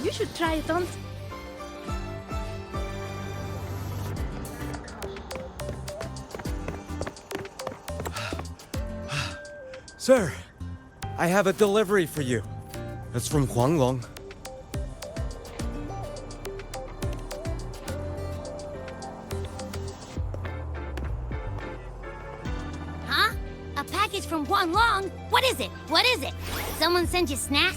You should try it on. Sir, I have a delivery for you. It's from Huanglong. Huh? A package from Huanglong? What is it? What is it? Someone sent you snacks?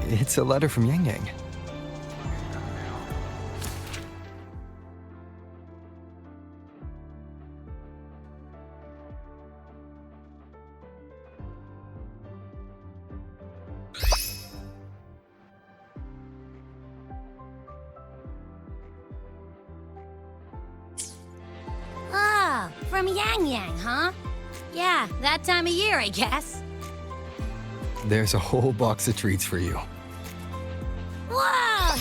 It's a letter from Yang Yang. Ah, from Yang Yang, huh? Yeah, that time of year, I guess. There's a whole box of treats for you. Whoa!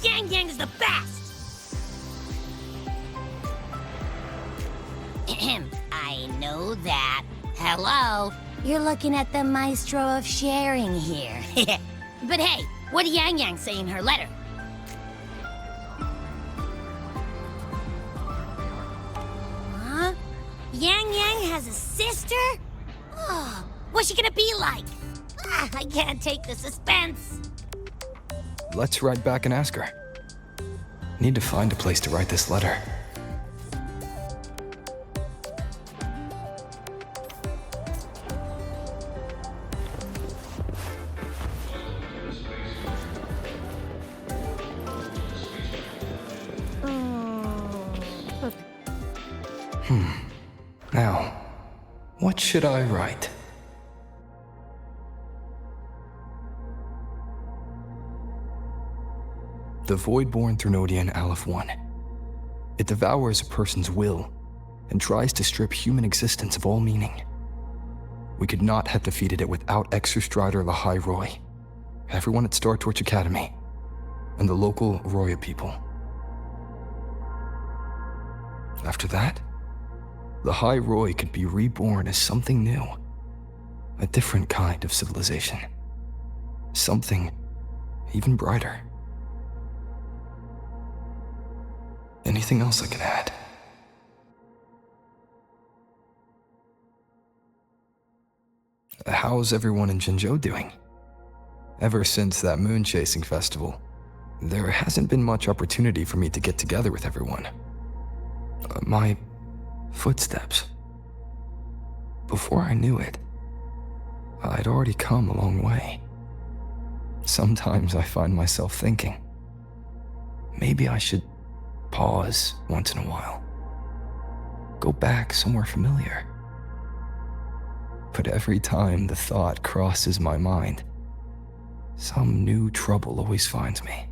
Yang Yang's the best! Ahem, I know that. Hello? You're looking at the maestro of sharing here. But hey, what did Yang Yang say in her letter? Huh? Yang Yang has a sister? Oh, what's she gonna be like? Ah, I can't take the suspense. Let's write back and ask her. Need to find a place to write this letter. Now, what should I write? The Voidborn Threnodian Aleph 1. It devours a person's will and tries to strip human existence of all meaning. We could not have defeated it without Exostrider Lahai Roy, everyone at Star Torch Academy, and the local Roya people. After that, Lahai Roy could be reborn as something new, a different kind of civilization, something even brighter. Anything else I can add? How's everyone in Jinzhou doing? Ever since that moon chasing festival, there hasn't been much opportunity for me to get together with everyone. My footsteps. Before I knew it, I'd already come a long way. Sometimes I find myself thinking, maybe I should pause once in a while. Go back somewhere familiar. But every time the thought crosses my mind, some new trouble always finds me.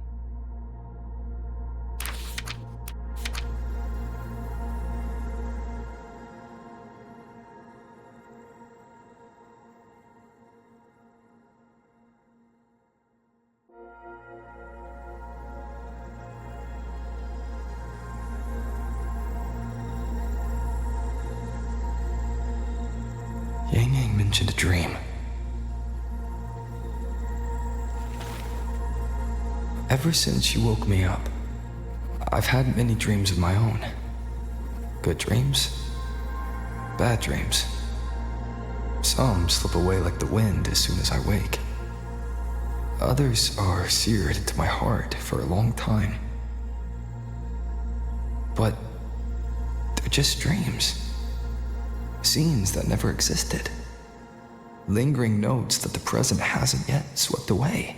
Yang Yang mentioned a dream. Ever since she woke me up, I've had many dreams of my own. Good dreams, bad dreams. Some slip away like the wind as soon as I wake. Others are seared into my heart for a long time. But they're just dreams. Scenes that never existed. Lingering notes that the present hasn't yet swept away.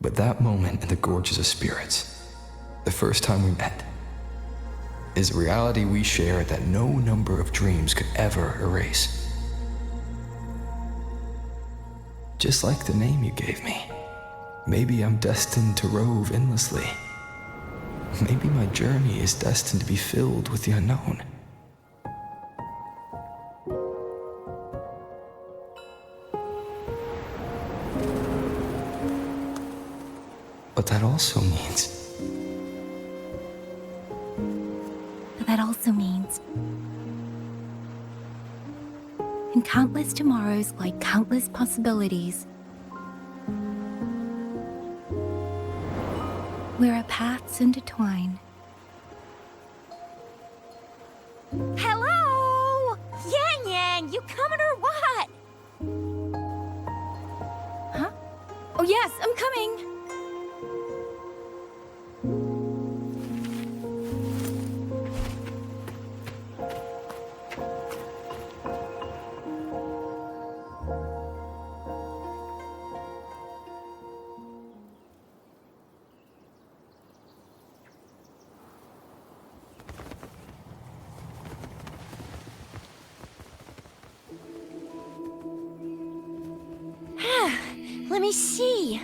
But that moment in the Gorges of Spirits, the first time we met, is a reality we share that no number of dreams could ever erase. Just like the name you gave me, maybe I'm destined to rove endlessly. Maybe my journey is destined to be filled with the unknown. But that also means... countless tomorrows lie countless possibilities. Where our paths intertwine. Hello? Yang Yang, you coming or what? Huh? Oh yes, I'm coming! Let me see.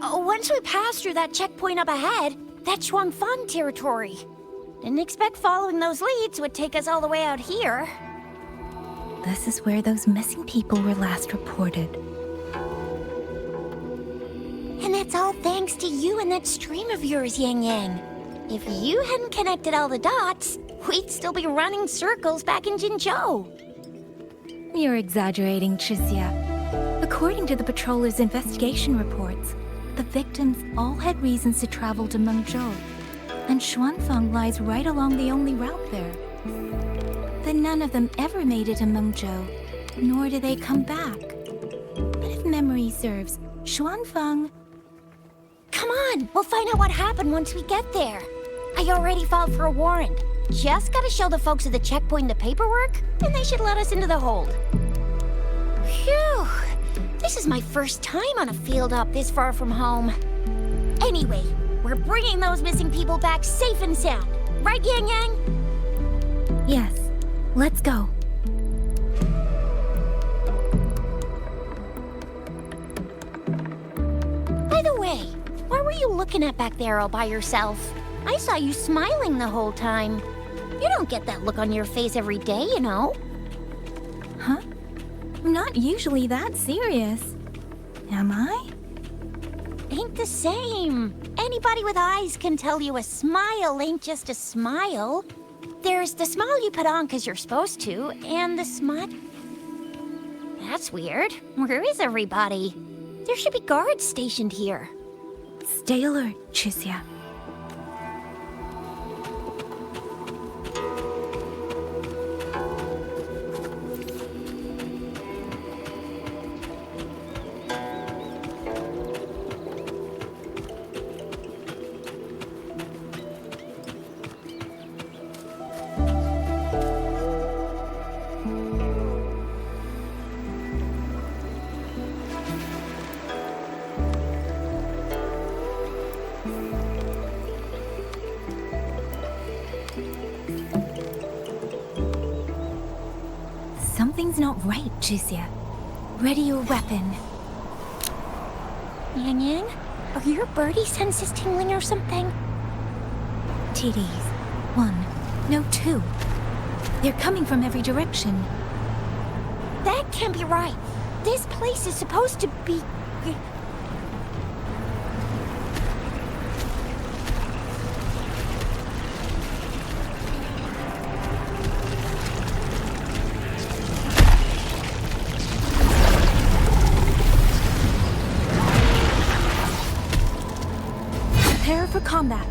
Once we pass through that checkpoint up ahead, that's Shuangfang territory. Didn't expect following those leads would take us all the way out here. This is where those missing people were last reported. And that's all thanks to you and that stream of yours, Yang Yang. If you hadn't connected all the dots, we'd still be running circles back in Jinzhou. You're exaggerating, Chixia. According to the patroller's investigation reports, the victims all had reasons to travel to Mengzhou, and Xuanfang lies right along the only route there. But none of them ever made it to Mengzhou, nor did they come back. But if memory serves, Xuanfang... Come on, we'll find out what happened once we get there. I already filed for a warrant. Just gotta show the folks at the checkpoint the paperwork, and they should let us into the hold. Phew! This is my first time on a field op this far from home. Anyway, we're bringing those missing people back safe and sound. Right, Yang Yang? Yes, let's go. By the way, what were you looking at back there all by yourself? I saw you smiling the whole time. You don't get that look on your face every day, you know. Huh? I'm not usually that serious. Am I? Ain't the same. Anybody with eyes can tell you a smile ain't just a smile. There's the smile you put on 'cause you're supposed to, and the smile... That's weird. Where is everybody? There should be guards stationed here. Stay alert, Chixia. Something's not right, Chixia. Ready your weapon. Yang Yang, are your birdie senses tingling or something? TDs. 1. No, 2. They're coming from every direction. That can't be right. This place is supposed to be... Prepare for combat.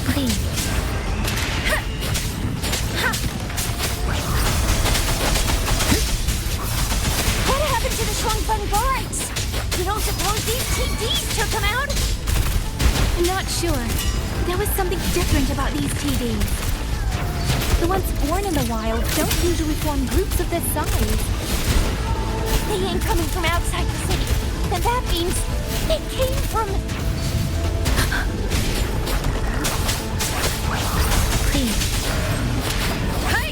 Please. What happened to the Shuangfeng guards? You don't suppose these TDs took them out? I'm not sure. There was something different about these TVs. The ones born in the wild don't usually form groups of this size. They ain't coming from outside the city. Then that means they came from... Please. Hey!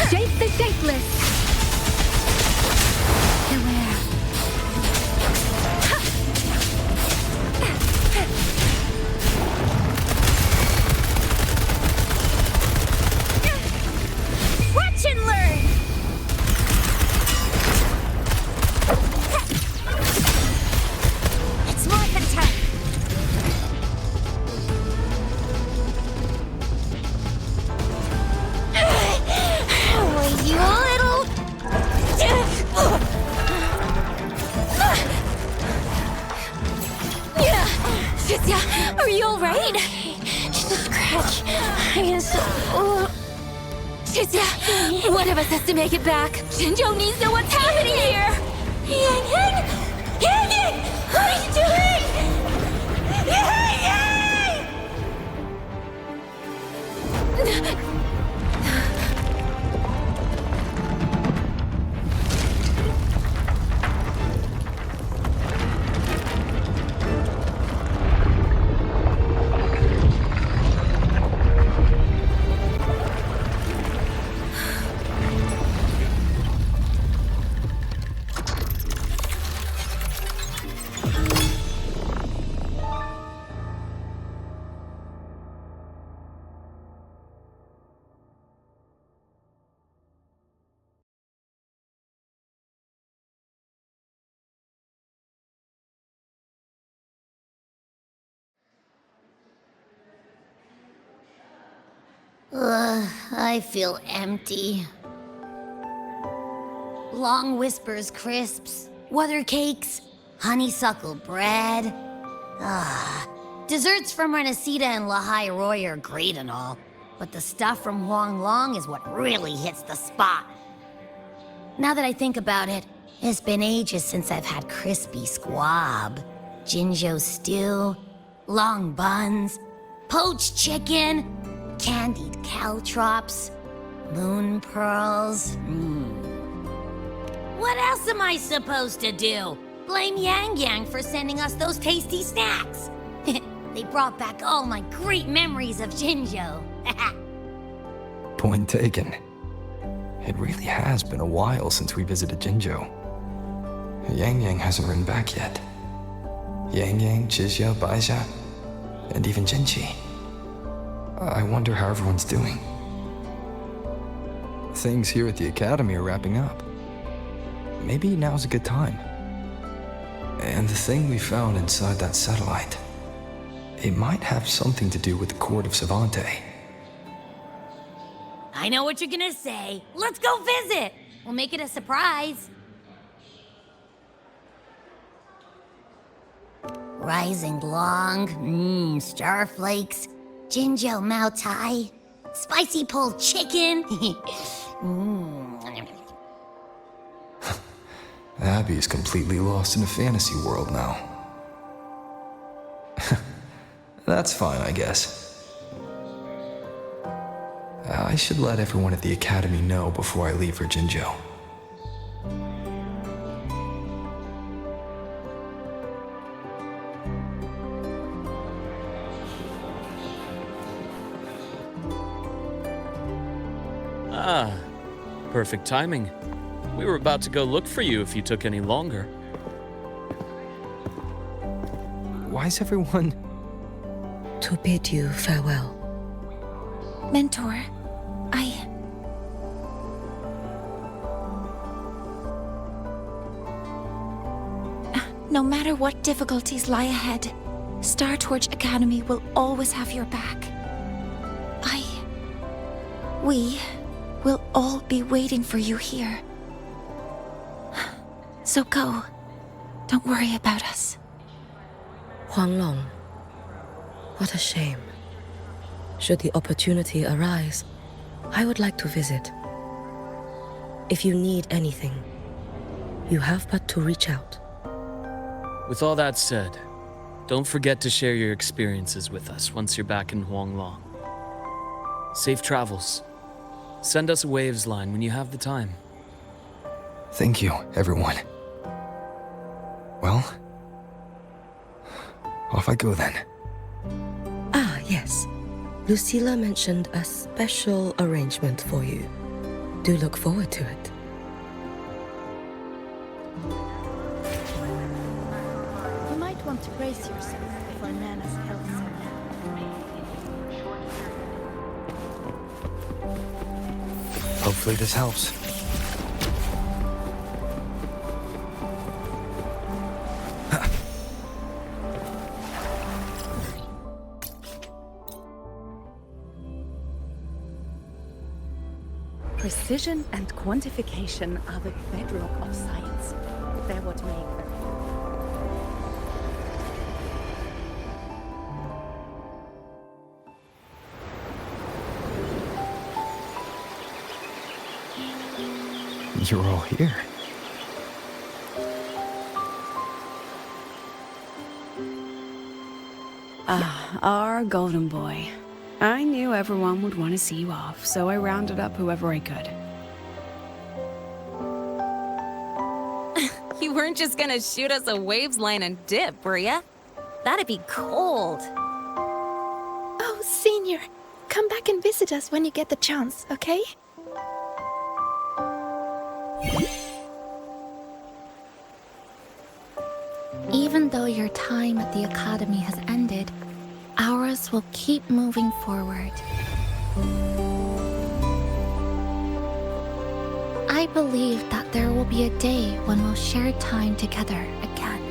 Shape the shapeless! Beware. Watch and learn! Chizia, are you alright? Just a scratch. I am so... Chizia, one of us has to make it back. Jinjo needs to know what's happening here. Yang Yang! Yang Yang! What are you doing? Yang Yang! I feel empty. Long Whispers crisps, Wuthering cakes, honeysuckle bread. Desserts from Renacita and Lahai Roy are great and all, but the stuff from Huanglong is what really hits the spot. Now that I think about it, it's been ages since I've had crispy squab, Jinjo stew, long buns, poached chicken, candied caltrops, moon pearls. What else am I supposed to do? Blame Yang Yang for sending us those tasty snacks. They brought back all my great memories of Jinjo. Point taken. It really has been a while since we visited Jinjo. Yang Yang hasn't written back yet. Yang Yang, Chizia, Baixia, and even Jinchi. I wonder how everyone's doing. Things here at the Academy are wrapping up. Maybe now's a good time. And the thing we found inside that satellite, it might have something to do with the Court of Savante. I know what you're gonna say. Let's go visit. We'll make it a surprise. Rising Long, starflakes, Jinjo Mao Tai, spicy pulled chicken. Abby is completely lost in a fantasy world now. That's fine, I guess. I should let everyone at the Academy know before I leave for Jinjo. Ah, perfect timing. We were about to go look for you if you took any longer. Why is everyone... To bid you farewell. Mentor, No matter what difficulties lie ahead, Star Torch Academy will always have your back. We will all be waiting for you here. So go. Don't worry about us. Huanglong. What a shame. Should the opportunity arise, I would like to visit. If you need anything, you have but to reach out. With all that said, don't forget to share your experiences with us once you're back in Huanglong. Safe travels. Send us a Waves line when you have the time. Thank you, everyone. Well, off I go then. Ah, yes. Lucilla mentioned a special arrangement for you. Do look forward to it. You might want to brace yourself for Nana's health center. Hopefully this helps. Precision and quantification are the bedrock of science. They're what make them. You're all here. Our golden boy. I knew everyone would want to see you off, so I rounded up whoever I could. You weren't just gonna shoot us a waves line and dip, were ya? That'd be cold. Oh, Senior, come back and visit us when you get the chance, okay? Even though your time at the Academy has ended, ours will keep moving forward. I believe that there will be a day when we'll share time together again.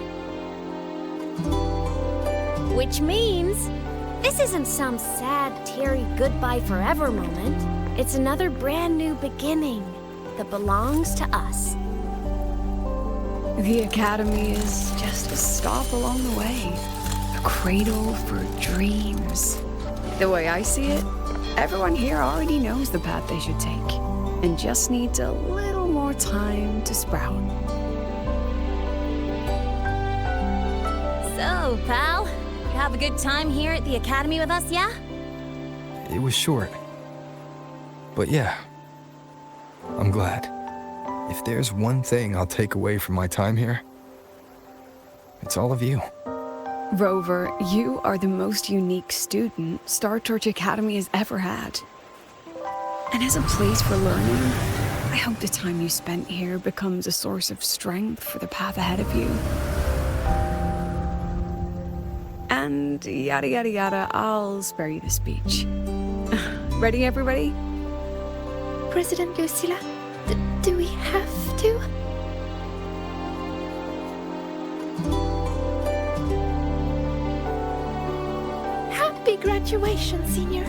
Which means this isn't some sad, teary goodbye forever moment. It's another brand new beginning that belongs to us. The Academy is just a stop along the way. A cradle for dreams. The way I see it, everyone here already knows the path they should take, and just needs a little more time to sprout. So, pal, you have a good time here at the Academy with us, yeah? It was short. But yeah, I'm glad. If there's one thing I'll take away from my time here, it's all of you. Rover, you are the most unique student Star Torch Academy has ever had. And as a place for learning, I hope the time you spent here becomes a source of strength for the path ahead of you. And yada yada yada, I'll spare you the speech. Ready, everybody? President Lucilla, do we have to? Happy graduation, Senior.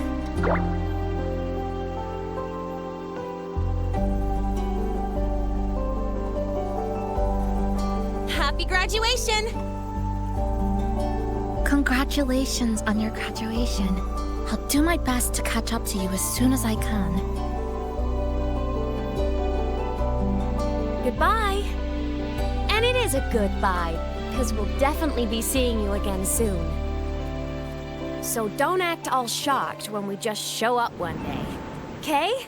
Happy graduation! Congratulations on your graduation. I'll do my best to catch up to you as soon as I can. Goodbye. And it is a goodbye, because we'll definitely be seeing you again soon. So don't act all shocked when we just show up one day, okay?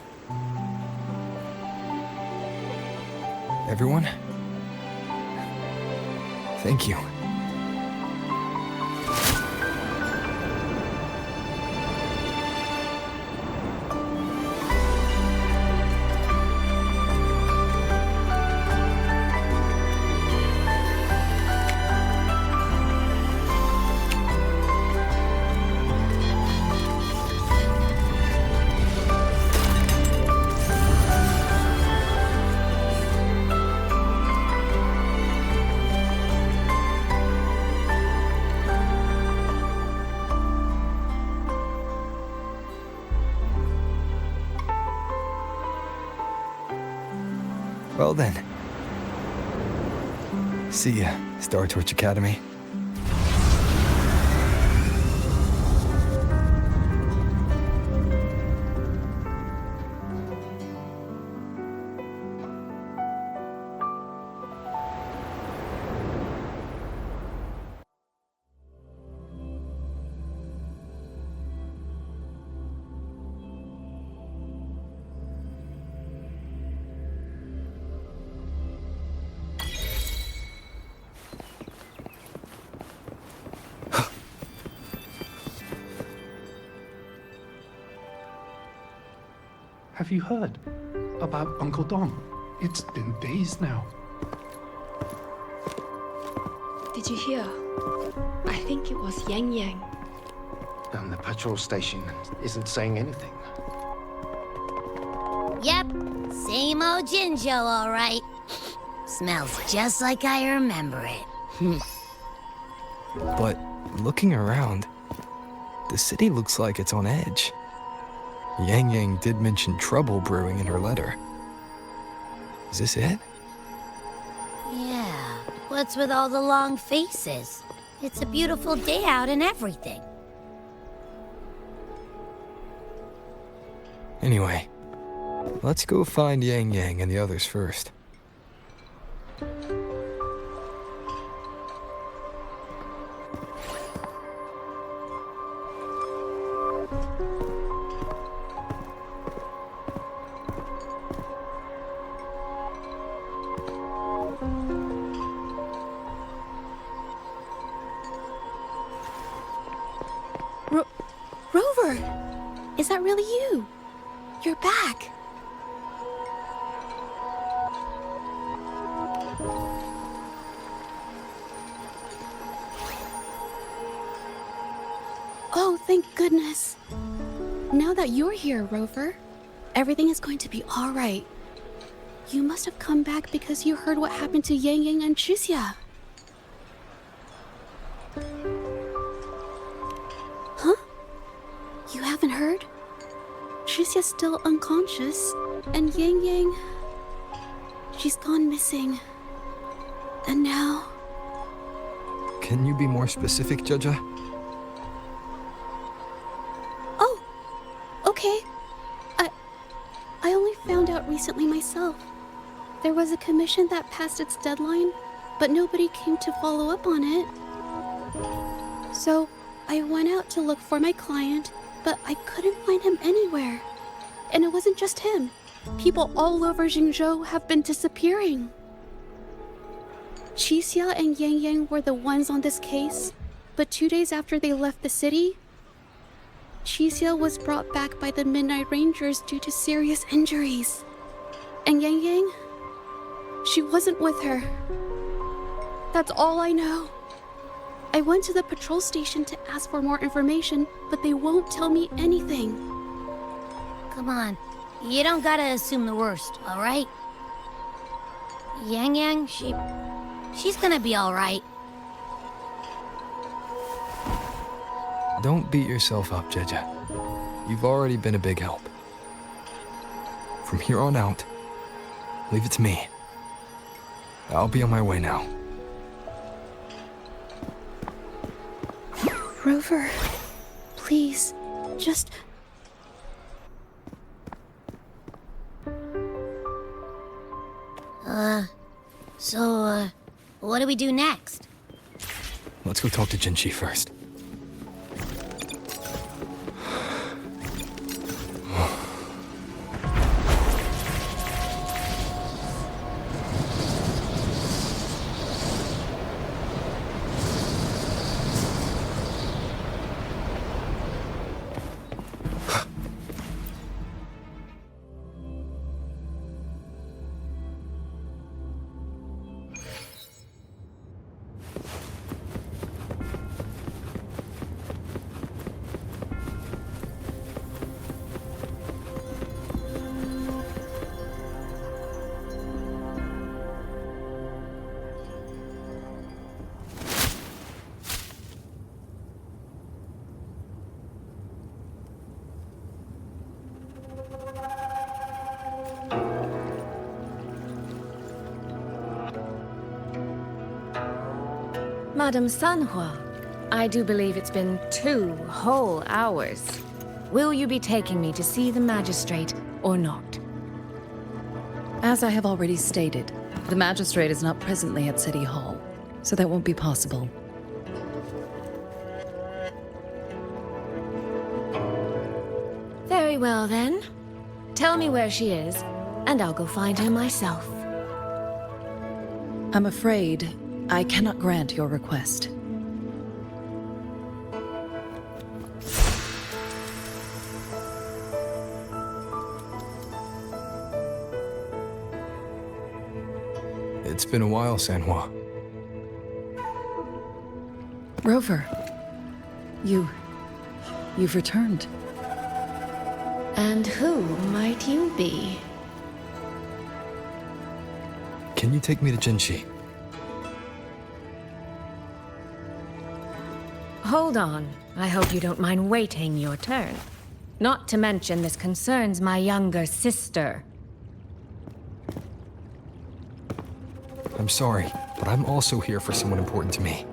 Everyone, thank you. Well then. See ya, Star Torch Academy. Have you heard about Uncle Dom? It's been days now. Did you hear? I think it was Yang Yang. And the patrol station isn't saying anything. Yep, same old Jinjo, all right. Smells just like I remember it. But looking around, the city looks like it's on edge. Yang Yang did mention trouble brewing in her letter. Is this it? Yeah, what's with all the long faces? It's a beautiful day out and everything. Anyway, Let's go find Yang Yang and the others first. Rover! Is that really you? You're back. Oh, thank goodness. Now that you're here, Rover, everything is going to be all right. You must have come back because you heard what happened to Yang Yang and Tricia. Huh? You haven't heard? Tricia's still unconscious, and Yang Yang... she's gone missing. And now... Can you be more specific, Jaja? Oh, okay. I only found out recently myself. There was a commission that passed its deadline, but nobody came to follow up on it. So, I went out to look for my client, but I couldn't find him anywhere. And it wasn't just him. People all over Jingzhou have been disappearing. Qixia and Yang Yang were the ones on this case, but 2 days after they left the city, Qixia was brought back by the Midnight Rangers due to serious injuries. And Yang Yang, she wasn't with her. That's all I know. I went to the patrol station to ask for more information, but they won't tell me anything. Come on. You don't gotta assume the worst, alright? Yang Yang, she's gonna be alright. Don't beat yourself up, Jaja. You've already been a big help. From here on out, leave it to me. I'll be on my way now. Rover, please, just... So, what do we do next? Let's go talk to Jinchi first. Madame Sanhua, I do believe it's been 2 whole hours. Will you be taking me to see the magistrate or not? As I have already stated, the magistrate is not presently at City Hall, so that won't be possible. Very well then. Tell me where she is, and I'll go find her myself. I'm afraid I cannot grant your request. It's been a while, Sanhua. Rover, you've returned. And who might you be? Can you take me to Jinchi? Hold on. I hope you don't mind waiting your turn. Not to mention this concerns my younger sister. I'm sorry, but I'm also here for someone important to me.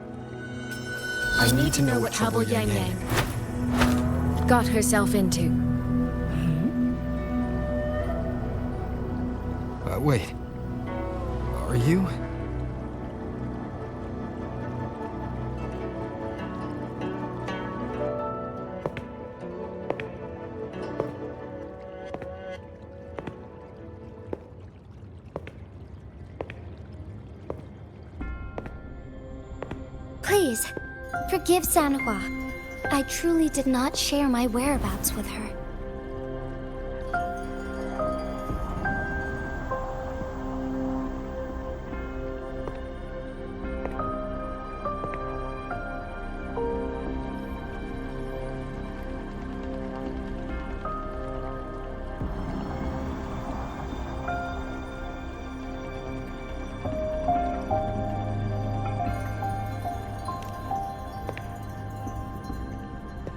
I need to know what trouble Yang Yang got herself into. Wait. Are you? Please, forgive Sanhua. I truly did not share my whereabouts with her.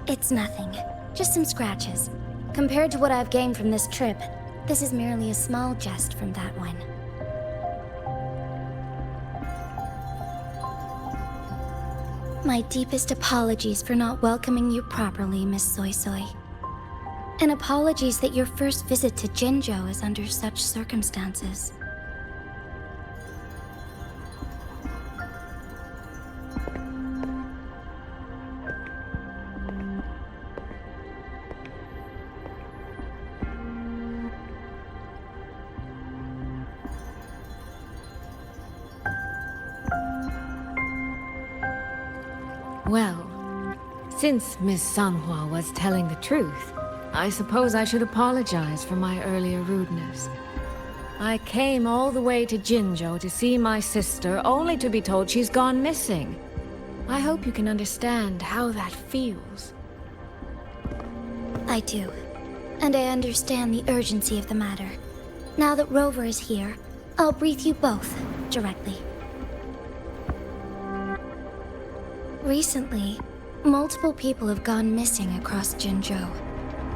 It's nothing. Just some scratches. Compared to what I've gained from this trip, this is merely a small jest from that one. My deepest apologies for not welcoming you properly, Miss Soy Soy. And apologies that your first visit to Jinzhou is under such circumstances. Well, since Miss Sanhua was telling the truth, I suppose I should apologize for my earlier rudeness. I came all the way to Jinzhou to see my sister, only to be told she's gone missing. I hope you can understand how that feels. I do. And I understand the urgency of the matter. Now that Rover is here, I'll brief you both directly. Recently, multiple people have gone missing across Jinzhou.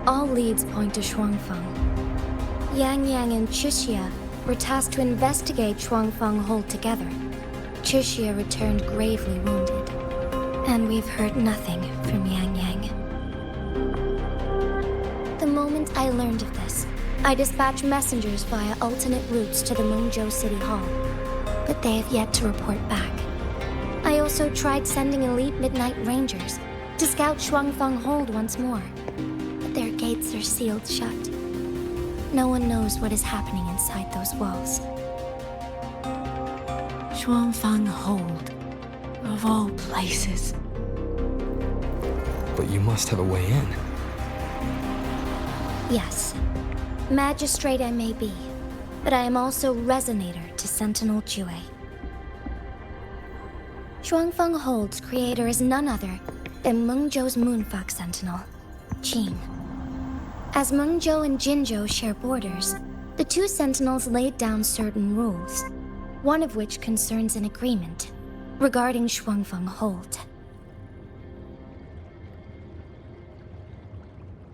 All leads point to Shuangfeng. Yang Yang and Chuxia were tasked to investigate Shuangfeng Hold together. Chuxia returned gravely wounded, and we've heard nothing from Yang Yang. The moment I learned of this, I dispatched messengers via alternate routes to the Mengzhou City Hall, but they have yet to report back. I also tried sending elite Midnight Rangers to scout Shuangfeng Hold once more, but their gates are sealed shut. No one knows what is happening inside those walls. Shuangfeng Hold, of all places. But you must have a way in. Yes. Magistrate I may be, but I am also Resonator to Sentinel Jue. Shuangfeng Hold's creator is none other than Mengzhou's Moonfuck Sentinel, Qin. As Mengzhou and Jinzhou share borders, the two sentinels laid down certain rules, one of which concerns an agreement regarding Shuangfeng Hold.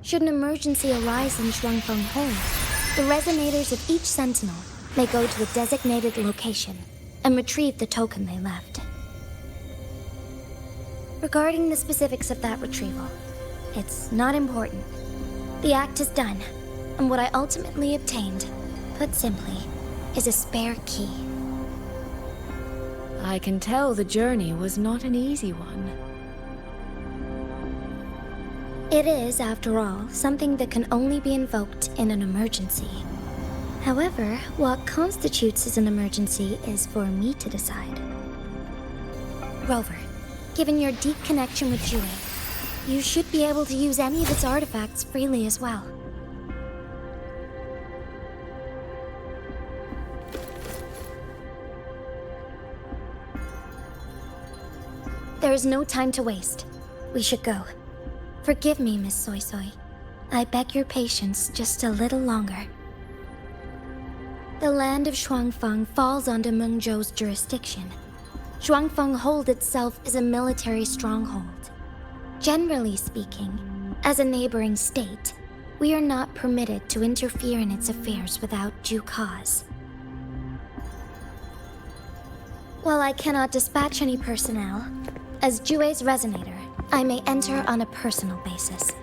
Should an emergency arise in Shuangfeng Hold, the resonators of each sentinel may go to a designated location and retrieve the token they left. Regarding the specifics of that retrieval, it's not important. The act is done, and what I ultimately obtained, put simply, is a spare key. I can tell the journey was not an easy one. It is, after all, something that can only be invoked in an emergency. However, what constitutes as an emergency is for me to decide. Rover, given your deep connection with Jue, you should be able to use any of its artifacts freely as well. There is no time to waste. We should go. Forgive me, Miss Soy Soy. I beg your patience just a little longer. The land of Shuangfeng falls under Mengzhou's jurisdiction. Shuangfeng Hold itself is a military stronghold. Generally speaking, as a neighboring state, we are not permitted to interfere in its affairs without due cause. While I cannot dispatch any personnel, as Jue's Resonator, I may enter on a personal basis.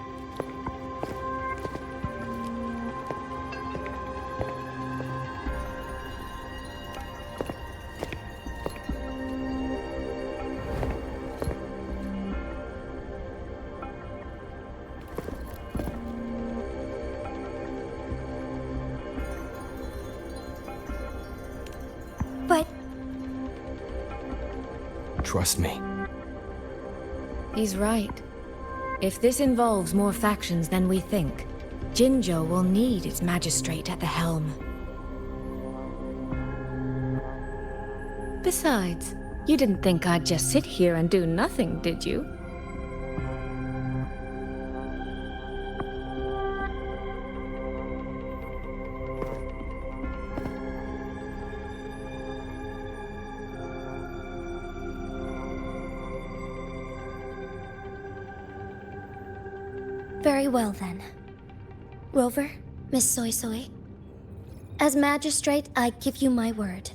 trust me. He's right. If this involves more factions than we think, Jinzhou will need its magistrate at the helm. Besides, you didn't think I'd just sit here and do nothing, did you? Very well then. Rover, Miss Soy Soy. As magistrate, I give you my word.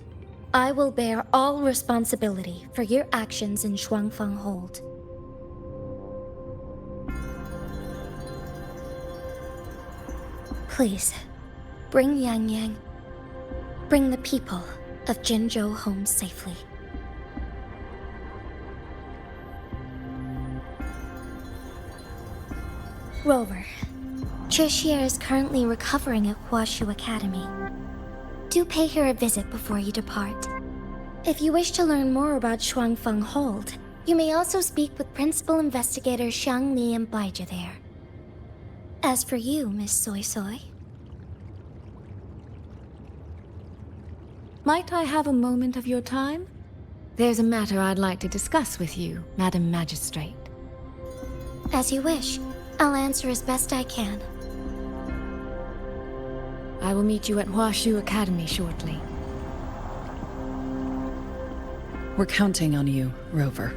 I will bear all responsibility for your actions in Shuangfang Hold. Please, bring Yang Yang. Bring the people of Jinzhou home safely. Rover, Trishia is currently recovering at Huashu Academy. Do pay her a visit before you depart. If you wish to learn more about Shuangfang Hold, you may also speak with Principal Investigator Xiang Li and Baija there. As for you, Miss Soy Soy... Might I have a moment of your time? There's a matter I'd like to discuss with you, Madam Magistrate. As you wish. I'll answer as best I can. I will meet you at Huashu Academy shortly. We're counting on you, Rover.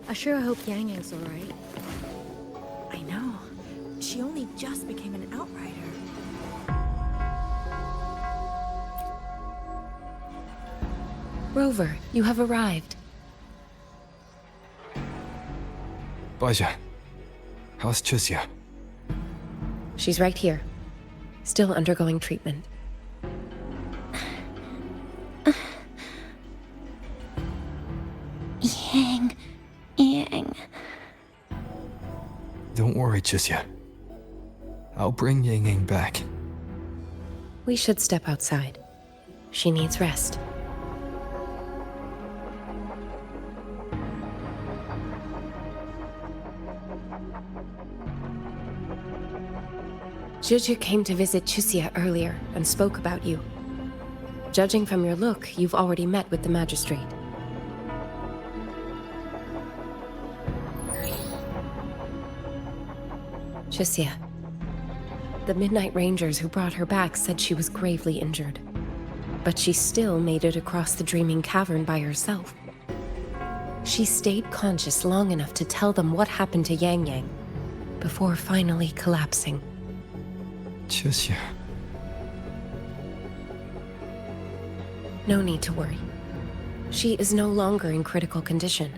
I sure hope Yang Yang's alright. I know. She only just became an outrider. Rover, you have arrived. Baija, how's Chixia? She's right here. Still undergoing treatment. Yang. Don't worry, Chixia. I'll bring Yang Yang back. We should step outside. She needs rest. Juju came to visit Chixia earlier and spoke about you. Judging from your look, you've already met with the magistrate. Chixia. The Midnight Rangers who brought her back said she was gravely injured. But she still made it across the Dreaming Cavern by herself. She stayed conscious long enough to tell them what happened to Yang Yang, before finally collapsing. Chixia. No need to worry. She is no longer in critical condition.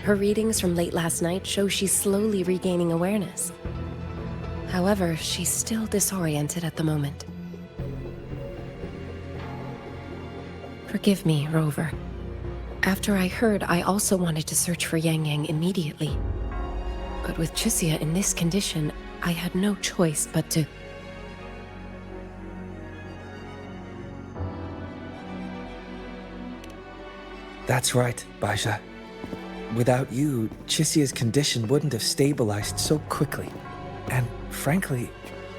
Her readings from late last night show she's slowly regaining awareness. However, she's still disoriented at the moment. Forgive me, Rover. After I heard, I also wanted to search for Yang Yang immediately. But with Chixia in this condition, I had no choice but to... That's right, Baija. Without you, Chixia's condition wouldn't have stabilized so quickly. And frankly,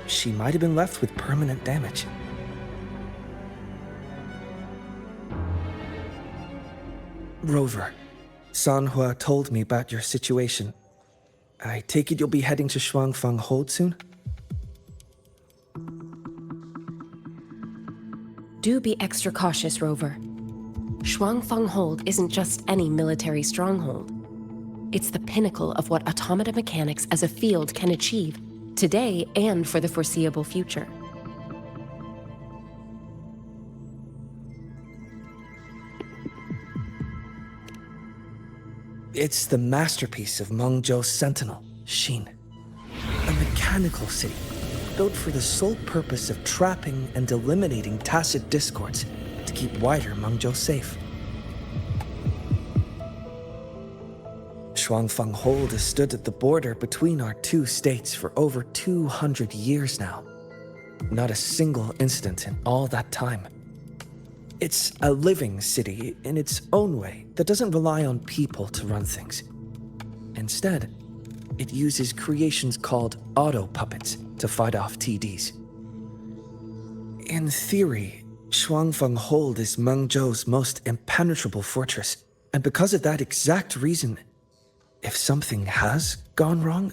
she might have been left with permanent damage. Rover, Sanhua told me about your situation. I take it you'll be heading to Shuangfang Hold soon? Do be extra cautious, Rover. Shuangfang Hold isn't just any military stronghold. It's the pinnacle of what automata mechanics as a field can achieve, today and for the foreseeable future. It's the masterpiece of Mengzhou's sentinel, Xin. A mechanical city, built for the sole purpose of trapping and eliminating tacit discords to keep wider Mengzhou safe. Shuangfang Hold has stood at the border between our two states for over 200 years now. Not a single incident in all that time. It's a living city in its own way that doesn't rely on people to run things. Instead, it uses creations called auto-puppets to fight off TDs. In theory, Shuangfang Hold is Mengzhou's most impenetrable fortress, and because of that exact reason, if something has gone wrong,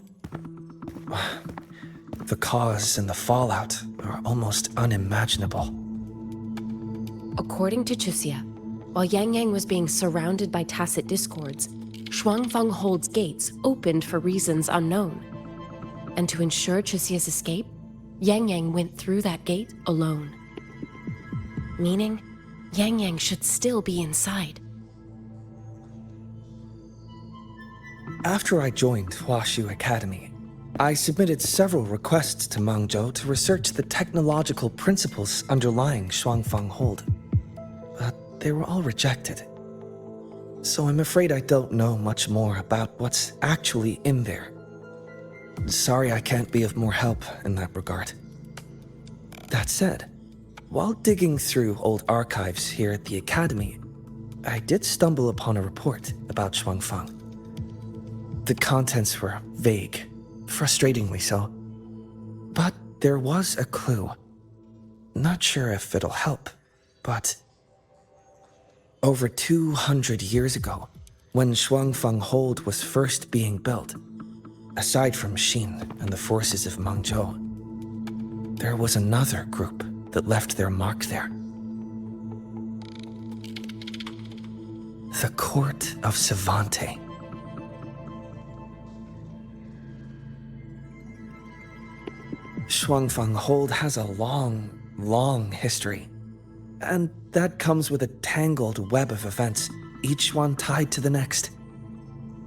the cause and the fallout are almost unimaginable. According to Chuxia, while Yang Yang was being surrounded by tacit discords, Shuangfang Hold's gates opened for reasons unknown. And to ensure Chuxia's escape, Yang Yang went through that gate alone. Meaning, Yang Yang should still be inside. After I joined Huaxu Academy, I submitted several requests to Mengzhou to research the technological principles underlying Shuangfang Hold. But they were all rejected. So I'm afraid I don't know much more about what's actually in there. Sorry I can't be of more help in that regard. That said, while digging through old archives here at the Academy, I did stumble upon a report about Shuangfang. The contents were vague, frustratingly so. But there was a clue. Not sure if it'll help, but over 200 years ago, when Shuangfang Hold was first being built, aside from Xin and the forces of Mengzhou, there was another group that left their mark there. The Court of Savante. Shuangfang Hold has a long history. And that comes with a tangled web of events, each one tied to the next.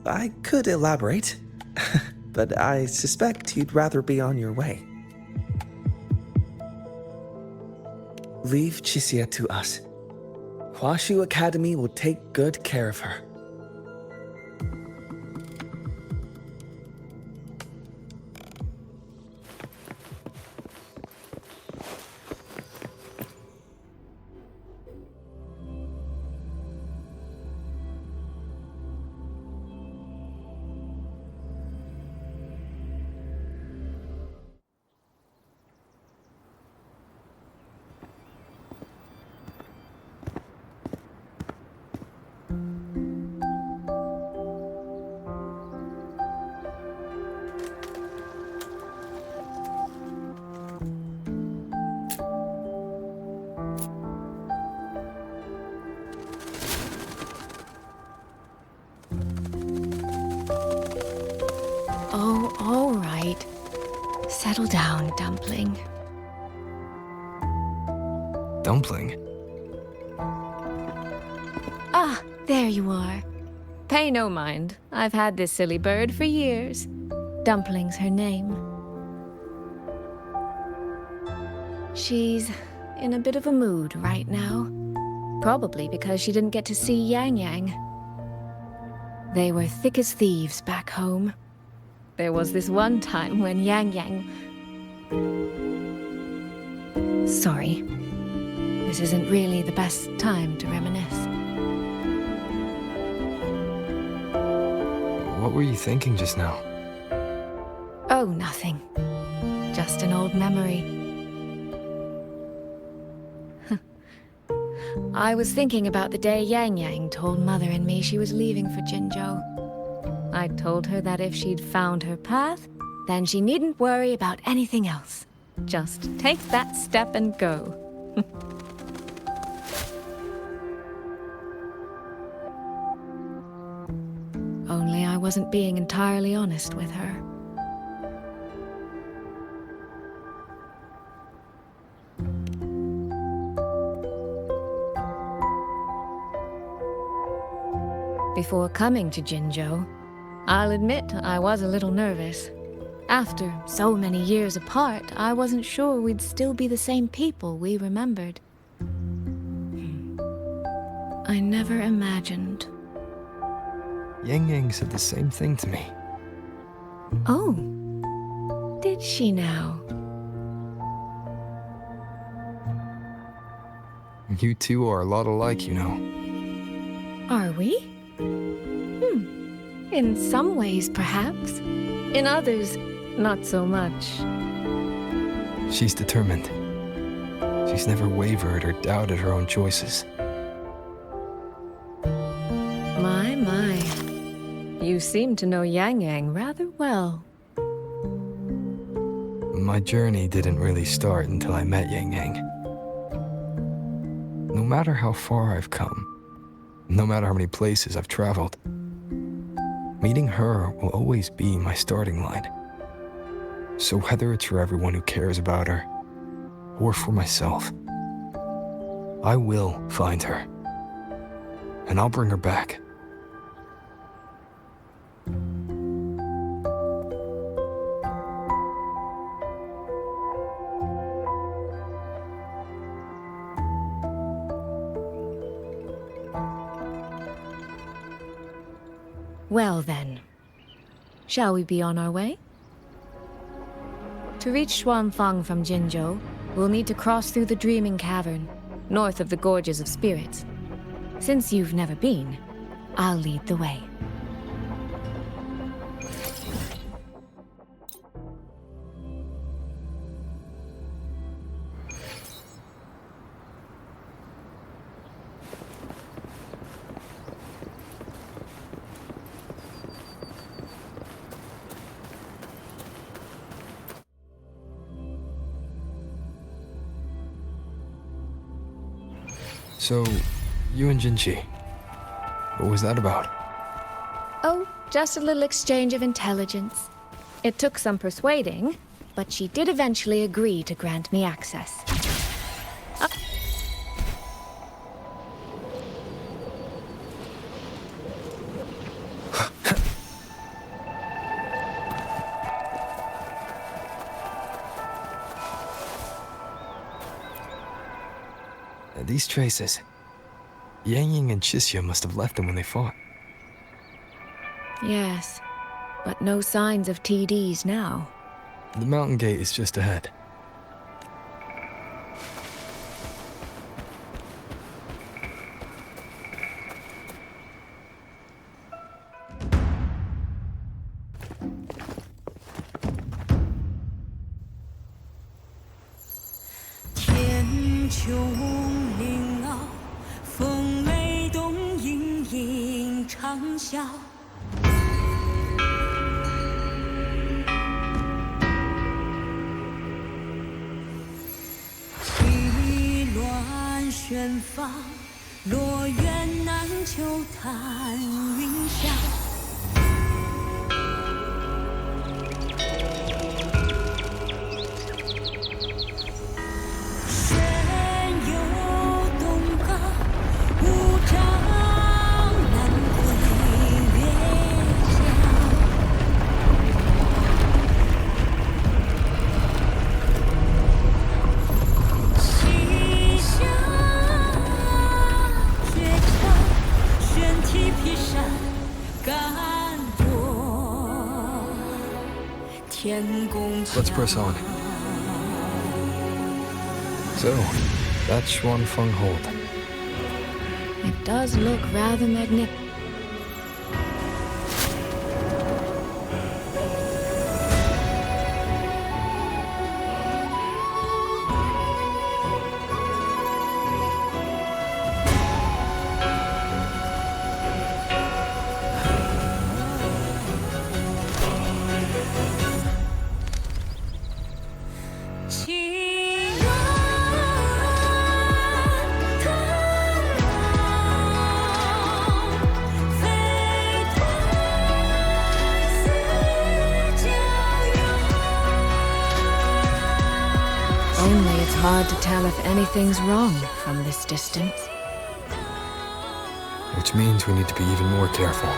I could elaborate, but I suspect you'd rather be on your way. Leave Chixia to us. Huaxu Academy will take good care of her. Oh, all right. Settle down, Dumpling. Dumpling? Ah, there you are. Pay no mind. I've had this silly bird for years. Dumpling's her name. She's in a bit of a mood right now. Probably because she didn't get to see Yang Yang. They were thick as thieves back home. There was this one time when Yang Yang... Sorry. This isn't really the best time to reminisce. What were you thinking just now? Oh, nothing. Just an old memory. I was thinking about the day Yang Yang told Mother and me she was leaving for Jinzhou. I told her that if she'd found her path, then she needn't worry about anything else. Just take that step and go. Only I wasn't being entirely honest with her. Before coming to Jinzhou, I'll admit I was a little nervous. After so many years apart, I wasn't sure we'd still be the same people we remembered. I never imagined. Yang Yang said the same thing to me. Oh, did she now? You two are a lot alike, you know. Are we? In some ways, perhaps. In others, not so much. She's determined. She's never wavered or doubted her own choices. My. You seem to know Yang Yang rather well. My journey didn't really start until I met Yang Yang. No matter how far I've come, no matter how many places I've traveled, meeting her will always be my starting line. So whether it's for everyone who cares about her, or for myself, I will find her. And I'll bring her back. Well then, shall we be on our way? To reach Xuanfang from Jinzhou, we'll need to cross through the Dreaming Cavern, north of the Gorges of Spirits. Since you've never been, I'll lead the way. So, you and Jinchi, what was that about? Oh, just a little exchange of intelligence. It took some persuading, but she did eventually agree to grant me access. These traces. Yang Yang and Chixia must have left them when they fought. Yes, but no signs of TDs now. The mountain gate is just ahead. Let's press on. So, that's Xuanfang Hold. It does look rather magnificent. Hard to tell if anything's wrong from this distance. Which means we need to be even more careful.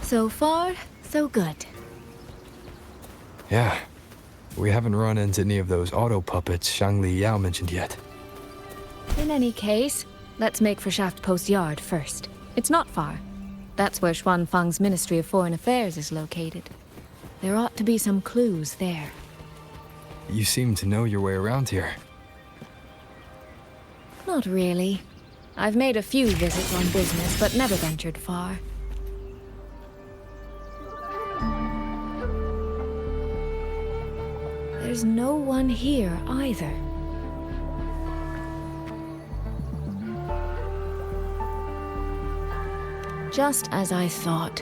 So far, so good. Yeah. We haven't run into any of those auto puppets Shangli Yao mentioned yet. In any case, let's make for Shaft Post Yard first. It's not far. That's where Xuanfang's Ministry of Foreign Affairs is located. There ought to be some clues there. You seem to know your way around here. Not really. I've made a few visits on business, but never ventured far. There's no one here either. Just as I thought.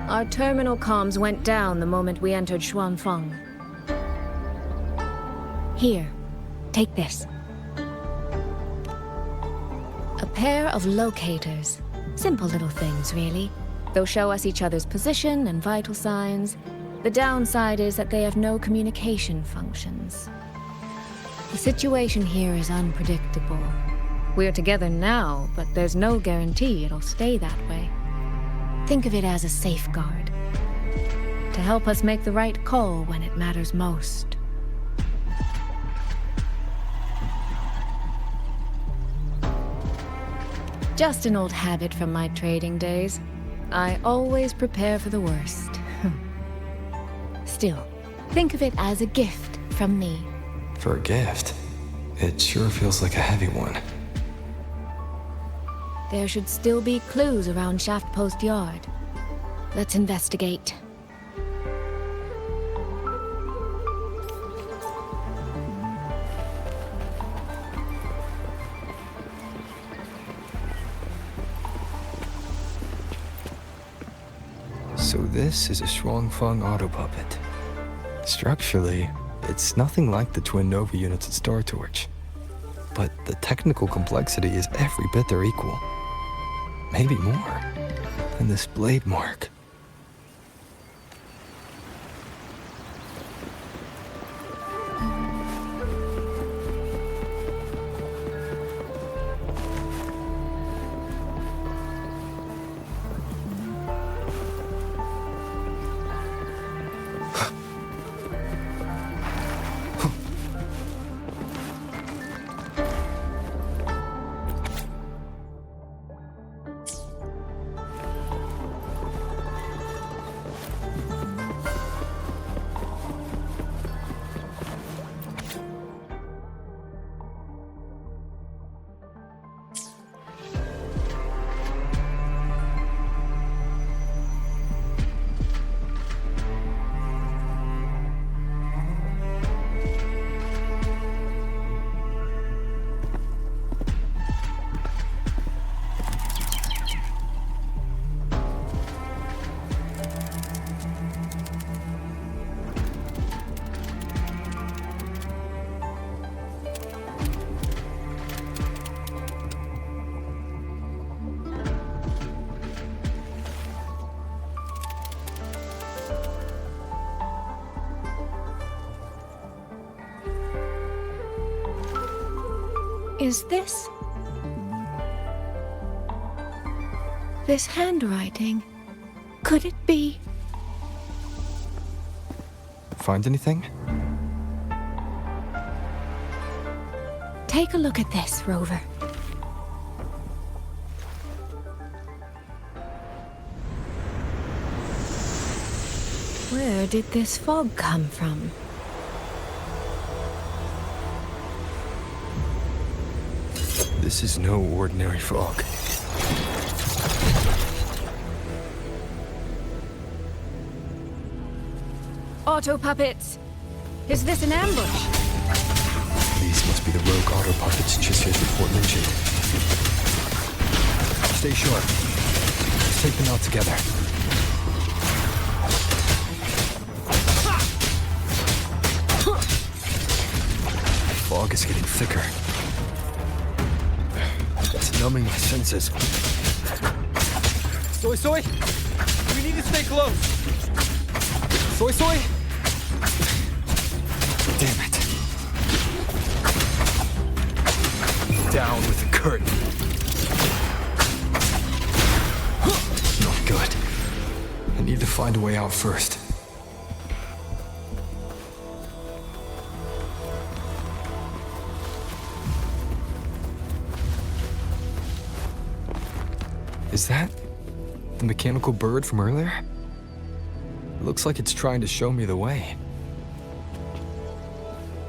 Our terminal comms went down the moment we entered Xuanfang. Here, take this. A pair of locators. Simple little things, really. They'll show us each other's position and vital signs. The downside is that they have no communication functions. The situation here is unpredictable. We're together now, but there's no guarantee it'll stay that way. Think of it as a safeguard, to help us make the right call when it matters most. Just an old habit from my trading days. I always prepare for the worst. Still, think of it as a gift from me. For a gift? It sure feels like a heavy one. There should still be clues around Shaft Post Yard. Let's investigate. So this is a Xuanfang auto puppet. Structurally, it's nothing like the twin Nova units at Star Torch. But the technical complexity is every bit their equal. Maybe more. And this blade mark. Is this handwriting? Could it be? Find anything? Take a look at this, Rover. Where did this fog come from? This is no ordinary fog. Auto puppets! Is this an ambush? These must be the rogue auto puppets Chisia's report mentioned. Stay sharp. Let's take them out together. fog is getting thicker. It's numbing my senses. Soy Soy! We need to stay close! Soy Soy! Damn it. Down with the curtain. Not good. I need to find a way out first. Is that the mechanical bird from earlier? It looks like it's trying to show me the way.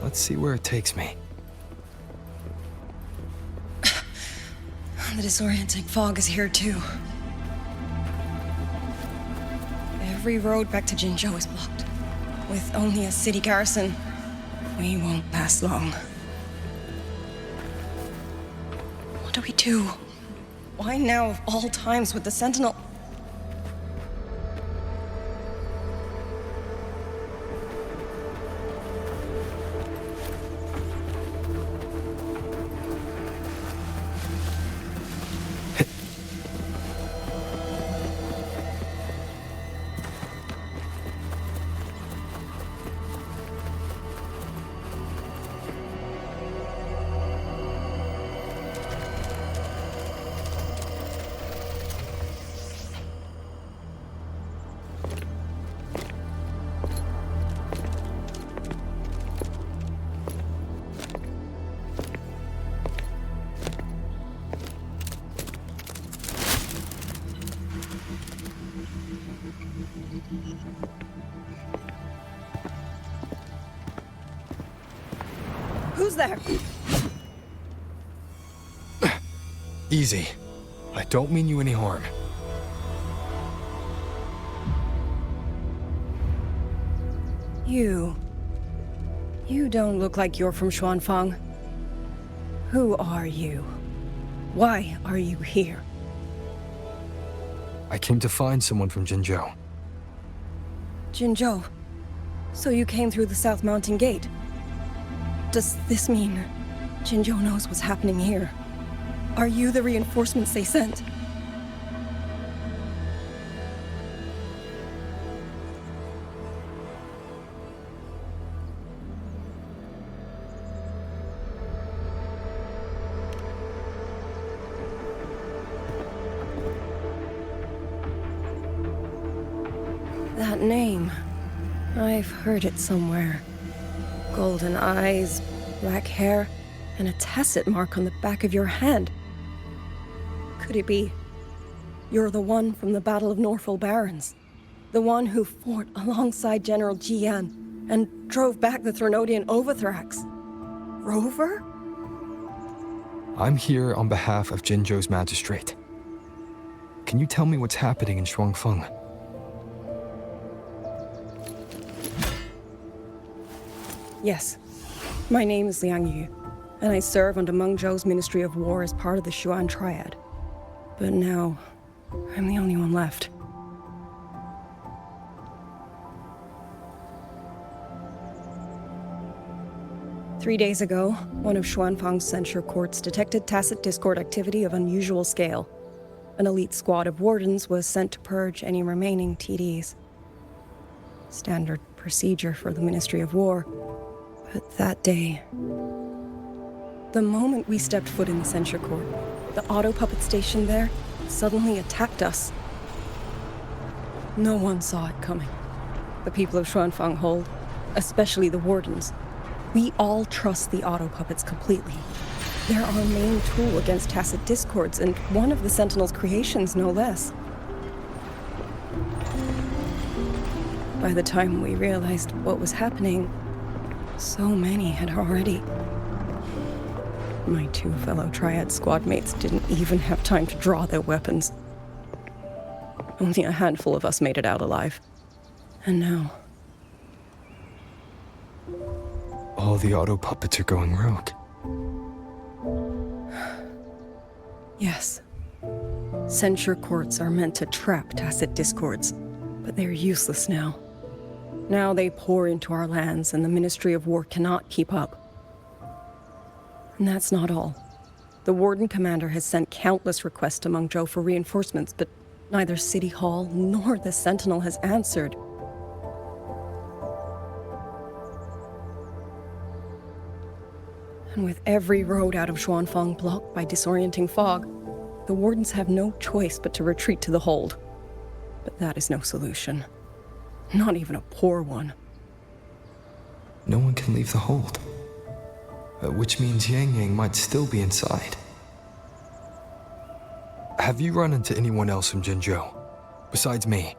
Let's see where it takes me. The disorienting fog is here too. Every road back to Jinzhou is blocked. With only a city garrison, we won't last long. What do we do? Why now of all times with the Sentinel? Who's there? Easy. I don't mean you any harm. You don't look like you're from Xuanfang. Who are you? Why are you here? I came to find someone from Jinzhou. Jinzhou. So you came through the South Mountain Gate. Does this mean Jinzhou knows what's happening here? Are you the reinforcements they sent? That name. I've heard it somewhere. Golden eyes, black hair, and a tacit mark on the back of your hand. Could it be you're the one from the Battle of Norfolk Barrens? The one who fought alongside General Jian and drove back the Threnodian Overthrax? Rover? I'm here on behalf of Jinzhou's magistrate. Can you tell me what's happening in Xuanfeng? Yes. My name is Liang Yu, and I serve under Meng Zhou's Ministry of War as part of the Xuan Triad. But now, I'm the only one left. Three days ago, one of Xuanfang's censure courts detected tacit discord activity of unusual scale. An elite squad of wardens was sent to purge any remaining TDs. Standard procedure for the Ministry of War. But that day, the moment we stepped foot in the censure court, the auto puppet station there suddenly attacked us. No one saw it coming. The people of Xuanfang hold, especially the wardens. We all trust the auto puppets completely. They're our main tool against tacit discords, and one of the Sentinel's creations, no less. By the time we realized what was happening, so many had already. My two fellow Triad squad mates didn't even have time to draw their weapons. Only a handful of us made it out alive. And now... all the auto puppets are going rogue. Yes. Censure courts are meant to trap tacit discords, but they're useless now. Now they pour into our lands, and the Ministry of War cannot keep up. And that's not all. The Warden Commander has sent countless requests to Mengzhou for reinforcements, but neither City Hall nor the Sentinel has answered. And with every road out of Xuanfang blocked by disorienting fog, the Wardens have no choice but to retreat to the hold. But that is no solution. Not even a poor one. No one can leave the hold. Which means Yang Yang might still be inside. Have you run into anyone else from Jinzhou, besides me?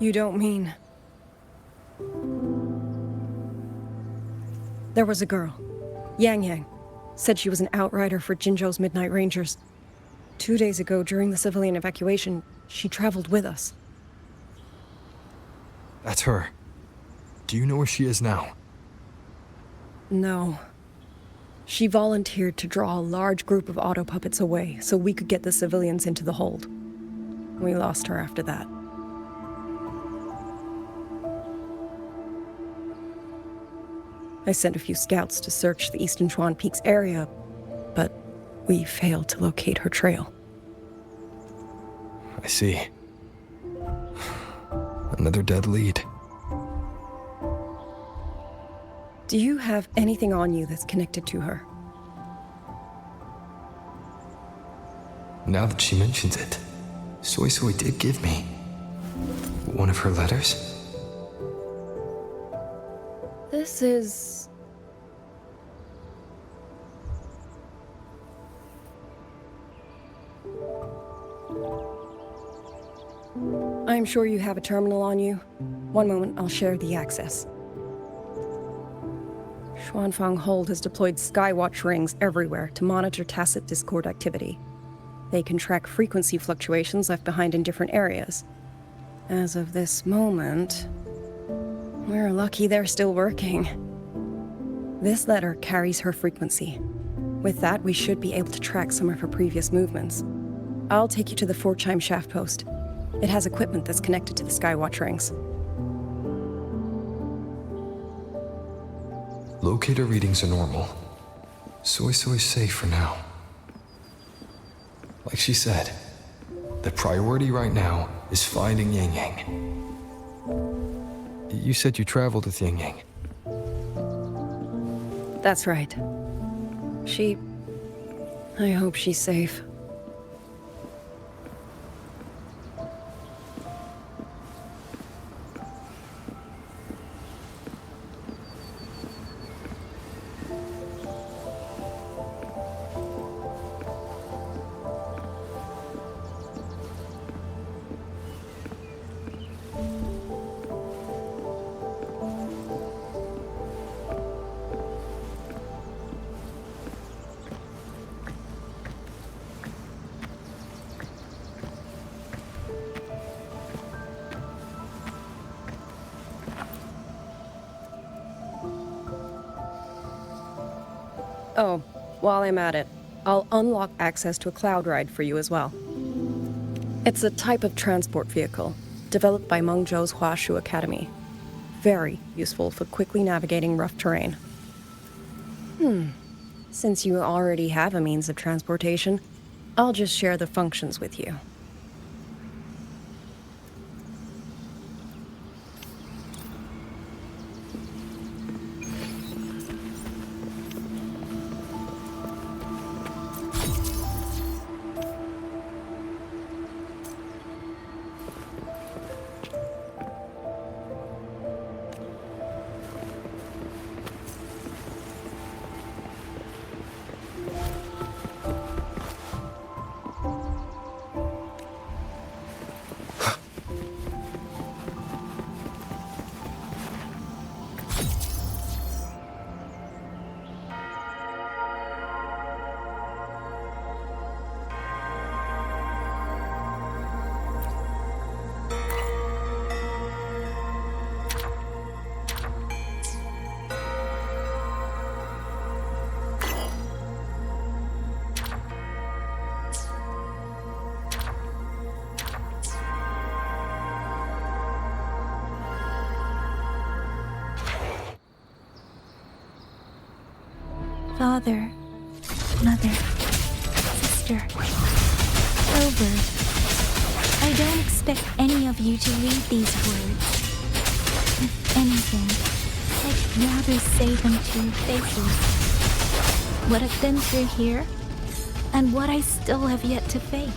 You don't mean... There was a girl, Yang Yang. Said she was an outrider for Jinzhou's Midnight Rangers. 2 days ago, during the civilian evacuation, she traveled with us. That's her. Do you know where she is now? No. She volunteered to draw a large group of auto puppets away so we could get the civilians into the hold. We lost her after that. I sent a few scouts to search the Eastern Chuan Peaks area, but we failed to locate her trail. I see. Another dead lead. Do you have anything on you that's connected to her? Now that she mentions it, Soy Soy did give me one of her letters. This is... I'm sure you have a terminal on you. One moment, I'll share the access. Xuanfang Hold has deployed Skywatch rings everywhere to monitor tacit Discord activity. They can track frequency fluctuations left behind in different areas. As of this moment, we're lucky they're still working. This letter carries her frequency. With that, we should be able to track some of her previous movements. I'll take you to the 4-chime shaft post. It has equipment that's connected to the Skywatch rings. Locator readings are normal. Soy Soy's safe for now. Like she said, the priority right now is finding Yang Yang. You said you traveled with Yang Yang. That's right. I hope she's safe. Oh, while I'm at it, I'll unlock access to a cloud ride for you as well. It's a type of transport vehicle, developed by Mengzhou's Huashu Academy. Very useful for quickly navigating rough terrain. Since you already have a means of transportation, I'll just share the functions with you. Father, mother, sister, Over. I don't expect any of you to read these words. If anything, I'd rather say them to your faces. What I've been through here, and what I still have yet to face.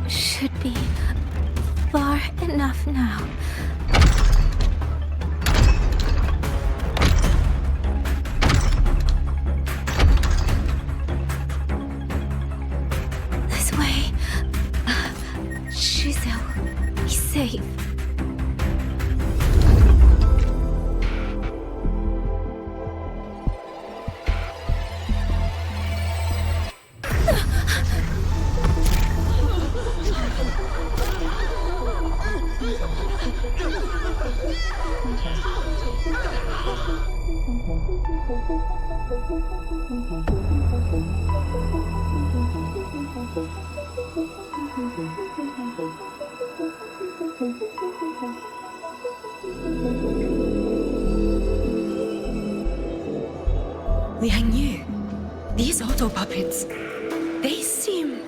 Should be far enough now. This way. Shizu, he's safe. Liang Yu, these auto puppets, they seem...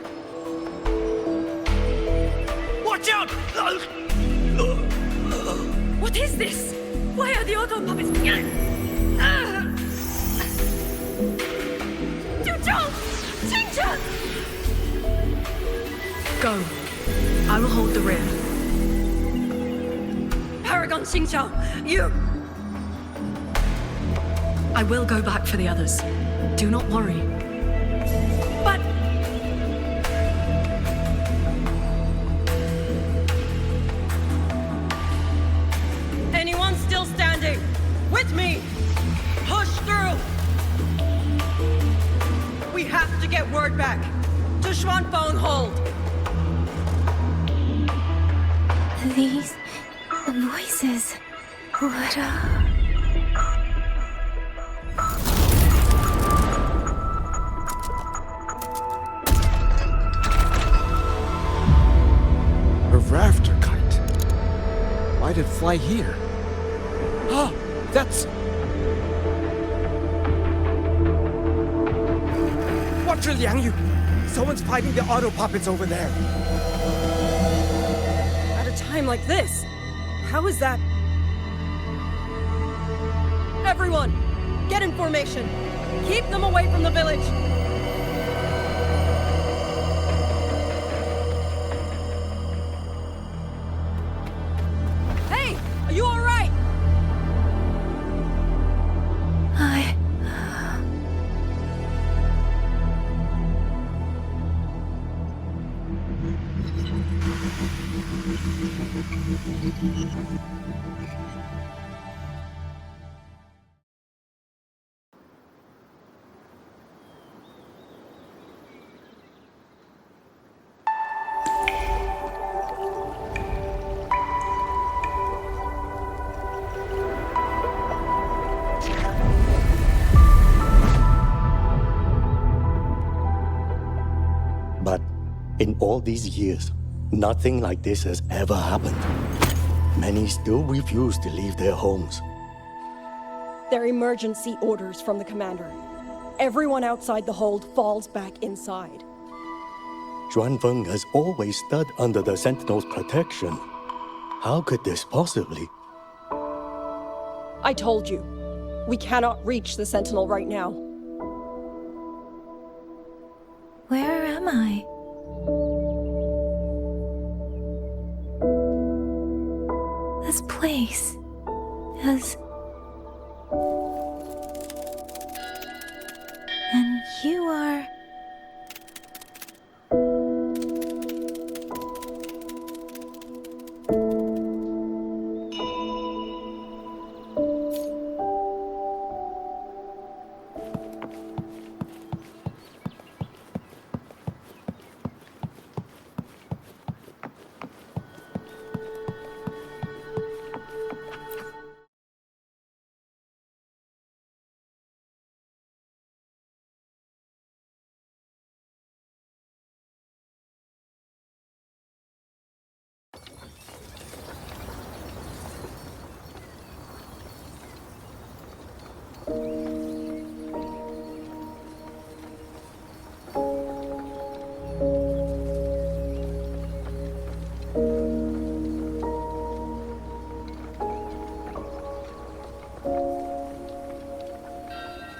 Watch out! What is this? Why are the auto puppets... Go. I will hold the rear. Paragon Xingqiao, you... I will go back for the others. Do not worry. But... Anyone still standing? With me! Push through! We have to get word back to Xuanfeng Hold. These voices. What A rafter kite. Why'd it fly here? Ah, that's... Watch your Liang Yu! Someone's fighting the auto puppets over there. At a time like this, how is that? Everyone, get in formation. Keep them away from the village. Hey, are you all right? But in all these years, nothing like this has ever happened. Many still refuse to leave their homes. They're emergency orders from the commander. Everyone outside the hold falls back inside. Xuanfeng has always stood under the Sentinel's protection. How could this possibly? I told you, we cannot reach the Sentinel right now. Where am I? This place is... And you are...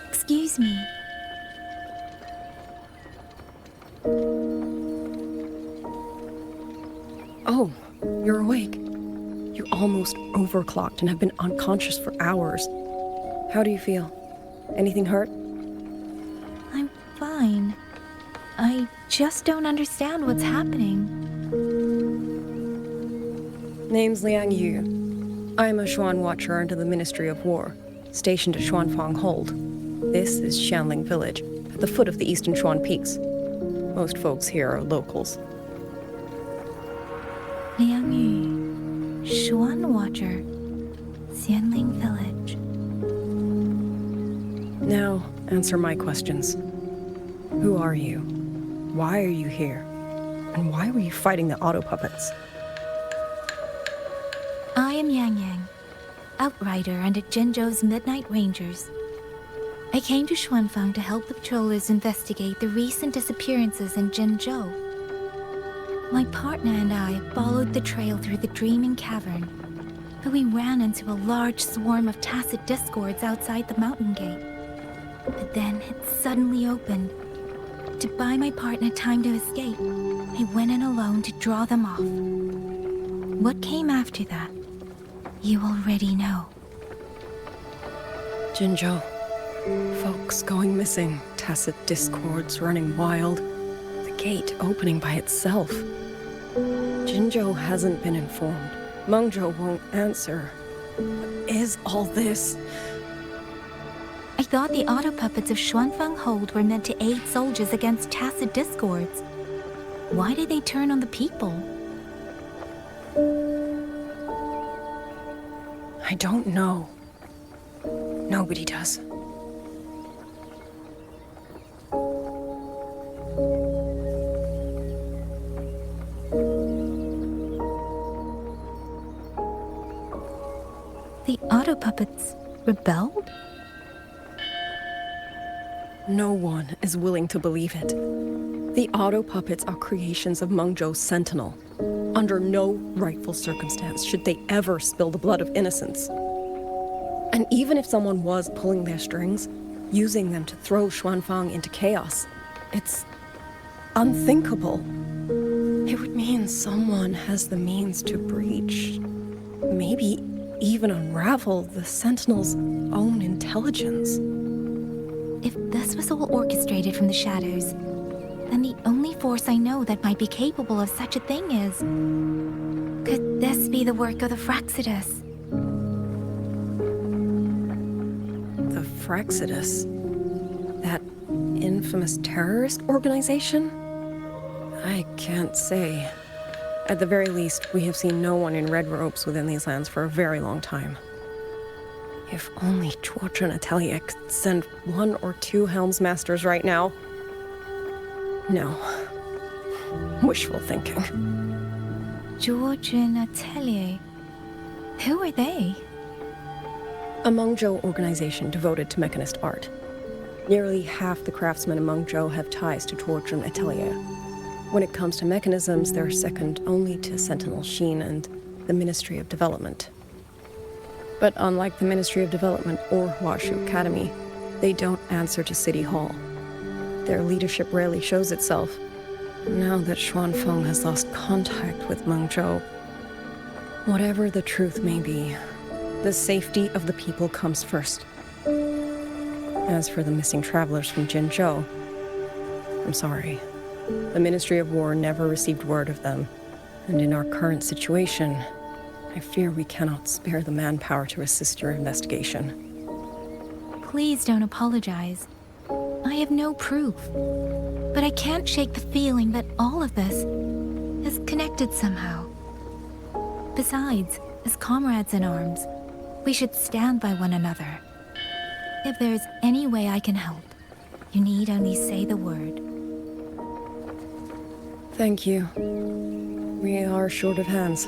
Excuse me. Oh, you're awake. You almost overclocked and have been unconscious for hours. How do you feel? Anything hurt? I'm fine. I just don't understand what's happening. Name's Liang Yu. I'm a Xuan Watcher under the Ministry of War, stationed at Xuanfang Hold. This is Xianling Village, at the foot of the Eastern Xuan Peaks. Most folks here are locals. Liang Yu, Xuan Watcher, Xianling Village. Now, answer my questions. Who are you? Why are you here? And why were you fighting the auto puppets? I am Yang Yang, Outrider under Jinzhou's Midnight Rangers. I came to Xuanfang to help the patrollers investigate the recent disappearances in Jinzhou. My partner and I followed the trail through the Dreaming Cavern, but we ran into a large swarm of tacit discords outside the mountain gate. But then it suddenly opened. To buy my partner time to escape, I went in alone to draw them off. What came after that, you already know. Jinzhou. Folks going missing, tacit discords running wild, the gate opening by itself. Jinzhou hasn't been informed. Mengzhou won't answer. What is all this? I thought the auto puppets of Xuanfang Hold were meant to aid soldiers against tacit discords. Why did they turn on the people? I don't know. Nobody does. The auto puppets rebelled? No one is willing to believe it. The auto puppets are creations of Mengzhou's Sentinel. Under no rightful circumstance should they ever spill the blood of innocents. And even if someone was pulling their strings, using them to throw Xuanfang into chaos, it's unthinkable. It would mean someone has the means to breach, maybe even unravel the Sentinel's own intelligence. If this was all orchestrated from the shadows, then the only force I know that might be capable of such a thing is... Could this be the work of the Fraxidus? The Fraxidus? That infamous terrorist organization? I can't say. At the very least, we have seen no one in red robes within these lands for a very long time. If only George and Atelier could send 1 or 2 Helms Masters right now. No. Wishful thinking. George and Atelier? Who are they? A Mengzhou organization devoted to mechanist art. Nearly half the craftsmen in Mengzhou have ties to George and Atelier. When it comes to mechanisms, they're second only to Sentinel Sheen and the Ministry of Development. But unlike the Ministry of Development or Huashu Academy, they don't answer to City Hall. Their leadership rarely shows itself. Now that Xuanfeng has lost contact with Mengzhou, whatever the truth may be, the safety of the people comes first. As for the missing travelers from Jinzhou, I'm sorry. The Ministry of War never received word of them, and in our current situation, I fear we cannot spare the manpower to assist your investigation. Please don't apologize. I have no proof. But I can't shake the feeling that all of this is connected somehow. Besides, as comrades in arms, we should stand by one another. If there's any way I can help, you need only say the word. Thank you. We are short of hands.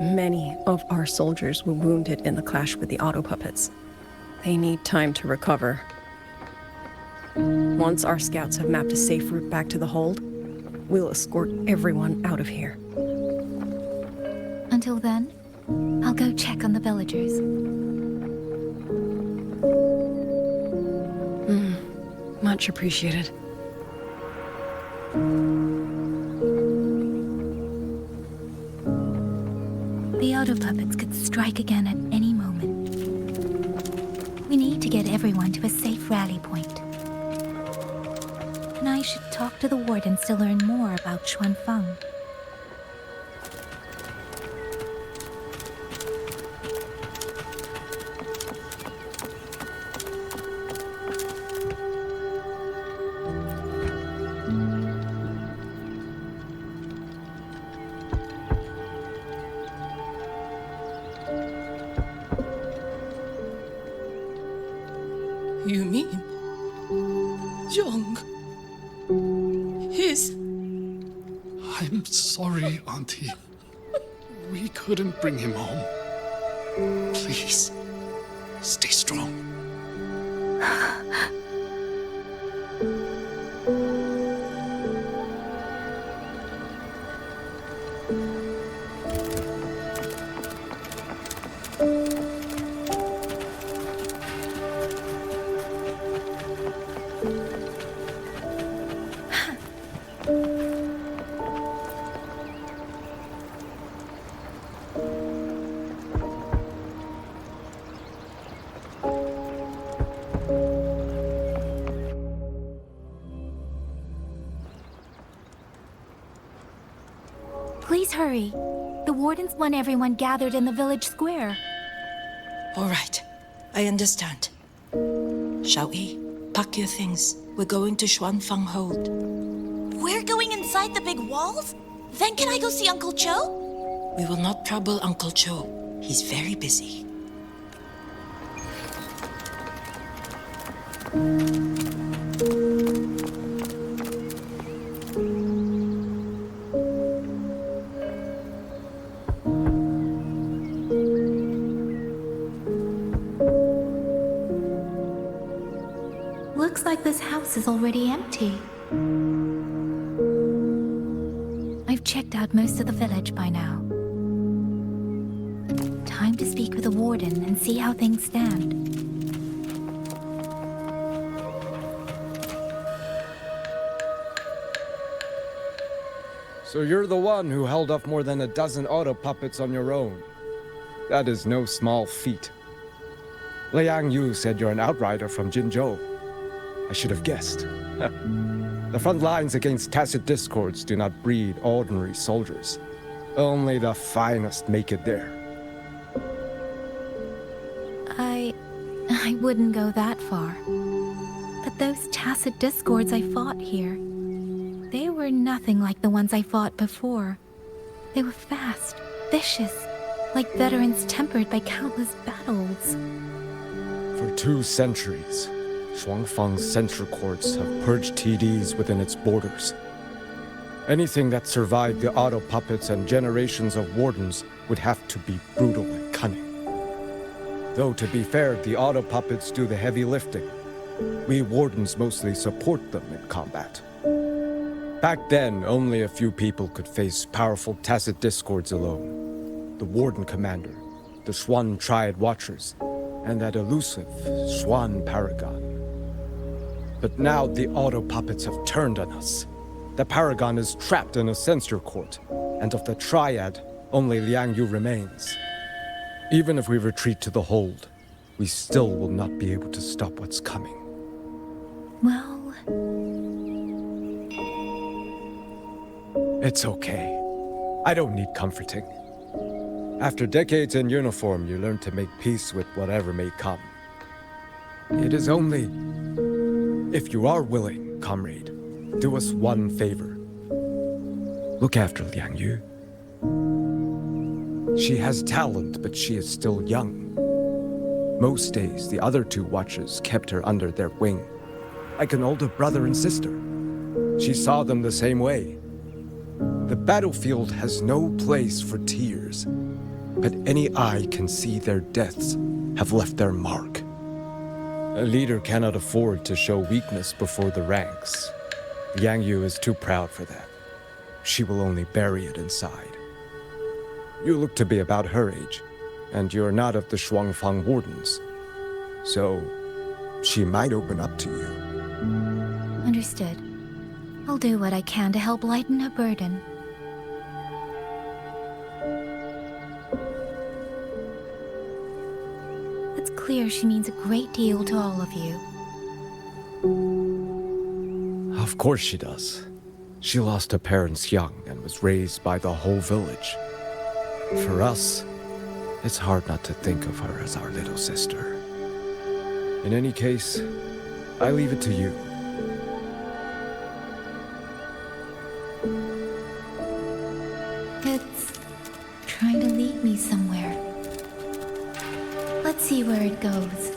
Many of our soldiers were wounded in the clash with the auto puppets. They need time to recover. Once our scouts have mapped a safe route back to the hold, we'll escort everyone out of here. Until then, I'll go check on the villagers. Much appreciated. The auto puppets could strike again at any moment. We need to get everyone to a safe rally point. And I should talk to the wardens to learn more about Xuanfeng. You mean Young is... I'm sorry, Auntie. We couldn't bring him home. Please, stay strong. Please hurry. The wardens want everyone gathered in the village square. All right. I understand. Shall we? Pack your things. We're going to Xuanfeng Hold. We're going inside the big walls? Then can I go see Uncle Joe? We will not trouble Uncle Joe. He's very busy. Looks like this house is already empty. I've checked out most of the village by now. Time to speak with the warden and see how things stand. So you're the one who held off more than a dozen auto puppets on your own. That is no small feat. Liang Yu said you're an outrider from Jinzhou. I should have guessed. The front lines against tacit discords do not breed ordinary soldiers. Only the finest make it there. I wouldn't go that far. But those tacit discords I fought here, they were nothing like the ones I fought before. They were fast, vicious, like veterans tempered by countless battles. For 2 centuries, Xuanfeng's central courts have purged TDs within its borders. Anything that survived the auto puppets and generations of wardens would have to be brutal and cunning. Though to be fair, the auto puppets do the heavy lifting. We wardens mostly support them in combat. Back then, only a few people could face powerful tacit discords alone. The warden commander, the Xuan Triad Watchers, and that elusive Xuan Paragon. But now the auto puppets have turned on us. The Paragon is trapped in a censor court, and of the Triad, only Liang Yu remains. Even if we retreat to the hold, we still will not be able to stop what's coming. Well... It's okay. I don't need comforting. After decades in uniform, you learn to make peace with whatever may come. It is only... If you are willing, comrade, do us one favor. Look after Liang Yu. She has talent, but she is still young. Most days, the other two watchers kept her under their wing, like an older brother and sister. She saw them the same way. The battlefield has no place for tears, but any eye can see their deaths have left their mark. A leader cannot afford to show weakness before the ranks. Liang Yu is too proud for that. She will only bury it inside. You look to be about her age, and you're not of the Shuangfang Wardens. So, she might open up to you. Understood. I'll do what I can to help lighten her burden. It's clear she means a great deal to all of you. Of course she does. She lost her parents young and was raised by the whole village. For us, it's hard not to think of her as our little sister. In any case, I leave it to you. It's trying to lead me somewhere. Let's see where it goes.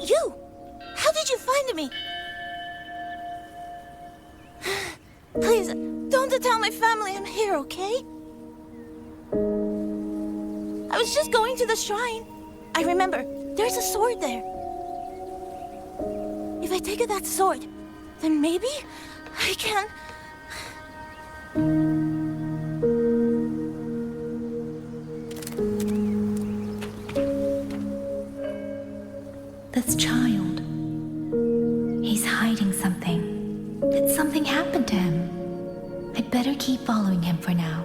You! How did you find me? Please, don't tell my family I'm here, okay? I was just going to the shrine. I remember, there's a sword there. If I take that sword, then maybe I can... This child. He's hiding something. Did something happen to him? I'd better keep following him for now.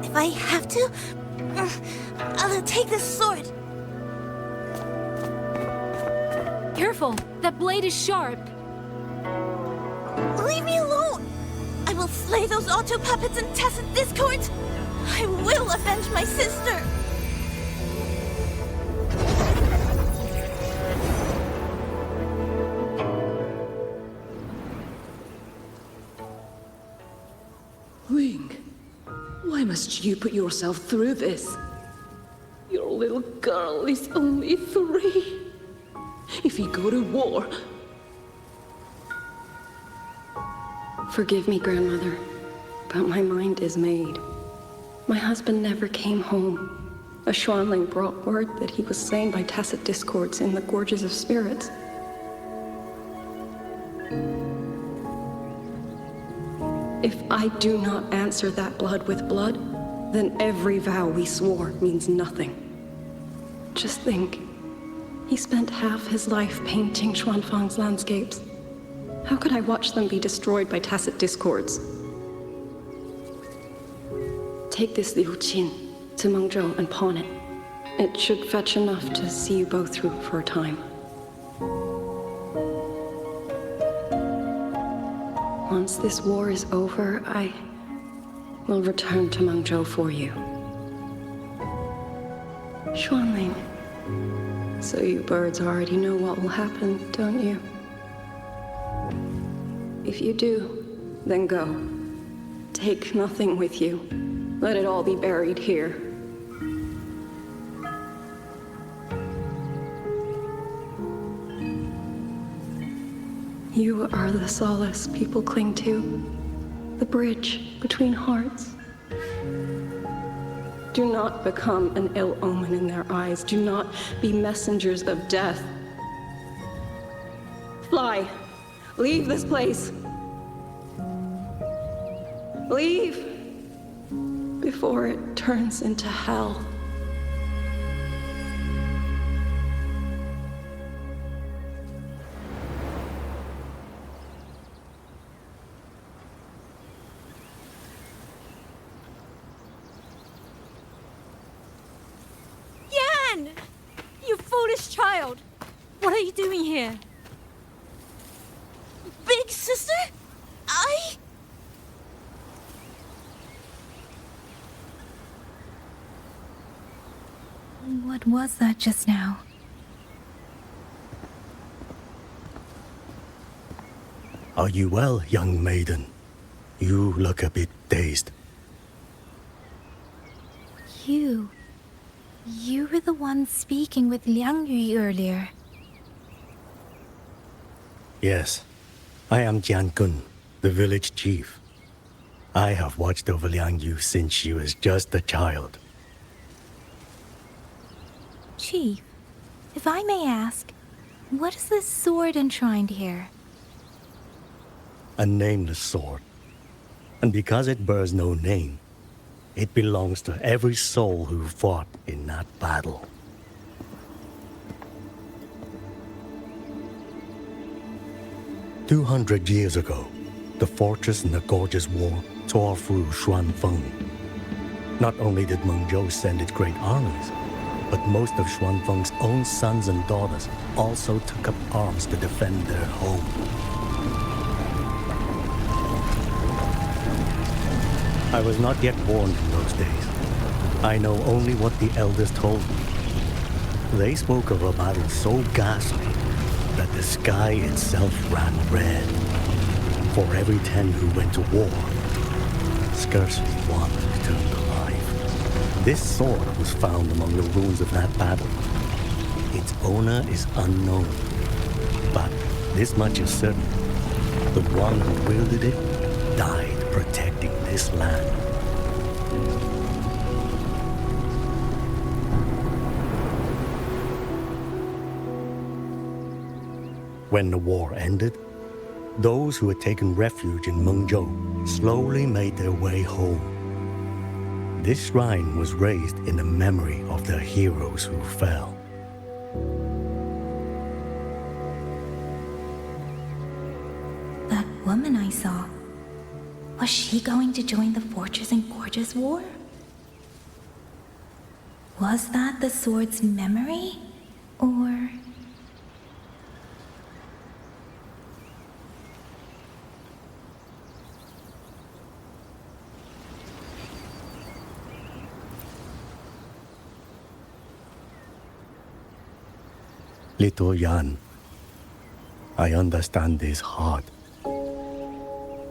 If I have to, I'll take this sword. Careful! That blade is sharp! Leave me alone! I will slay those auto puppets and tacit discords! I will avenge my sister! Wing, why must you put yourself through this? Your little girl is only 3. If you go to war... Forgive me, Grandmother, but my mind is made. My husband never came home. A Xuanling brought word that he was slain by tacit discords in the Gorges of Spirits. If I do not answer that blood with blood, then every vow we swore means nothing. Just think, he spent half his life painting Xuanfang's landscapes. How could I watch them be destroyed by tacit discords? Take this Liu Qin to Mengzhou and pawn it. It should fetch enough to see you both through for a time. Once this war is over, I will return to Mengzhou for you. Xuanling. So you birds already know what will happen, don't you? If you do, then go. Take nothing with you. Let it all be buried here. You are the solace people cling to, the bridge between hearts. Do not become an ill omen in their eyes. Do not be messengers of death. Fly. Leave this place. Leave before it turns into hell. Yan! You foolish child! What are you doing here? Big sister? What was that just now? Are you well, young maiden? You look a bit dazed. You were the one speaking with Liang Yu earlier. Yes, I am Jian Kun, the village chief. I have watched over Liang Yu since she was just a child. Chief, if I may ask, what is this sword enshrined here? A nameless sword. And because it bears no name, it belongs to every soul who fought in that battle. "200 years ago, the fortress in the Gorgeous War tore through Xuanfeng. Not only did Mengzhou send its great armies, but most of Xuanfeng's own sons and daughters also took up arms to defend their home. I was not yet born in those days. I know only what the elders told me. They spoke of a battle so ghastly that the sky itself ran red. For every 10 who went to war, scarcely one returned alive. This sword was found among the ruins of that battle. Its owner is unknown, but this much is certain. The one who wielded it died protecting this land. When the war ended, those who had taken refuge in Mengzhou slowly made their way home. This shrine was raised in the memory of the heroes who fell. That woman I saw, was she going to join the Fortress and Gorgeous War? Was that the sword's memory? Or... Little Yan, I understand his heart.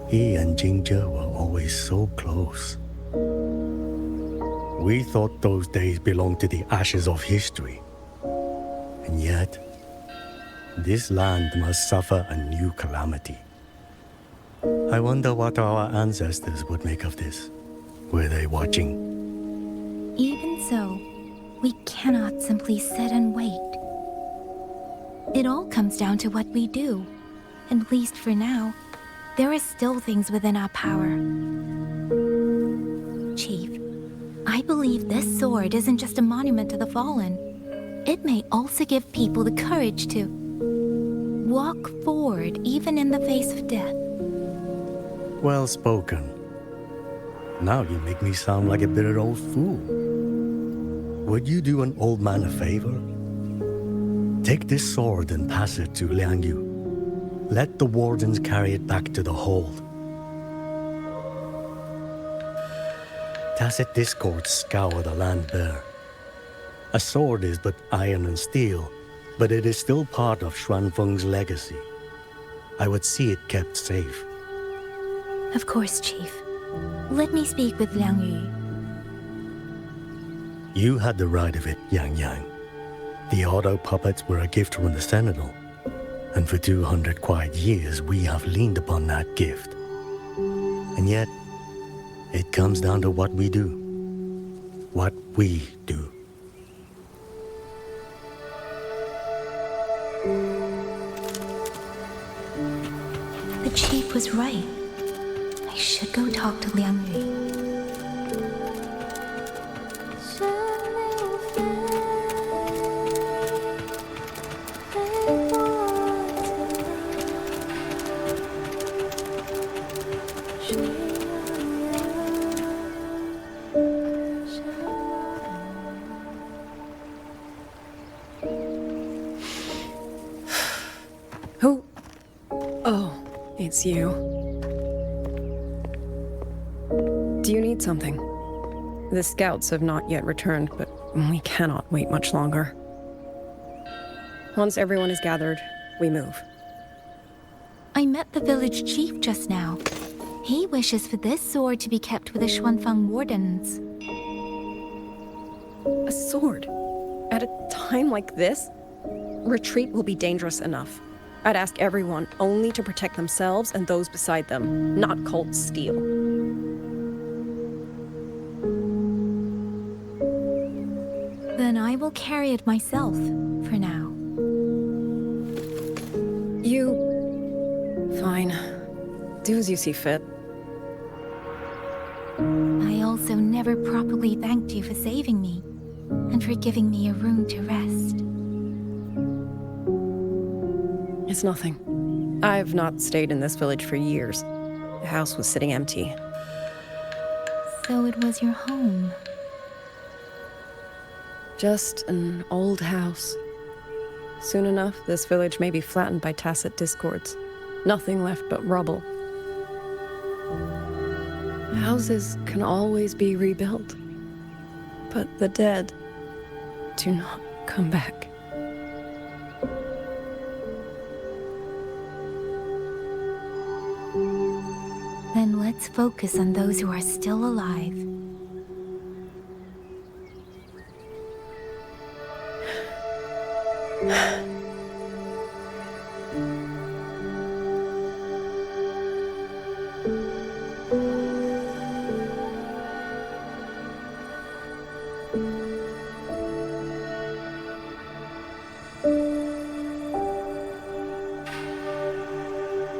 He and Jingzhe were always so close. We thought those days belonged to the ashes of history. And yet, this land must suffer a new calamity. I wonder what our ancestors would make of this. Were they watching? Even so, we cannot simply sit and wait. It all comes down to what we do. At least for now, there are still things within our power. Chief, I believe this sword isn't just a monument to the fallen. It may also give people the courage to walk forward even in the face of death. Well spoken. Now you make me sound like a bitter old fool. Would you do an old man a favor? Take this sword and pass it to Liang Yu. Let the wardens carry it back to the hold. Tacit discords scour the land bare. A sword is but iron and steel, but it is still part of Xuanfeng's legacy. I would see it kept safe. Of course, Chief. Let me speak with Liang Yu. You had the right of it, Yang Yang. The auto puppets were a gift from the Sentinel, and for 200 quiet years we have leaned upon that gift. And yet, it comes down to what we do. What we do. The Chief was right. I should go talk to Liang Yu. Who? Oh, it's you. Do you need something? The scouts have not yet returned, but we cannot wait much longer. Once everyone is gathered, we move. I met the village chief just now. He wishes for this sword to be kept with the Xuanfeng wardens. A sword? At a time like this? Retreat will be dangerous enough. I'd ask everyone only to protect themselves and those beside them, not cults steal. Then I will carry it myself, for now. Fine. Do as you see fit. I also never properly thanked you for saving me, and for giving me a room to rest. It's nothing. I've not stayed in this village for years. The house was sitting empty. So it was your home. Just an old house. Soon enough, this village may be flattened by tacit discords. Nothing left but rubble. Houses can always be rebuilt, but the dead do not come back. Then let's focus on those who are still alive.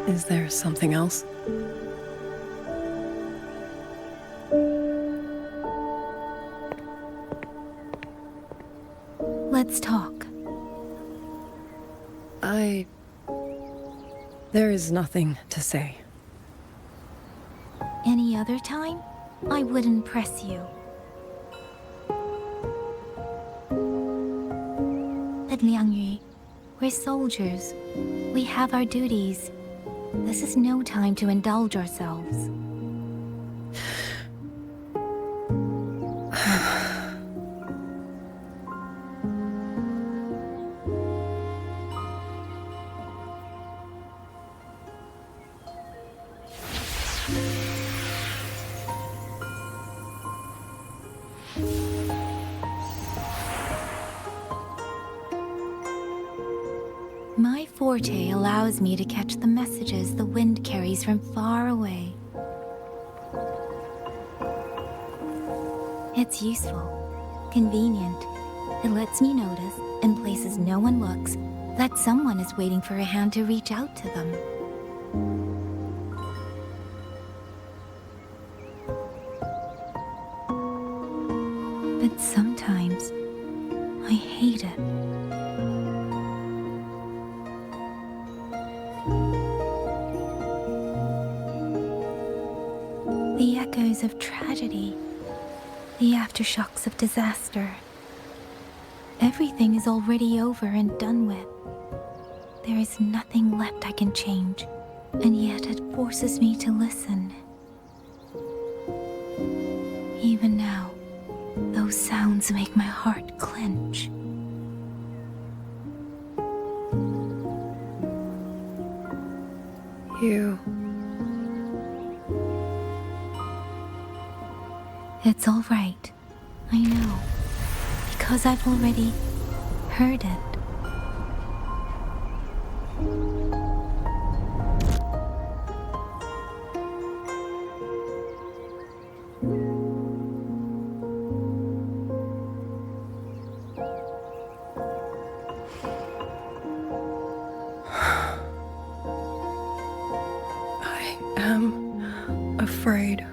Is there something else? Let's talk. There is nothing to say. Any other time, I wouldn't press you. But Liang Yu, we're soldiers. We have our duties. This is no time to indulge ourselves. My forte allows me to catch the messages the wind carries from far away. It's useful, convenient. It lets me notice, in places no one looks, that someone is waiting for a hand to reach out to them. But sometimes, I hate it. The echoes of tragedy, the aftershocks of disaster. Everything is already over and done with. There is nothing left I can change, and yet it forces me to listen. Even now, those sounds make my heart clench. You... It's all right. I know. Because I've already heard it. I am afraid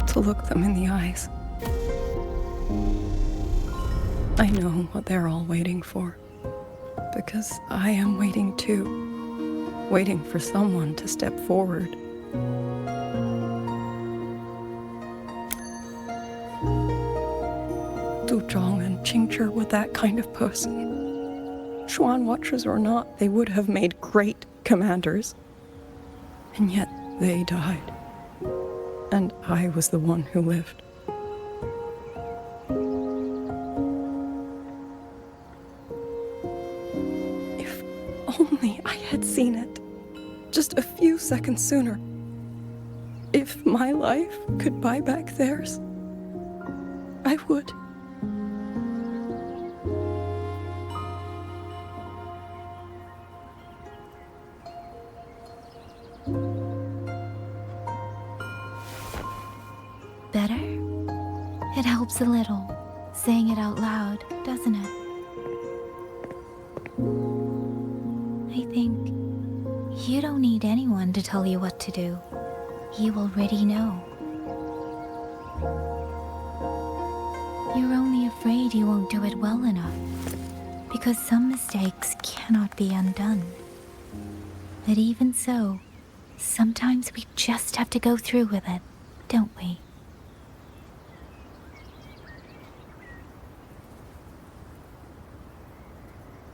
to look them in the eyes. I know what they're all waiting for, because I am waiting too, waiting for someone to step forward. Du Zhong and Qingzhi were that kind of person. Xuan Watchers or not, they would have made great commanders. And yet they died. And I was the one who lived. If only I had seen it. Just a few seconds sooner. If my life could buy back theirs, I would. Better? It helps a little, saying it out loud, doesn't it? I think you don't need anyone to tell you what to do. You already know. You're only afraid you won't do it well enough, because some mistakes cannot be undone. But even so, sometimes we just have to go through with it, don't we?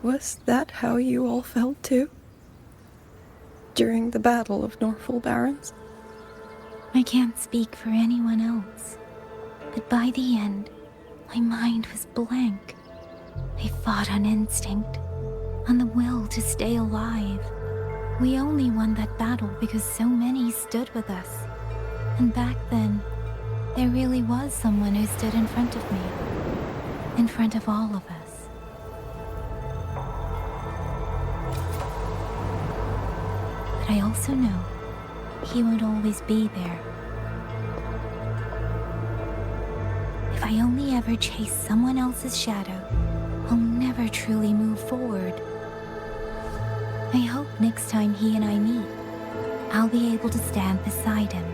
Was that how you all felt too? During the Battle of Norfolk Barrens? I can't speak for anyone else, but by the end, my mind was blank. I fought on instinct, on the will to stay alive. We only won that battle because so many stood with us. And back then, there really was someone who stood in front of me, in front of all of us. But I also know he won't always be there. If I only ever chase someone else's shadow, I'll never truly move forward. I hope next time he and I meet, I'll be able to stand beside him,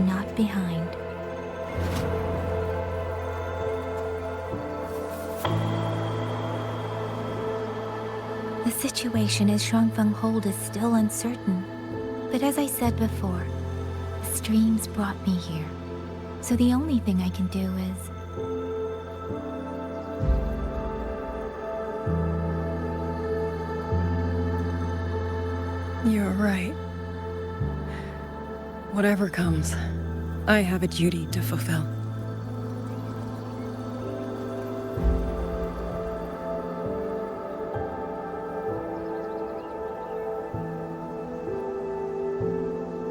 not behind. The situation as Shuangfeng Hold is still uncertain, but as I said before, the streams brought me here, so the only thing I can do is... You're right. Whatever comes, I have a duty to fulfill.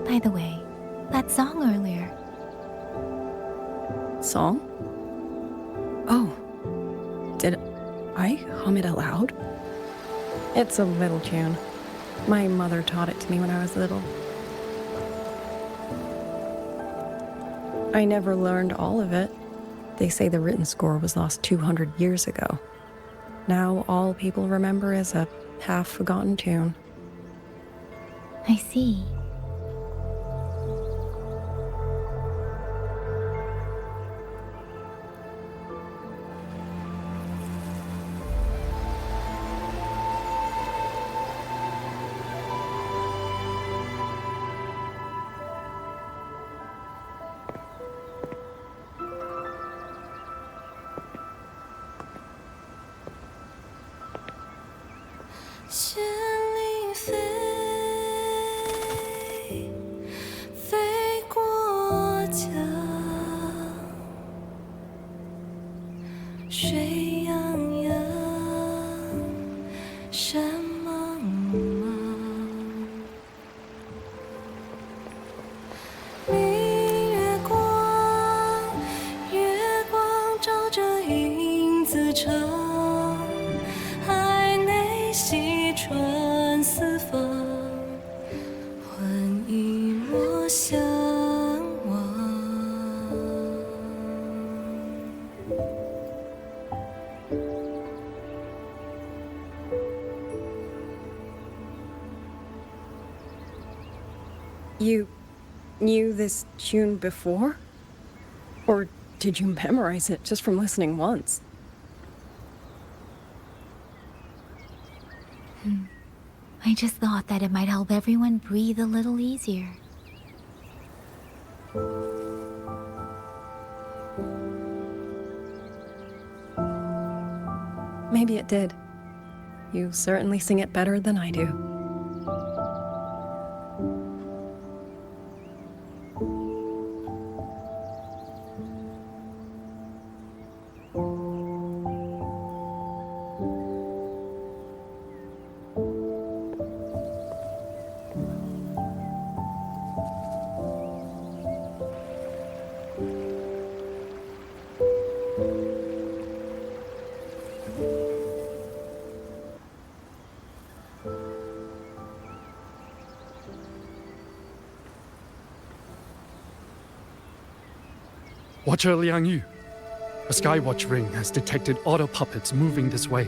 By the way, that song earlier. Song? Oh. Did I hum it aloud? It's a little tune. My mother taught it to me when I was little. I never learned all of it. They say the written score was lost 200 years ago. Now all people remember is a half-forgotten tune. I see. 向往。You knew this tune before? Or did you memorize it just from listening once? I just thought that it might help everyone breathe a little easier. Maybe it did. You certainly sing it better than I do. Watcher Liang Yu, a Skywatch ring has detected auto puppets moving this way.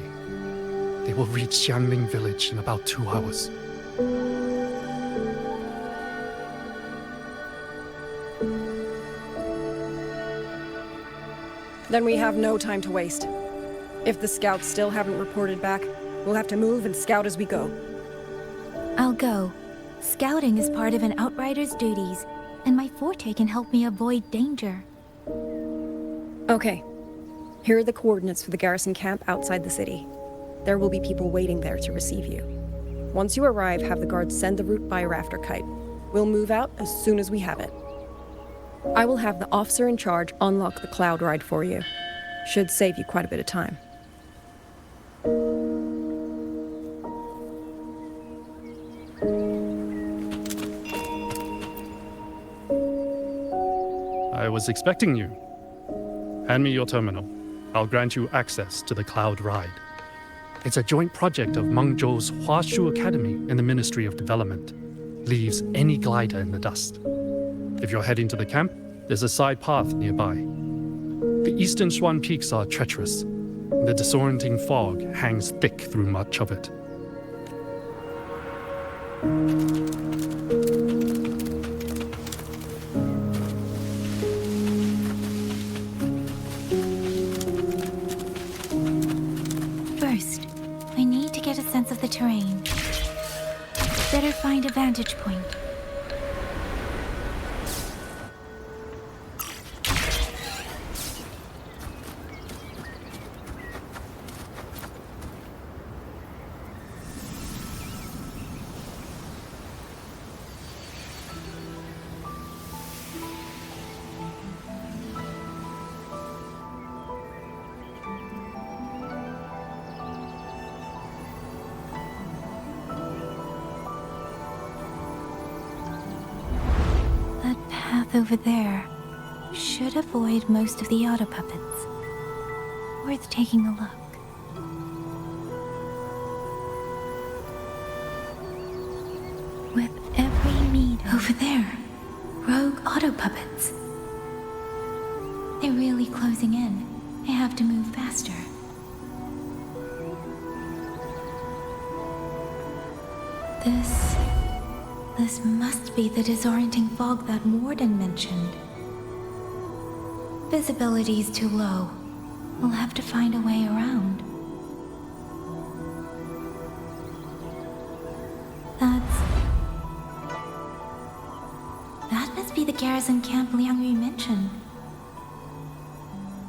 They will reach Xiangling village in about 2 hours. Then we have no time to waste. If the scouts still haven't reported back, we'll have to move and scout as we go. I'll go. Scouting is part of an outrider's duties, and my forte can help me avoid danger. Okay. Here are the coordinates for the garrison camp outside the city. There will be people waiting there to receive you. Once you arrive, have the guards send the route by rafter kite. We'll move out as soon as we have it. I will have the officer in charge unlock the cloud ride for you. Should save you quite a bit of time. I was expecting you. Hand me your terminal. I'll grant you access to the Cloud Ride. It's a joint project of Mengzhou's Huashu Academy and the Ministry of Development. Leaves any glider in the dust. If you're heading to the camp, there's a side path nearby. The eastern Xuan peaks are treacherous. The disorienting fog hangs thick through much of it. First, I need to get a sense of the terrain. Better find a vantage point. Over there should avoid most of the auto puppets. Worth taking a look. With every meet over there, rogue auto puppets. They're really closing in. I have to move faster. This must be the disorienting fog that Warden mentioned. Visibility's too low. We'll have to find a way around. That must be the garrison camp Liang Yu mentioned.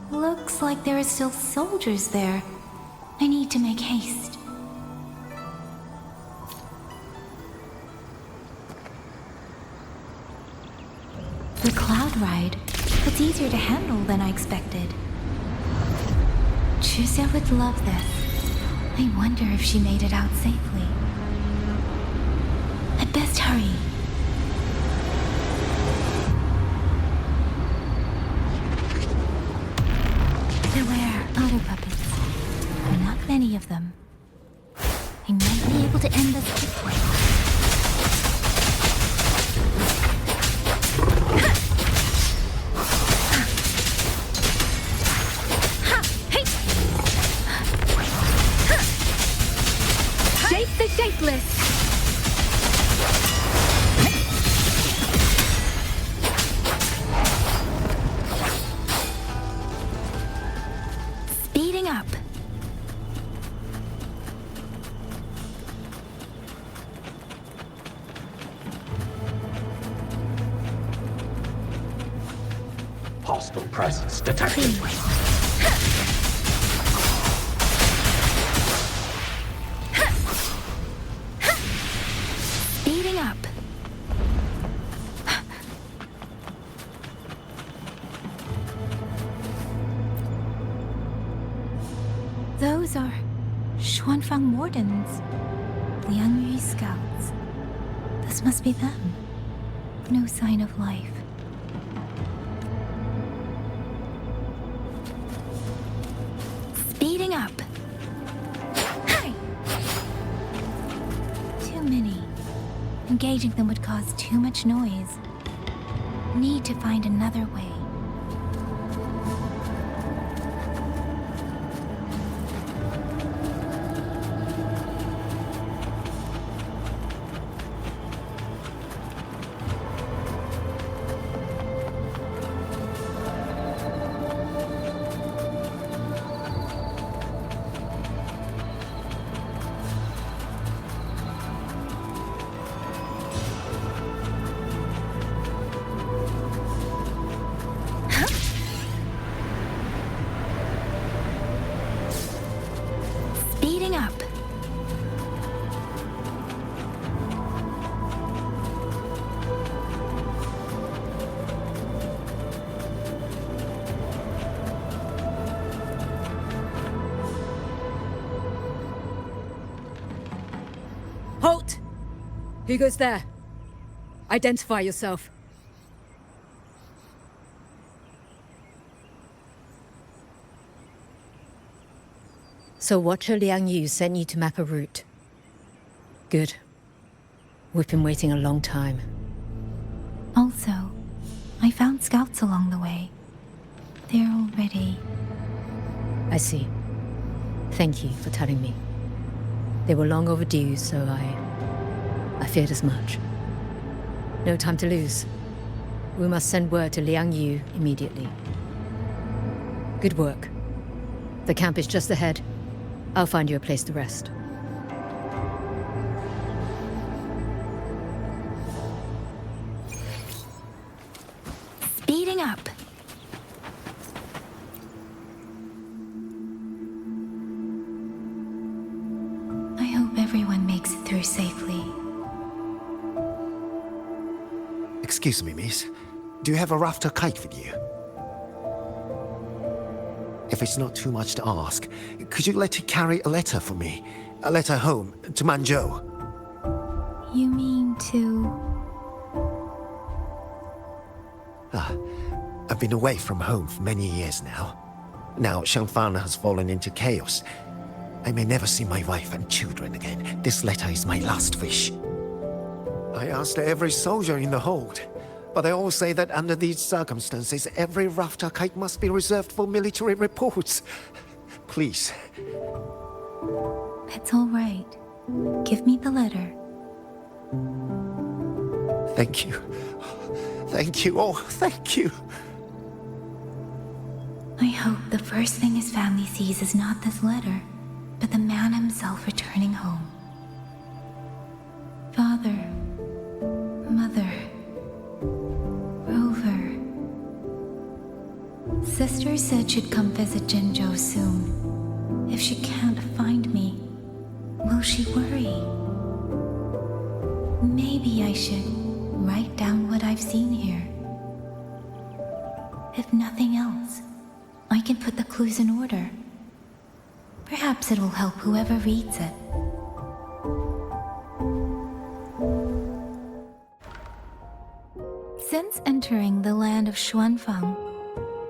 Looks like there are still soldiers there. I need to make haste. The cloud ride. It's easier to handle than I expected. Chuzia would love this. I wonder if she made it out safely. I'd best hurry. Beware, auto puppets. There are not many of them. I might be able to end this quickly. Hostile presence detected. Speeding up. Those are Xuanfang Wardens, Liang Yu's scouts. This must be them. No sign of life. Speeding up. Hey! Too many. Engaging them would cause too much noise. Need to find another way. Speeding up. Halt! Who goes there? Identify yourself. So Watcher Liang Yu sent you to map a route. Good. We've been waiting a long time. Also, I found scouts along the way. They're already... I see. Thank you for telling me. They were long overdue, so I feared as much. No time to lose. We must send word to Liang Yu immediately. Good work. The camp is just ahead. I'll find you a place to rest. Speeding up. I hope everyone makes it through safely. Excuse me, miss. Do you have a rafter kite with you? If it's not too much to ask, could you let her carry a letter for me? A letter home, to Manzhou. You mean to... I've been away from home for many years now. Now Shangfang has fallen into chaos. I may never see my wife and children again. This letter is my last wish. I asked every soldier in the hold, but they all say that under these circumstances, every rafter kite must be reserved for military reports. Please. It's all right. Give me the letter. Thank you. Thank you. Oh, thank you. I hope the first thing his family sees is not this letter, but the man himself returning home. Father, Mother, Rover. Sister said she'd come visit Jinzhou soon. If she can't find me, will she worry? Maybe I should write down what I've seen here. If nothing else, I can put the clues in order. Perhaps it will help whoever reads it. Since entering the land of Xuanfang,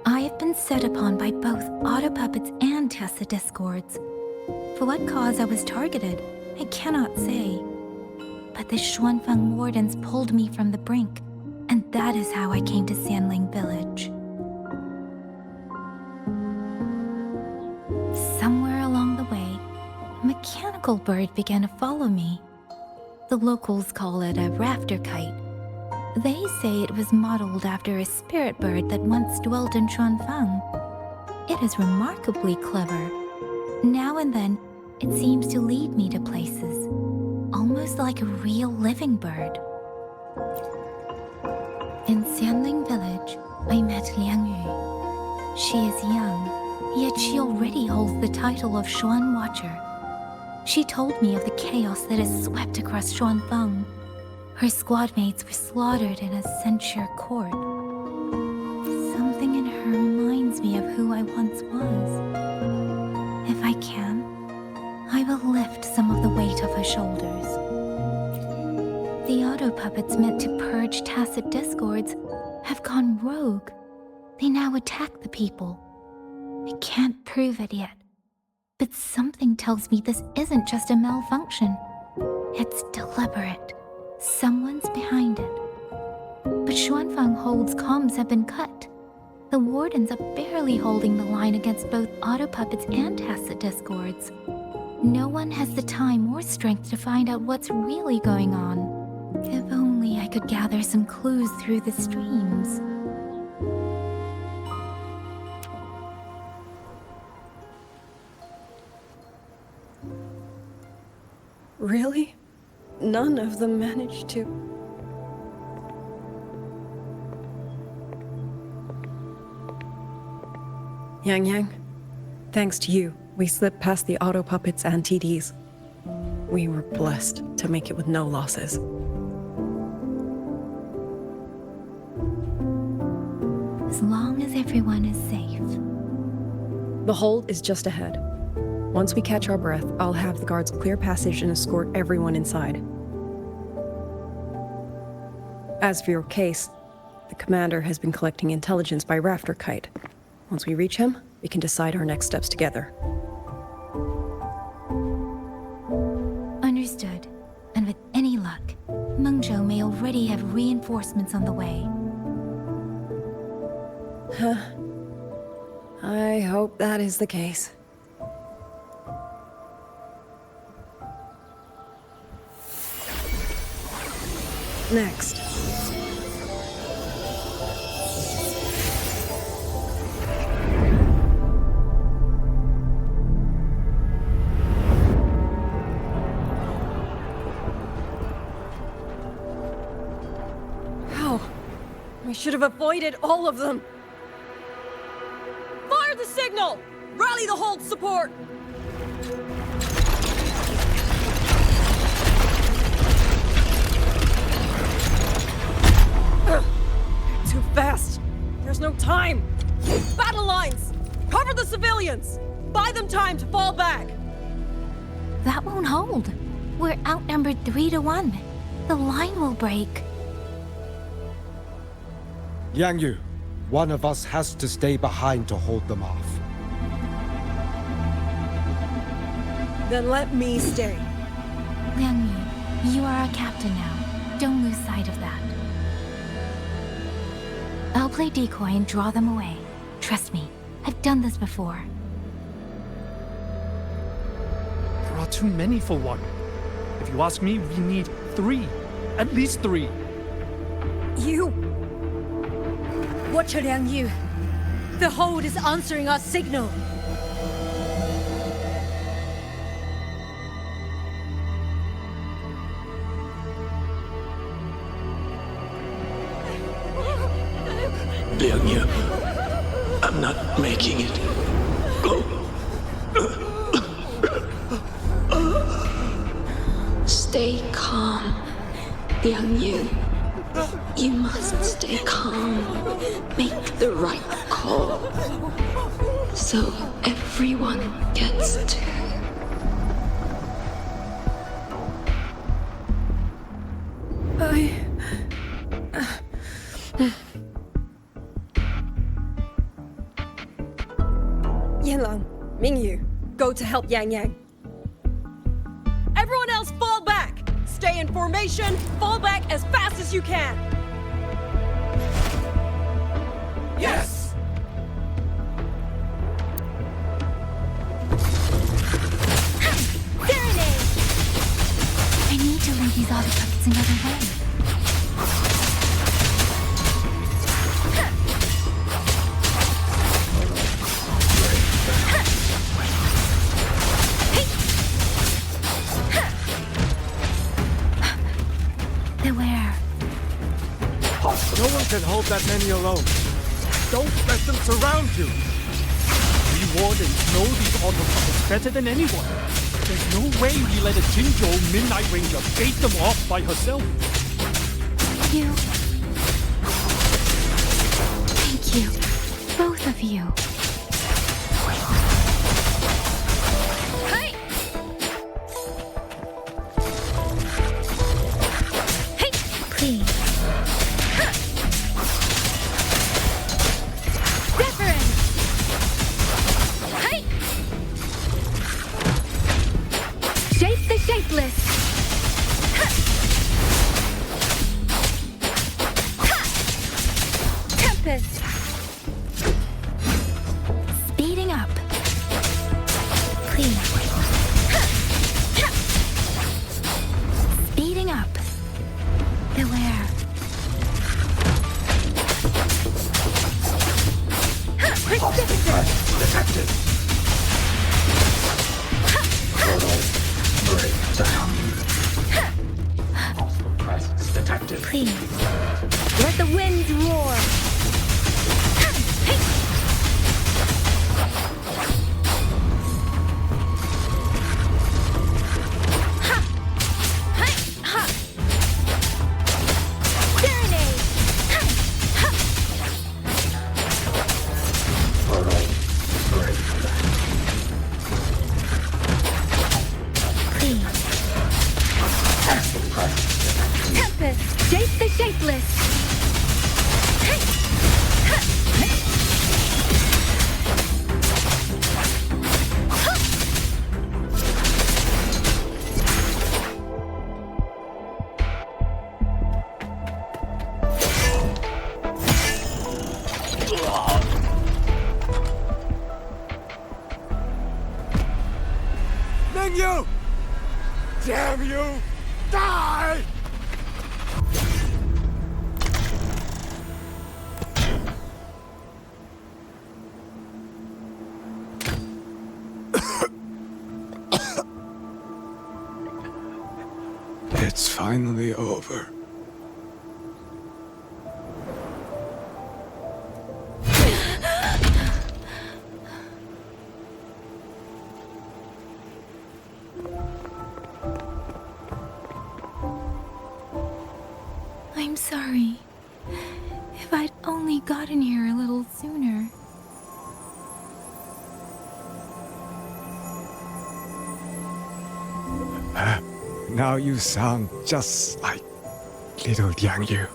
I have been set upon by both auto puppets and Tessa discords. For what cause I was targeted, I cannot say. But the Xuanfang wardens pulled me from the brink, and that is how I came to Sanling Village. Somewhere along the way, a mechanical bird began to follow me. The locals call it a rafter kite. They say it was modeled after a spirit bird that once dwelt in Xuanfang. It is remarkably clever. Now and then, it seems to lead me to places, almost like a real living bird. In Xianling village, I met Liang Yu. She is young, yet she already holds the title of Xuan Watcher. She told me of the chaos that has swept across Xuanfang. Her squad mates were slaughtered in a censure court. Something in her reminds me of who I once was. If I can, I will lift some of the weight of her shoulders. The auto puppets meant to purge tacit discords have gone rogue. They now attack the people. I can't prove it yet, but something tells me this isn't just a malfunction. It's deliberate. Someone's behind it. But Xuanfang Hold's comms have been cut. The wardens are barely holding the line against both auto puppets and tacit discords. No one has the time or strength to find out what's really going on. If only I could gather some clues through the streams. Really? None of them managed to... Yang, thanks to you, we slipped past the auto puppets and TDs. We were blessed to make it with no losses. As long as everyone is safe. The hold is just ahead. Once we catch our breath, I'll have the guards clear passage and escort everyone inside. As for your case, the commander has been collecting intelligence by Rafter Kite. Once we reach him, we can decide our next steps together. Understood. And with any luck, Mengzhou may already have reinforcements on the way. I hope that is the case. Next. How? We should have avoided all of them. Fire the signal! Rally the hold support! Too fast! There's no time! Battle lines! Cover the civilians! Buy them time to fall back! That won't hold. We're outnumbered 3-1. The line will break. Yang Yu, one of us has to stay behind to hold them off. Then let me stay. Liang Yu, you are our captain now. Don't lose sight of that. I'll play decoy and draw them away. Trust me, I've done this before. There are too many for one. If you ask me, we need 3. At least 3. You! Watcher Liang Yu, the hold is answering our signal. Liang Yu, I'm not making it. Go. Stay calm, Liang Yu. You must stay calm. Make the right call. So everyone gets to. Yanlang, Mingyu, go to help Yang Yang. Everyone else fall back! Stay in formation, fall back as fast as you can! Yes! Serenade! I need to lead these auto puppets another way. Beware. No one can hold that many alone. Don't let them surround you. We wardens know these auto puppets better than anyone. There's no way we let a Jinzhou Midnight Ranger bait them off by herself. You. Thank you. Both of you. Hey! Hey! Please. Deference! Hey! Shape the shapeless! Tempest! Speeding up. Please. Speeding up. Beware. Precipitous! Detected. Portal breakdown. Multiple presence detected. Please. Let the winds roar. Portal breakdown. Please. Multiple presence detected. Tempest, shape the shapeless. Mingyu! Damn you! Die! It's finally over. I'm sorry. If I'd only gotten here a little sooner. Now you sound just like little Liang Yu.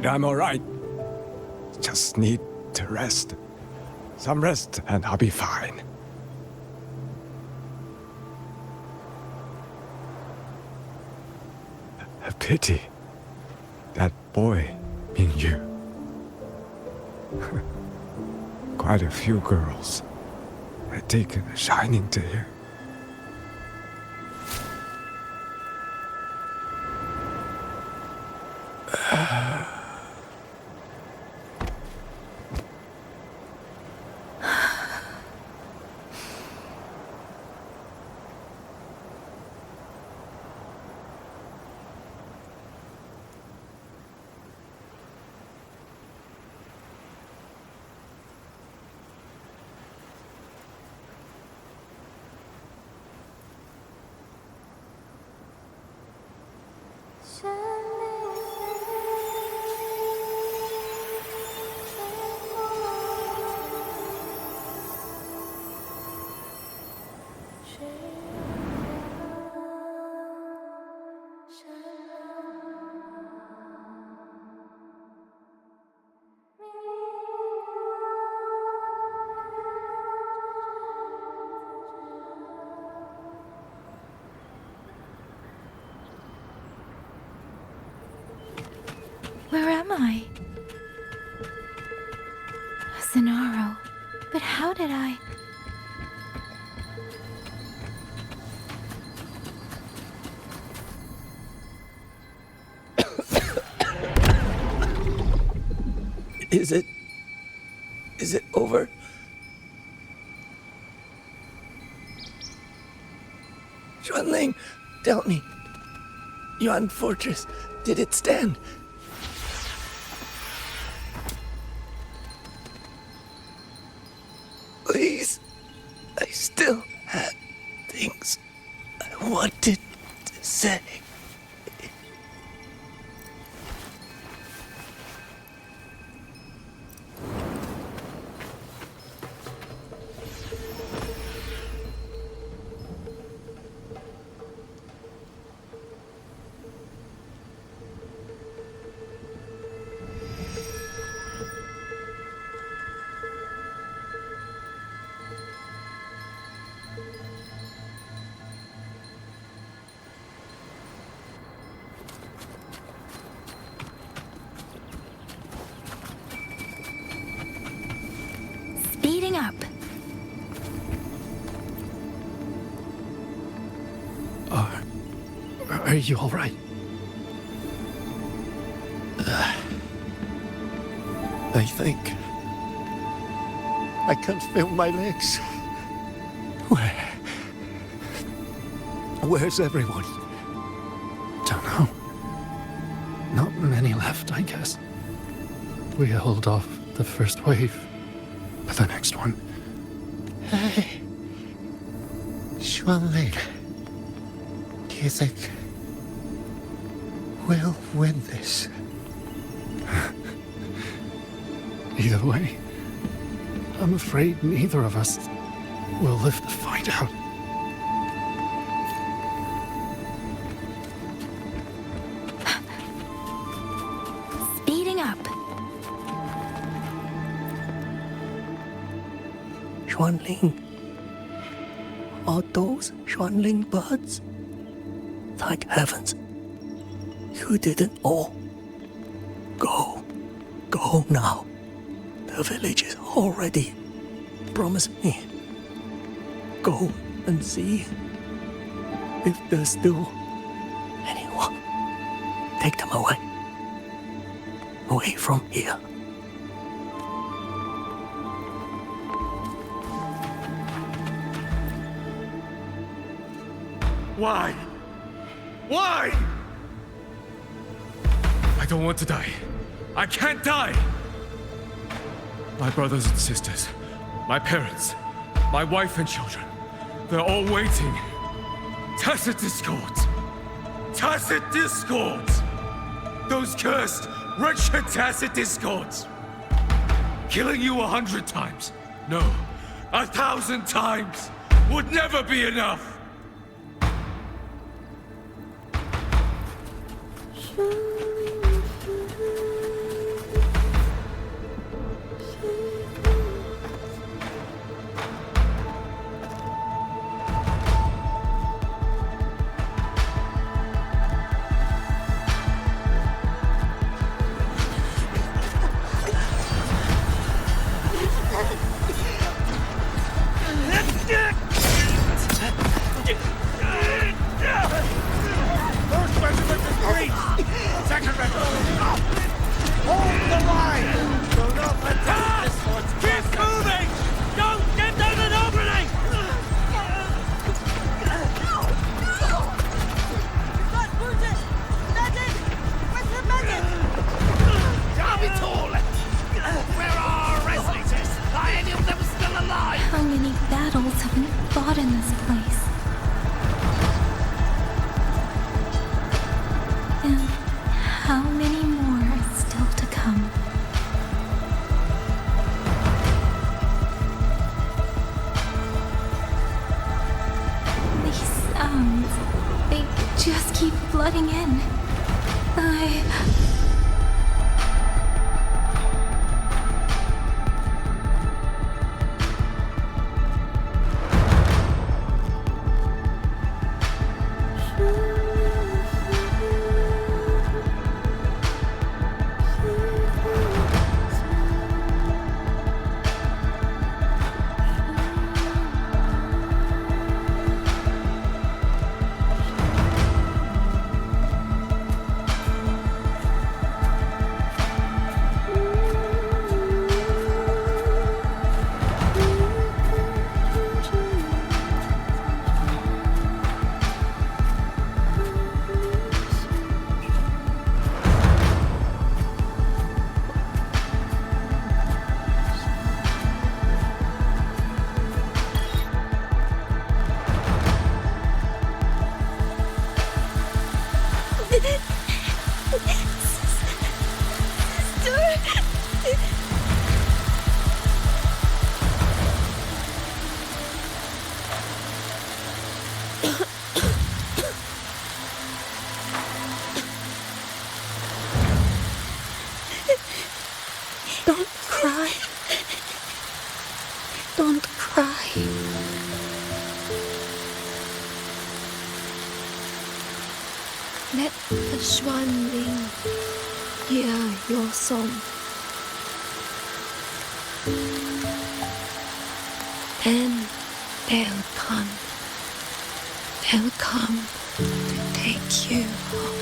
I'm alright. Just need to rest. Some rest and I'll be fine. A pity. That boy, Mingyu. Quite a few girls had taken a shining to him. Where am I? Zenaro. But how did I... Is it over? Xuanling, tell me. Yuan Fortress, did it stand? Please, I still had things I wanted to say. Speeding up. Are you all right? I think I can feel my legs. Where's everyone? Don't know. Not many left, I guess. We held off the first wave, but the next one. Hey, Xuanling, do you think we'll win this? Either way, I'm afraid neither of us will live to find out. Speeding up. Xuanling, are those Xuanling birds? Thank heavens, you didn't all. Go now. The village is all ready. Promise me. Go and see if there's still anyone. Take them away. Away from here. Why? Why? I don't want to die. I can't die! My brothers and sisters, my parents, my wife and children, they're all waiting. Tacit discords! Tacit discords! Those cursed, wretched tacit discords! Killing you 100 times, no, 1,000 times, would never be enough! How many battles have we fought in this place? And how many more are still to come? These sounds, they just keep flooding in. Don't cry. Don't cry. Let the swan ring hear your song. Then they'll come. They'll come to take you home.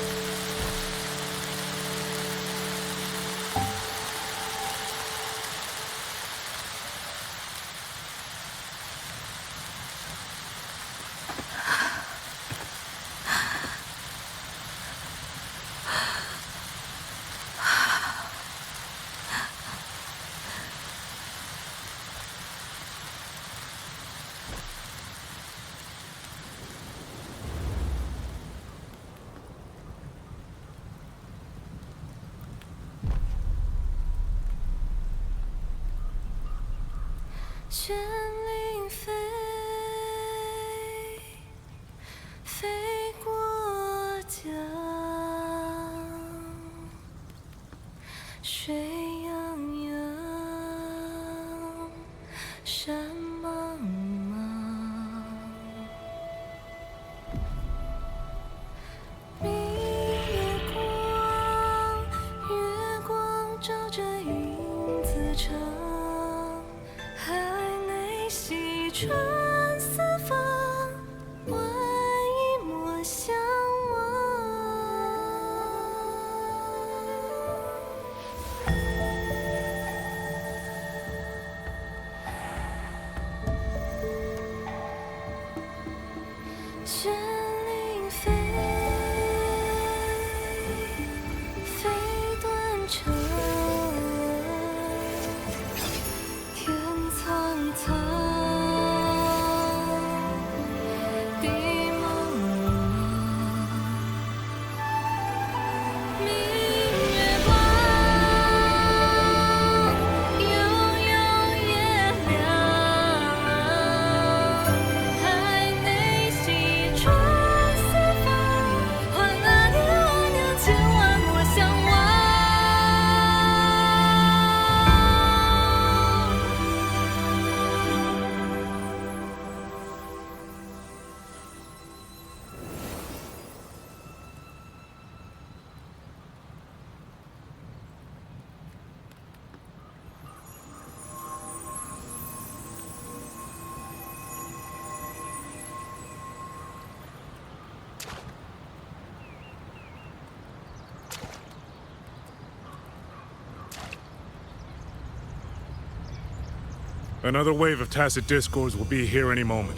Another wave of tacit discords will be here any moment.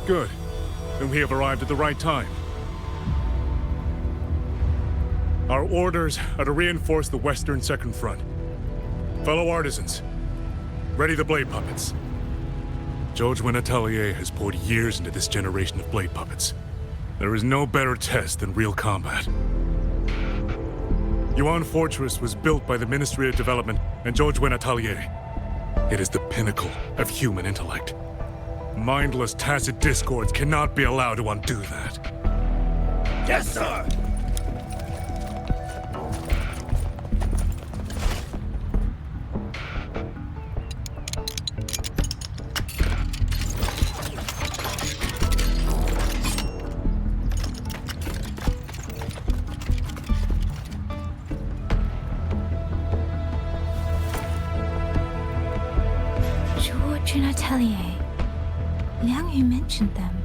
Good. Then we have arrived at the right time. Our orders are to reinforce the Western Second Front. Fellow artisans, ready the blade puppets. Jojwin Atelier has poured years into this generation of blade puppets. There is no better test than real combat. Yuan Fortress was built by the Ministry of Development and Jojwin Atelier. It is the pinnacle of human intellect. Mindless tacit discords cannot be allowed to undo that. Yes, sir! Atelier. Liang Yu mentioned them.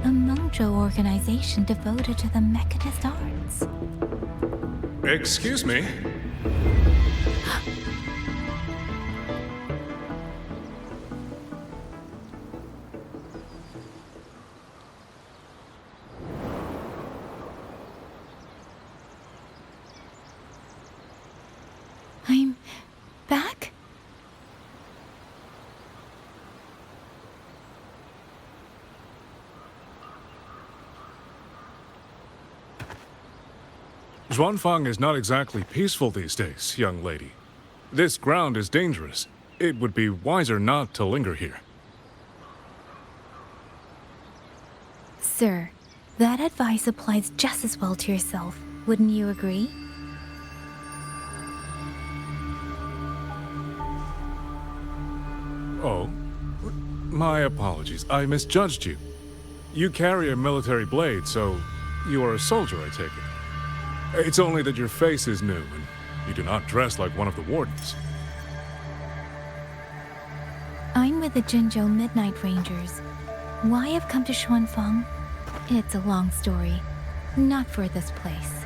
A Mengzhou organization devoted to the mechanist arts. Excuse me? I'm back? Xuanfang is not exactly peaceful these days, young lady. This ground is dangerous. It would be wiser not to linger here. Sir, that advice applies just as well to yourself. Wouldn't you agree? Oh, my apologies. I misjudged you. You carry a military blade, so you are a soldier, I take it. It's only that your face is new, and you do not dress like one of the wardens. I'm with the Jinzhou Midnight Rangers. Why I've come to Xuanfang? It's a long story. Not for this place.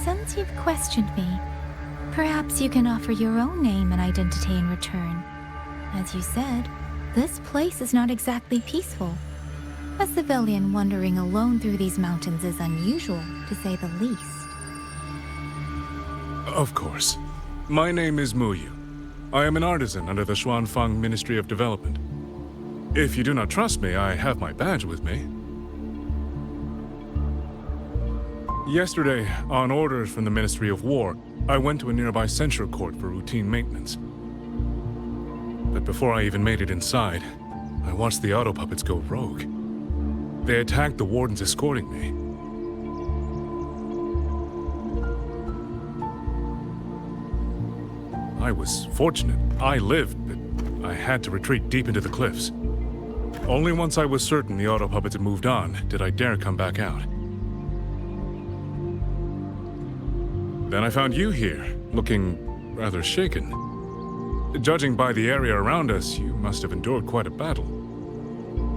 Since you've questioned me, perhaps you can offer your own name and identity in return. As you said, this place is not exactly peaceful. A civilian wandering alone through these mountains is unusual, to say the least. Of course. My name is Muyu. I am an artisan under the Xuanfang Ministry of Development. If you do not trust me, I have my badge with me. Yesterday, on orders from the Ministry of War, I went to a nearby censure court for routine maintenance. But before I even made it inside, I watched the auto puppets go rogue. They attacked the wardens escorting me. I was fortunate. I lived, but I had to retreat deep into the cliffs. Only once I was certain the auto puppets had moved on did I dare come back out. Then I found you here, looking rather shaken. Judging by the area around us, you must have endured quite a battle.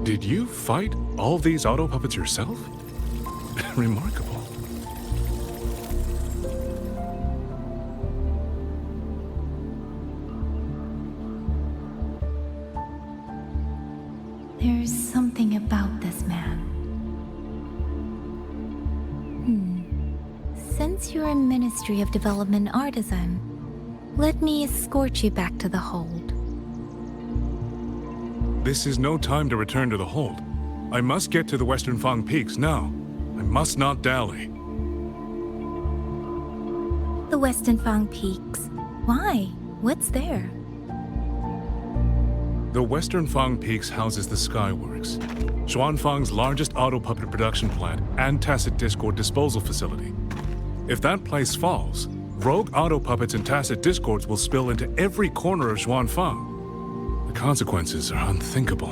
Did you fight all these auto puppets yourself? Remarkable. There's something about this man. Since you're a Ministry of Development artisan, let me escort you back to the hold. This is no time to return to the hold. I must get to the Western Fang Peaks now. I must not dally. The Western Fang Peaks? Why? What's there? The Western Fang Peaks houses the Skyworks, Xuanfang's largest auto puppet production plant and tacit discord disposal facility. If that place falls, rogue auto puppets and tacit discords will spill into every corner of Xuanfang. The consequences are unthinkable.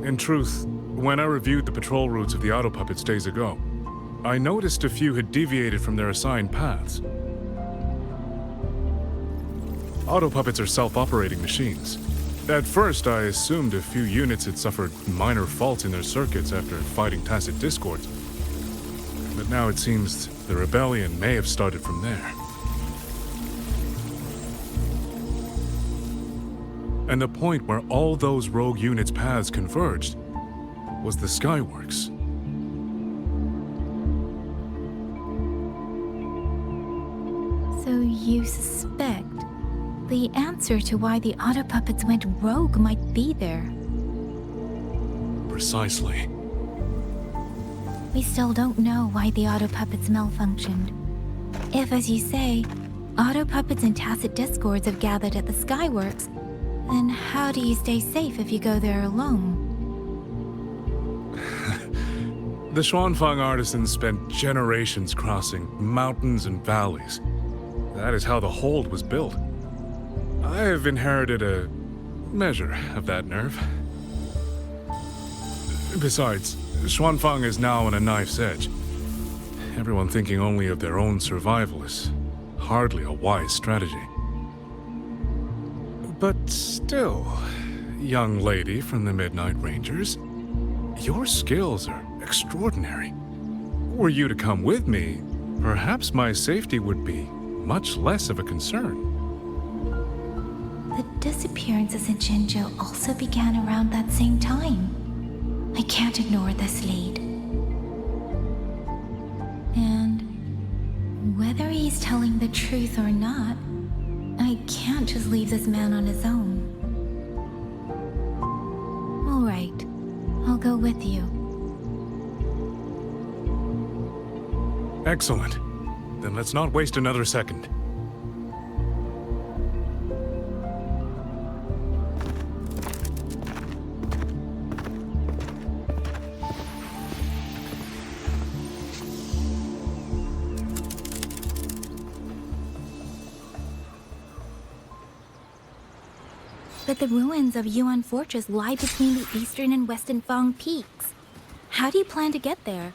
In truth, when I reviewed the patrol routes of the auto puppets days ago, I noticed a few had deviated from their assigned paths. Auto puppets are self-operating machines. At first, I assumed a few units had suffered minor faults in their circuits after fighting tacit discords. But now it seems the rebellion may have started from there. And the point where all those rogue units' paths converged was the Skyworks. So you suspect the answer to why the auto puppets went rogue might be there? Precisely. We still don't know why the auto puppets malfunctioned. If, as you say, auto puppets and tacit discords have gathered at the Skyworks, then how do you stay safe if you go there alone? The Xuanfang artisans spent generations crossing mountains and valleys. That is how the hold was built. I have inherited a measure of that nerve. Besides, Xuanfang is now on a knife's edge. Everyone thinking only of their own survival is hardly a wise strategy. But still, young lady from the Midnight Rangers, your skills are extraordinary. Were you to come with me, perhaps my safety would be much less of a concern. The disappearances in Jinzhou also began around that same time. I can't ignore this lead. And whether he's telling the truth or not, I can't just leave this man on his own. All right, I'll go with you. Excellent. Then let's not waste another second. But the ruins of Yuan Fortress lie between the eastern and western Fang peaks. How do you plan to get there?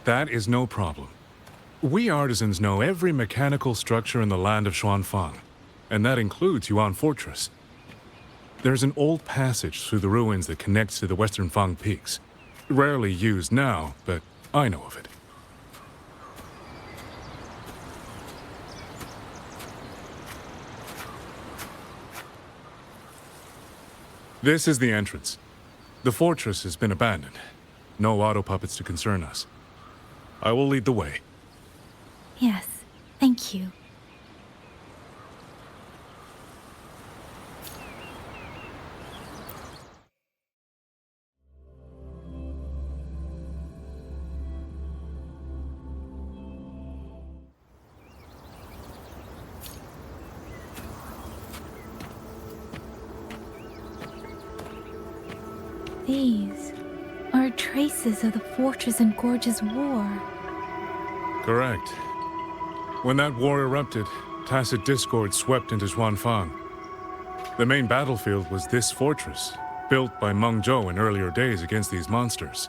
That is no problem. We artisans know every mechanical structure in the land of Xuanfang, and that includes Yuan Fortress. There's an old passage through the ruins that connects to the western Fang peaks. Rarely used now, but I know of it. This is the entrance. The fortress has been abandoned. No auto puppets to concern us. I will lead the way. Yes, thank you. These are traces of the Fortress and Gorge's war. Correct. When that war erupted, tacit discord swept into Xuanfang. The main battlefield was this fortress, built by Meng Zhou in earlier days against these monsters.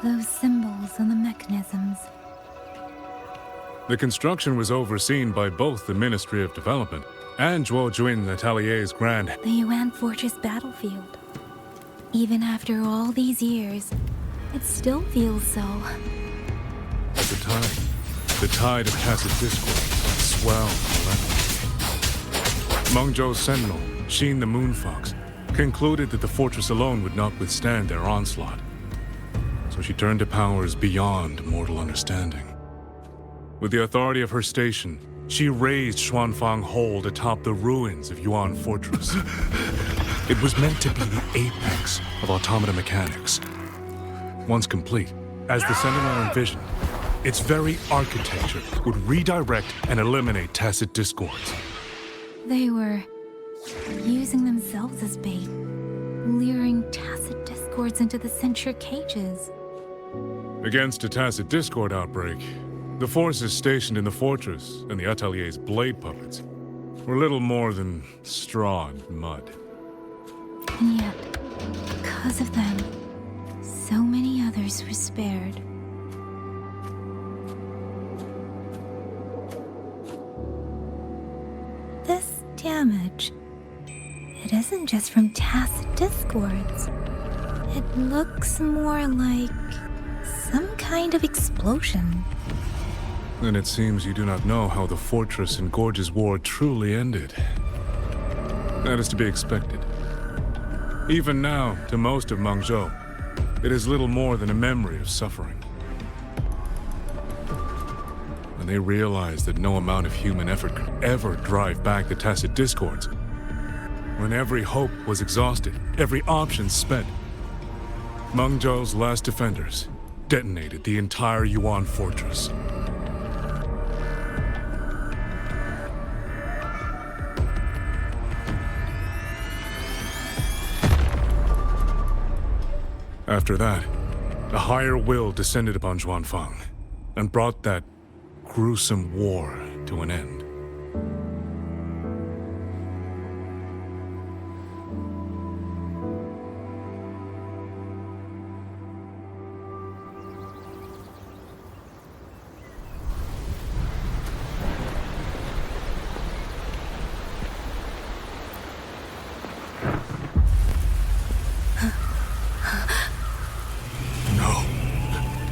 Those symbols and the mechanisms. The construction was overseen by both the Ministry of Development and Zhuo Jun Letelier's Grand... The Yuan Fortress battlefield. Even after all these years, it still feels so. The tide of tacit discord swelled relentlessly. Meng Zhou's sentinel, Xin the Moonfox, concluded that the fortress alone would not withstand their onslaught. So she turned to powers beyond mortal understanding. With the authority of her station, she raised Xuanfang Hold atop the ruins of Yuan Fortress. It was meant to be the apex of automata mechanics. Once complete, as the Sentinel envisioned, its very architecture would redirect and eliminate tacit discords. They were using themselves as bait, luring tacit discords into the censure cages. Against a tacit discord outbreak, the forces stationed in the fortress and the Atelier's blade puppets were little more than straw and mud. And yet, because of them, so many others were spared. This damage, it isn't just from tacit discords. It looks more like some kind of explosion. Then it seems you do not know how the Fortress and Gorge's war truly ended. That is to be expected. Even now, to most of Meng Zhou, it is little more than a memory of suffering. When they realized that no amount of human effort could ever drive back the tacit discords, when every hope was exhausted, every option spent, Meng Zhou's last defenders detonated the entire Yuan Fortress. After that, a higher will descended upon Xuanfang and brought that gruesome war to an end.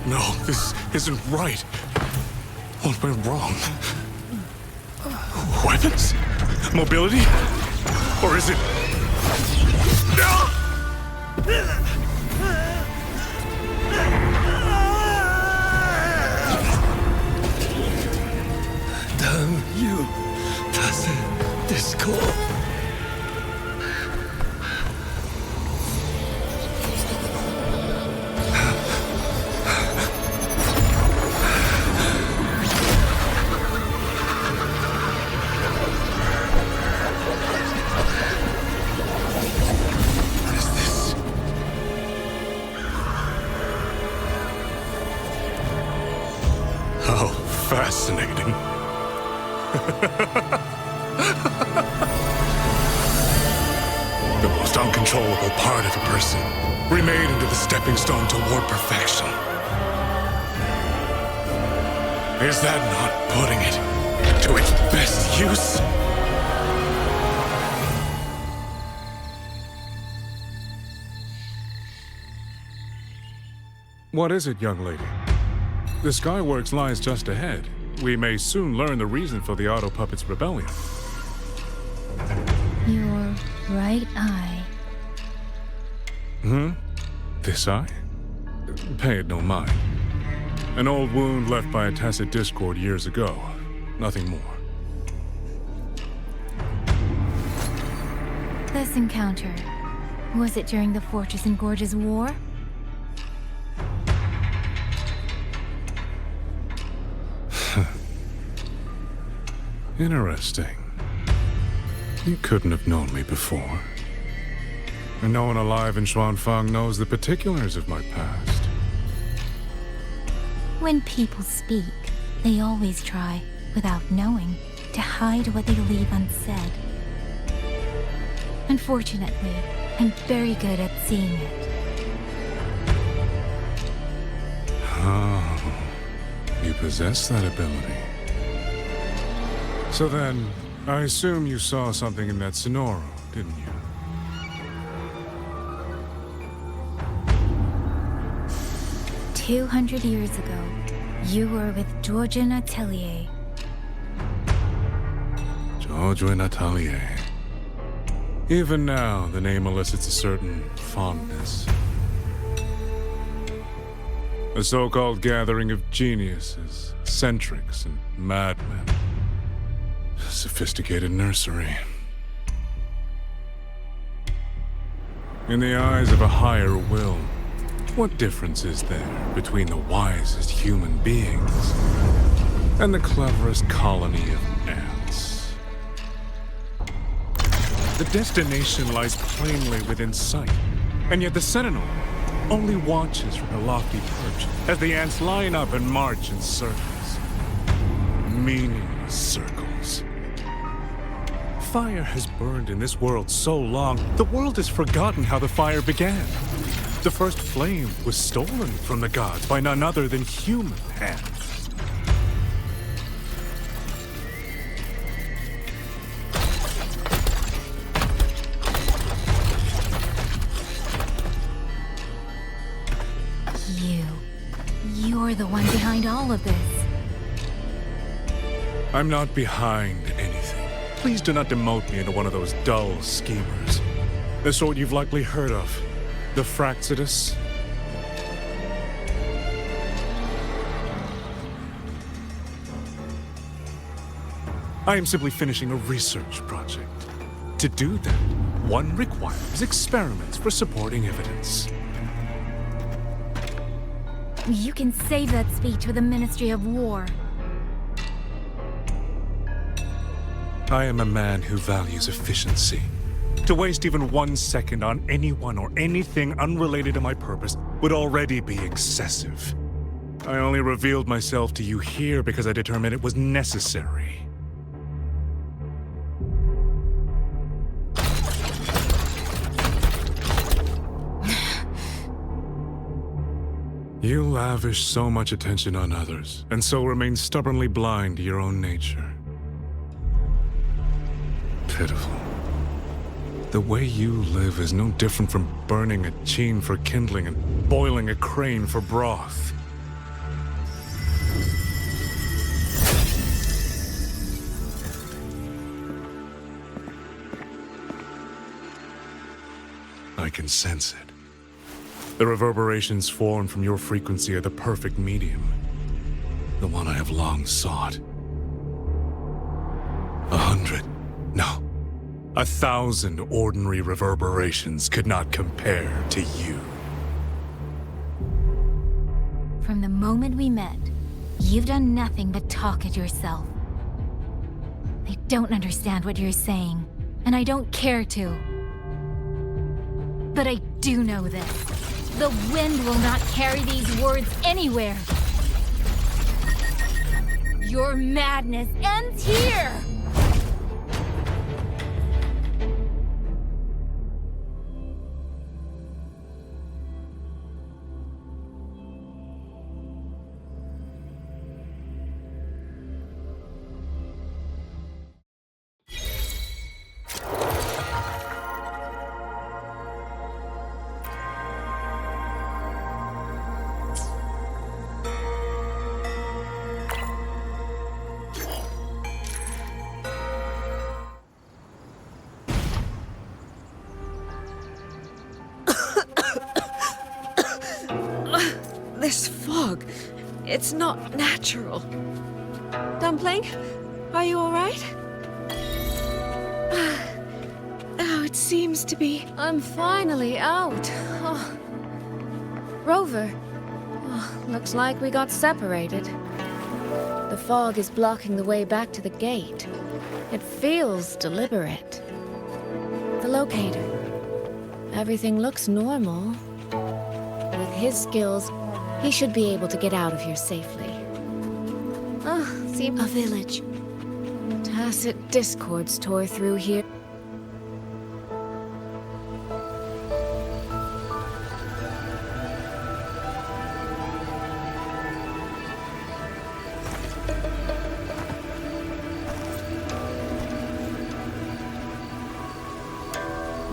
No, this isn't right. What went wrong? Weapons? Mobility? Or is it... Damn you, tacit discord. The most uncontrollable part of a person, remade into the stepping stone toward perfection. Is that not putting it to its best use? What is it, young lady? The Skyworks lies just ahead. We may soon learn the reason for the Auto Puppets' rebellion. Your right eye. This eye? Pay it no mind. An old wound left by a tacit discord years ago. Nothing more. This encounter, was it during the Fortress and Gorges War? Interesting. You couldn't have known me before. And no one alive in Xuanfang knows the particulars of my past. When people speak, they always try, without knowing, to hide what they leave unsaid. Unfortunately, I'm very good at seeing it. Oh, you possess that ability. So then, I assume you saw something in that Sonoro, didn't you? "200 years ago, you were with Georgian Atelier." Georgian Atelier. Even now, the name elicits a certain fondness. A so-called gathering of geniuses, eccentrics, and madmen. A sophisticated nursery. In the eyes of a higher will, what difference is there between the wisest human beings and the cleverest colony of ants? The destination lies plainly within sight, and yet the Sentinel only watches from her lofty perch as the ants line up and march in circles. Meaningless circles. Fire has burned in this world so long, the world has forgotten how the fire began. The first flame was stolen from the gods by none other than human hands. You're the one behind all of this. I'm not behind anything. Please do not demote me into one of those dull schemers. The sort you've likely heard of. The Fraxidus. I am simply finishing a research project. To do that, one requires experiments for supporting evidence. You can save that speech with the Ministry of War. I am a man who values efficiency. To waste even 1 second on anyone or anything unrelated to my purpose would already be excessive. I only revealed myself to you here because I determined it was necessary. You lavish so much attention on others, and so remain stubbornly blind to your own nature. Pitiful. The way you live is no different from burning a chine for kindling and boiling a crane for broth. I can sense it. The reverberations formed from your frequency are the perfect medium. The one I have long sought. 100, no, 1,000 ordinary reverberations could not compare to you. From the moment we met, you've done nothing but talk at yourself. I don't understand what you're saying, and I don't care to. But I do know this. The wind will not carry these words anywhere. Your madness ends here! It's not natural. Dumpling, are you all right? Oh, it seems to be. I'm finally out. Oh. Rover. Oh, looks like we got separated. The fog is blocking the way back to the gate. It feels deliberate. The locator. Everything looks normal. With his skills, he should be able to get out of here safely. Oh, see, a village. Tacit discords tore through here.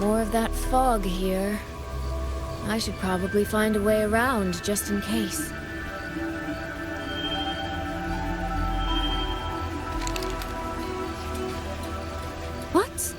More of that fog here. I should probably find a way around, just in case. What?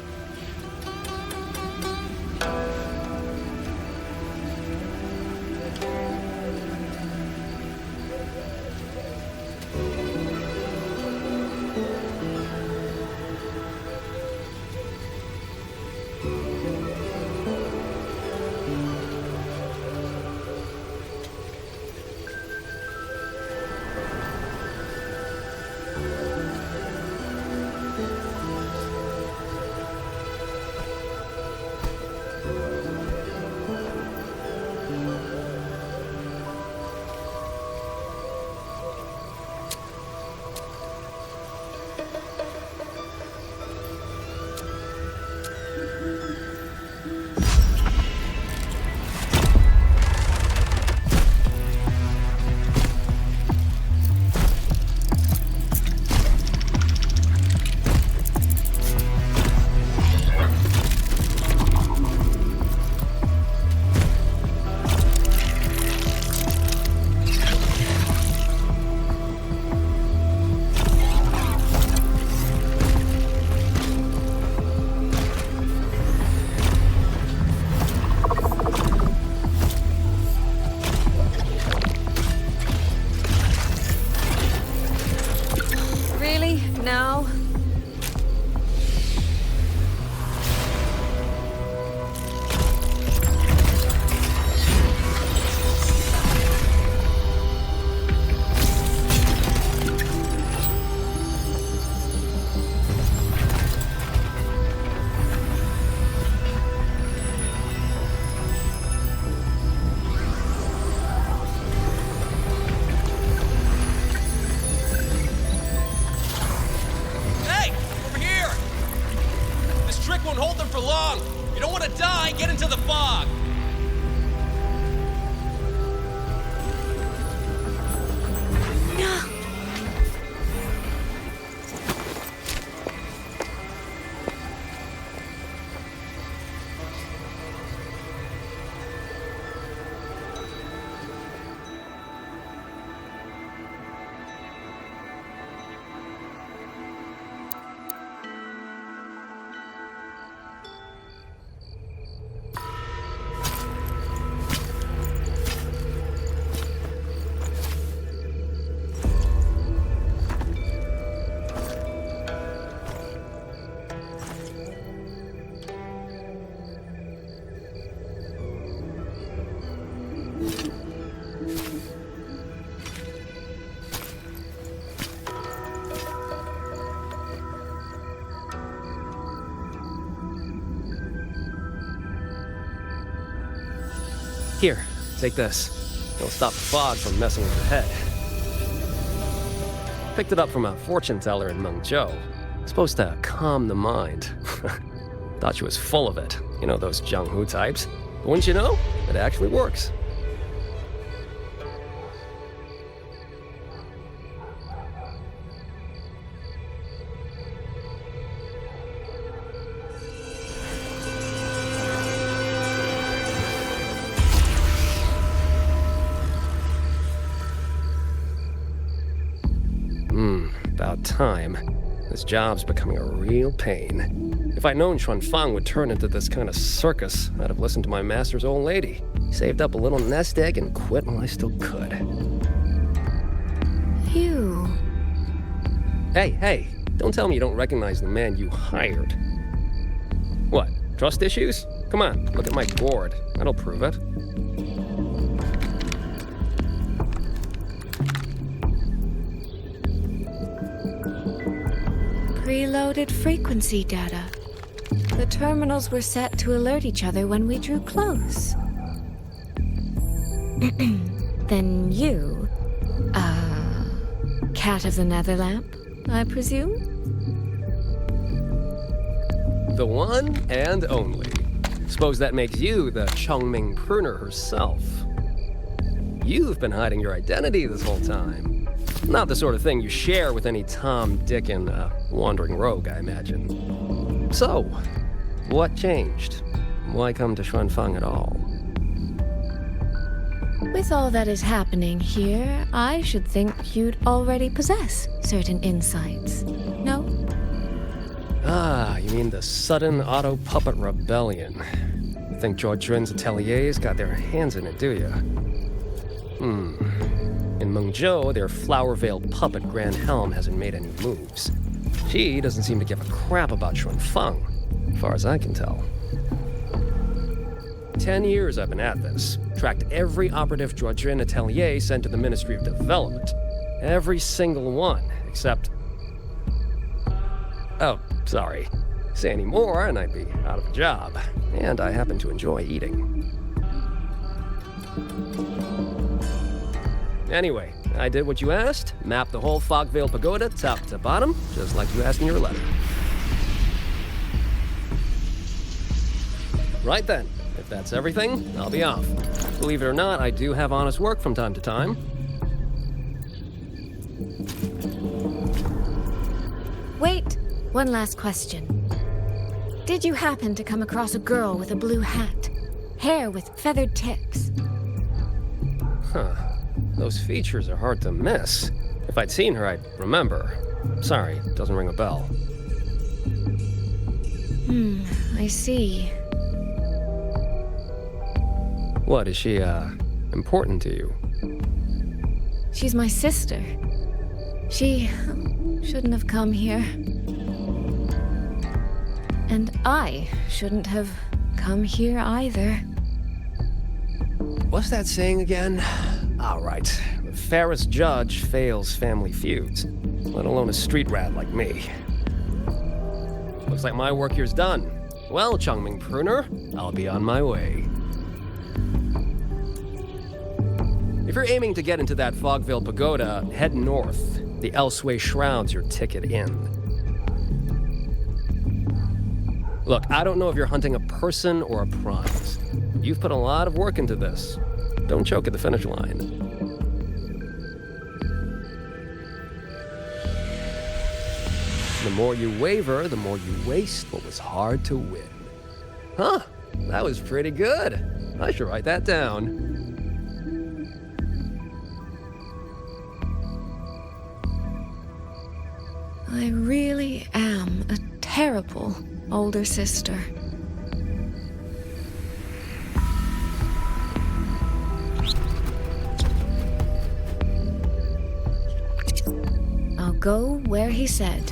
Now? Won't hold them for long. You don't want to die, get into the fog. Here, take this. It'll stop the fog from messing with your head. Picked it up from a fortune teller in Mengzhou. Supposed to calm the mind. Thought she was full of it. You know, those Jianghu types. But wouldn't you know? It actually works. About time. This job's becoming a real pain. If I'd known Xuanfang would turn into this kind of circus, I'd have listened to my master's old lady. Saved up a little nest egg and quit while I still could. Hey, don't tell me you don't recognize the man you hired. What, trust issues? Come on, look at my board. That'll prove it. Preloaded frequency data. The terminals were set to alert each other when we drew close. Then you, Cat of the Netherlamp, I presume? The one and only. Suppose that makes you the Chongming Pruner herself. You've been hiding your identity this whole time. Not the sort of thing you share with any Tom, Dick, and wandering rogue, I imagine. So, what changed? Why come to Xuanfang at all? With all that is happening here, I should think you'd already possess certain insights. No? Ah, you mean the sudden auto-puppet rebellion. You think Zhuojuan's ateliers got their hands in it, do you? In Mengzhou, their flower-veiled puppet Grand Helm hasn't made any moves. She doesn't seem to give a crap about Xuanfang, as far as I can tell. 10 years I've been at this. Tracked every operative Zhuojuan atelier sent to the Ministry of Development. Every single one, except... Oh, sorry. Say any more and I'd be out of a job. And I happen to enjoy eating. Anyway, I did what you asked. Mapped the whole Fogvale Pagoda top to bottom, just like you asked in your letter. Right then. If that's everything, I'll be off. Believe it or not, I do have honest work from time to time. Wait, one last question. Did you happen to come across a girl with a blue hat? Hair with feathered tips? Huh. Those features are hard to miss. If I'd seen her, I'd remember. Sorry, doesn't ring a bell. I see. What, is she, important to you? She's my sister. She shouldn't have come here. And I shouldn't have come here either. What's that saying again? All right. The fairest judge fails family feuds, let alone a street rat like me. Looks like my work here's done. Well, Chongming Pruner, I'll be on my way. If you're aiming to get into that Fogvale Pagoda, head north. The Elseway Shroud's your ticket in. Look, I don't know if you're hunting a person or a prize. You've put a lot of work into this. Don't choke at the finish line. The more you waver, the more you waste what was hard to win. Huh, that was pretty good. I should write that down. I really am a terrible older sister. I'll go where he said.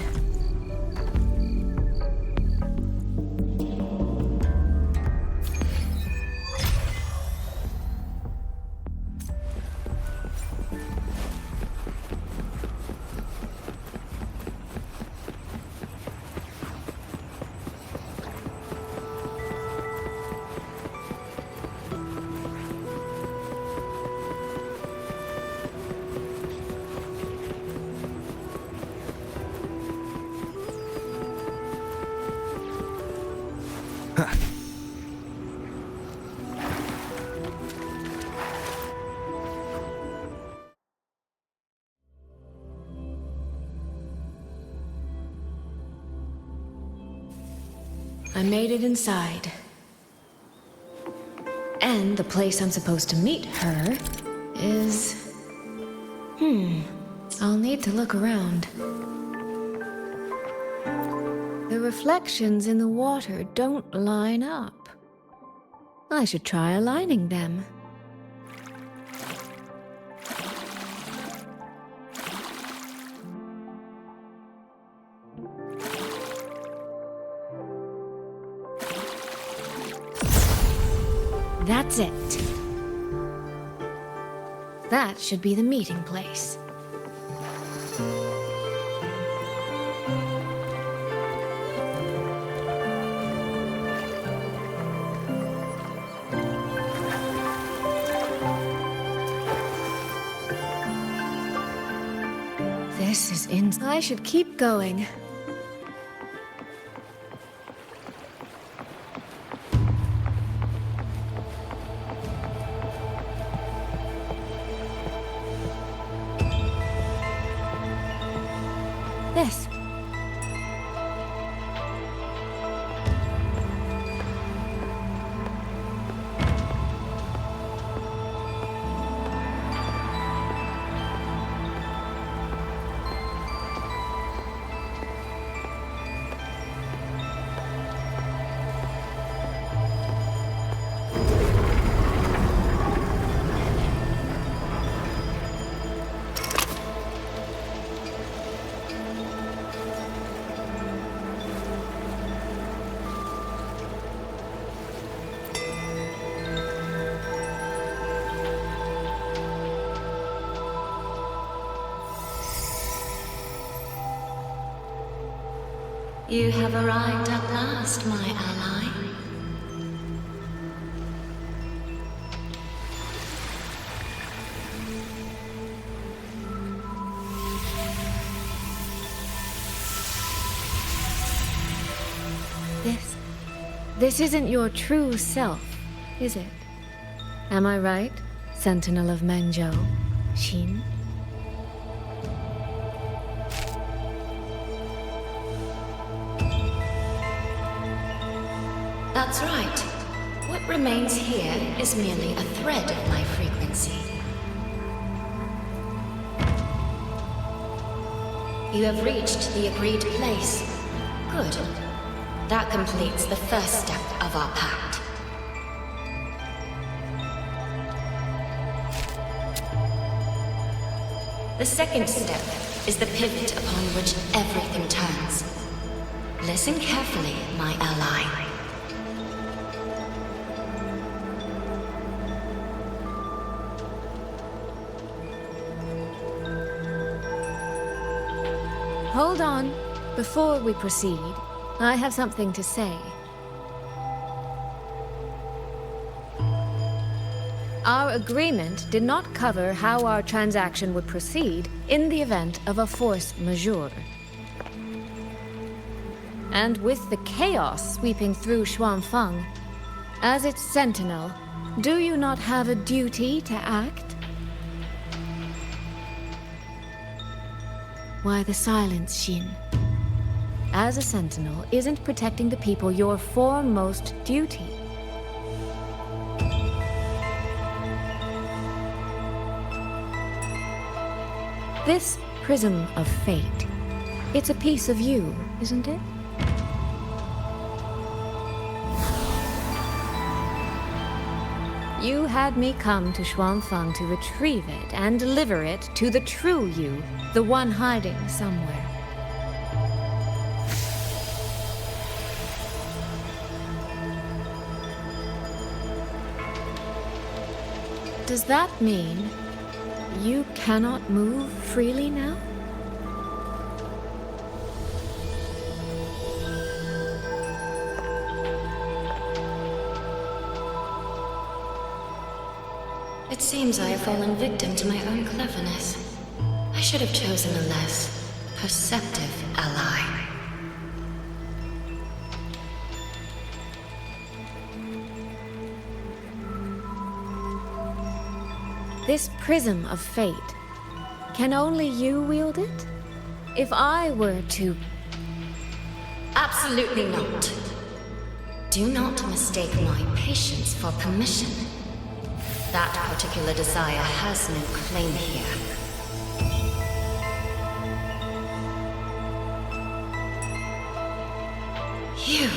I made it inside. And the place I'm supposed to meet her is... I'll need to look around. The reflections in the water don't line up. I should try aligning them. That's it. That should be the meeting place. This is I should keep going. This. You have arrived at last, my ally. This isn't your true self, is it? Am I right, Sentinel of Mengzhou, Xin? That's right. What remains here is merely a thread of my frequency. You have reached the agreed place. Good. That completes the first step of our pact. The second step is the pivot upon which everything turns. Listen carefully, my ally. Hold on. Before we proceed, I have something to say. Our agreement did not cover how our transaction would proceed in the event of a force majeure. And with the chaos sweeping through Xuanfang, as its sentinel, do you not have a duty to act? Why the silence, Xin? As a sentinel, isn't protecting the people your foremost duty? This prism of fate, it's a piece of you, isn't it? You had me come to Xuanfang to retrieve it and deliver it to the true you, the one hiding somewhere. Does that mean you cannot move freely now? It seems I have fallen victim to my own cleverness. I should have chosen a less perceptive ally. This prism of fate, can only you wield it? If I were to... Absolutely not. Do not mistake my patience for permission. That particular desire has no claim here. You...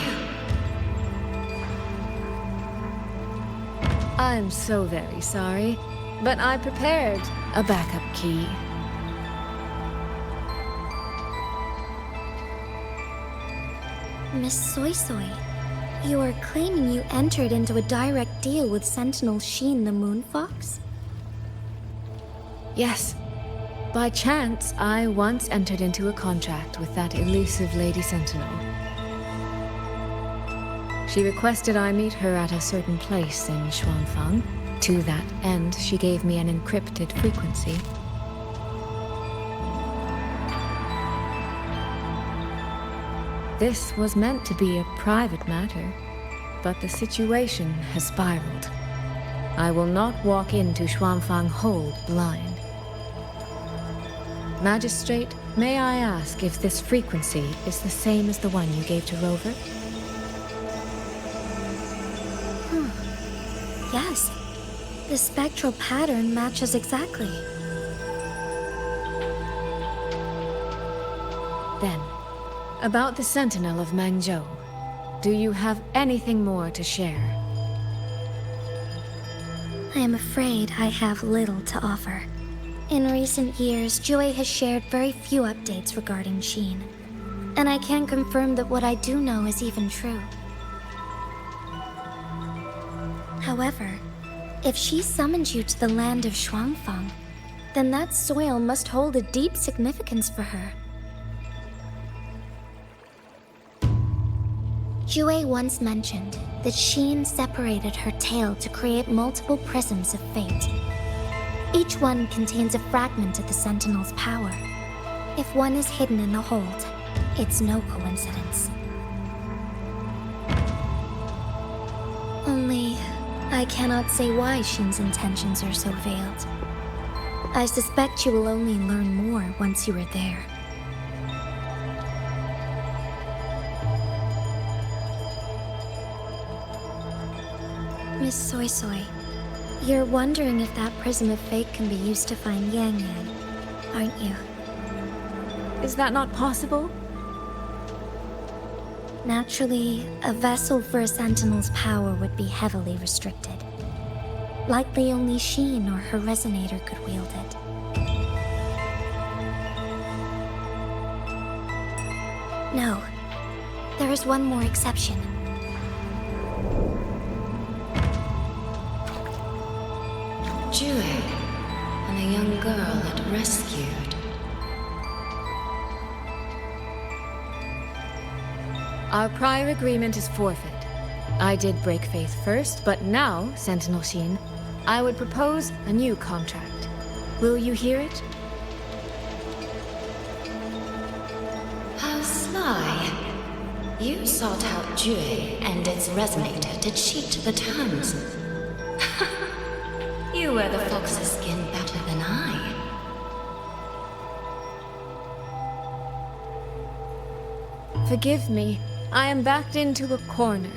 I'm so very sorry, but I prepared a backup key. Miss Soy Soy, You are claiming you entered into a direct deal with Sentinel Sheen the Moon Fox? Yes. By chance, I once entered into a contract with that elusive Lady Sentinel. She requested I meet her at a certain place in Xuanfang. To that end, she gave me an encrypted frequency. This was meant to be a private matter, but the situation has spiraled. I will not walk into Xuanfang Hold blind. Magistrate, may I ask if this frequency is the same as the one you gave to Rover? Yes. The spectral pattern matches exactly. Then, about the Sentinel of Mangzhou, do you have anything more to share? I am afraid I have little to offer. In recent years, Joy has shared very few updates regarding Sheen, and I can't confirm that what I do know is even true. However, if she summoned you to the land of Xuanfang, then that soil must hold a deep significance for her. Jue once mentioned that Sheen separated her tail to create multiple prisms of fate. Each one contains a fragment of the Sentinel's power. If one is hidden in the hold, it's no coincidence. Only, I cannot say why Sheen's intentions are so veiled. I suspect you will only learn more once you are there. Miss Soy Soy, you're wondering if that prism of fate can be used to find Yang Yang, aren't you? Is that not possible? Naturally, a vessel for a Sentinel's power would be heavily restricted. Likely only Sheen or her resonator could wield it. No. There is one more exception. Jue, and a young girl it rescued. Our prior agreement is forfeit. I did break faith first, but now, Sentinel Sheen, I would propose a new contract. Will you hear it? How sly. You sought out Jue and its resonator to cheat the terms. You wear the fox's skin better than I. Forgive me, I am backed into a corner.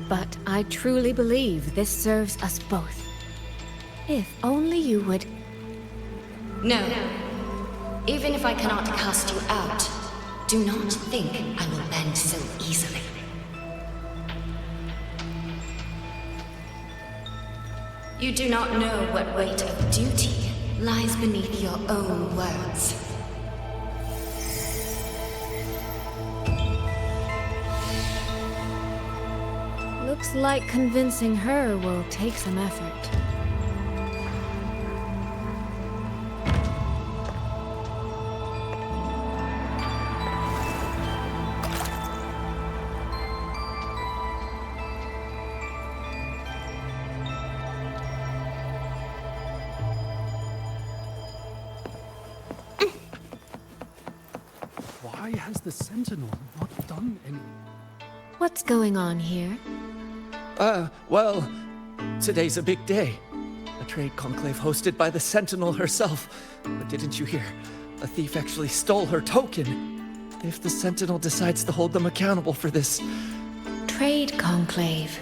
But I truly believe this serves us both. If only you would... No. Even if I cannot cast you out, do not think I will bend so easily. You do not know what weight of duty lies beneath your own words. Looks like convincing her will take some effort. Why has the Sentinel not done any... What's going on here? Well, today's a big day. A trade conclave hosted by the Sentinel herself. But didn't you hear? A thief actually stole her token. If the Sentinel decides to hold them accountable for this... Trade conclave.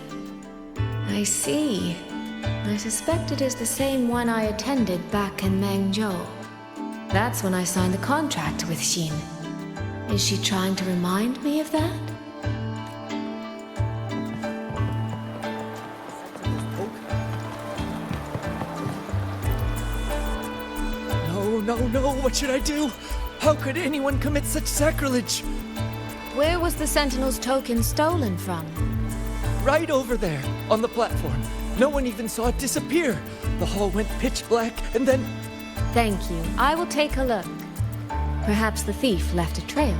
I see. I suspect it is the same one I attended back in Mangzhou. That's when I signed the contract with Sheen. Is she trying to remind me of that? No, what should I do? How could anyone commit such sacrilege? Where was the Sentinel's token stolen from? right over there, on the platform. No one even saw it disappear. The hall went pitch black, and then... Thank you. I will take a look. Perhaps the thief left a trail.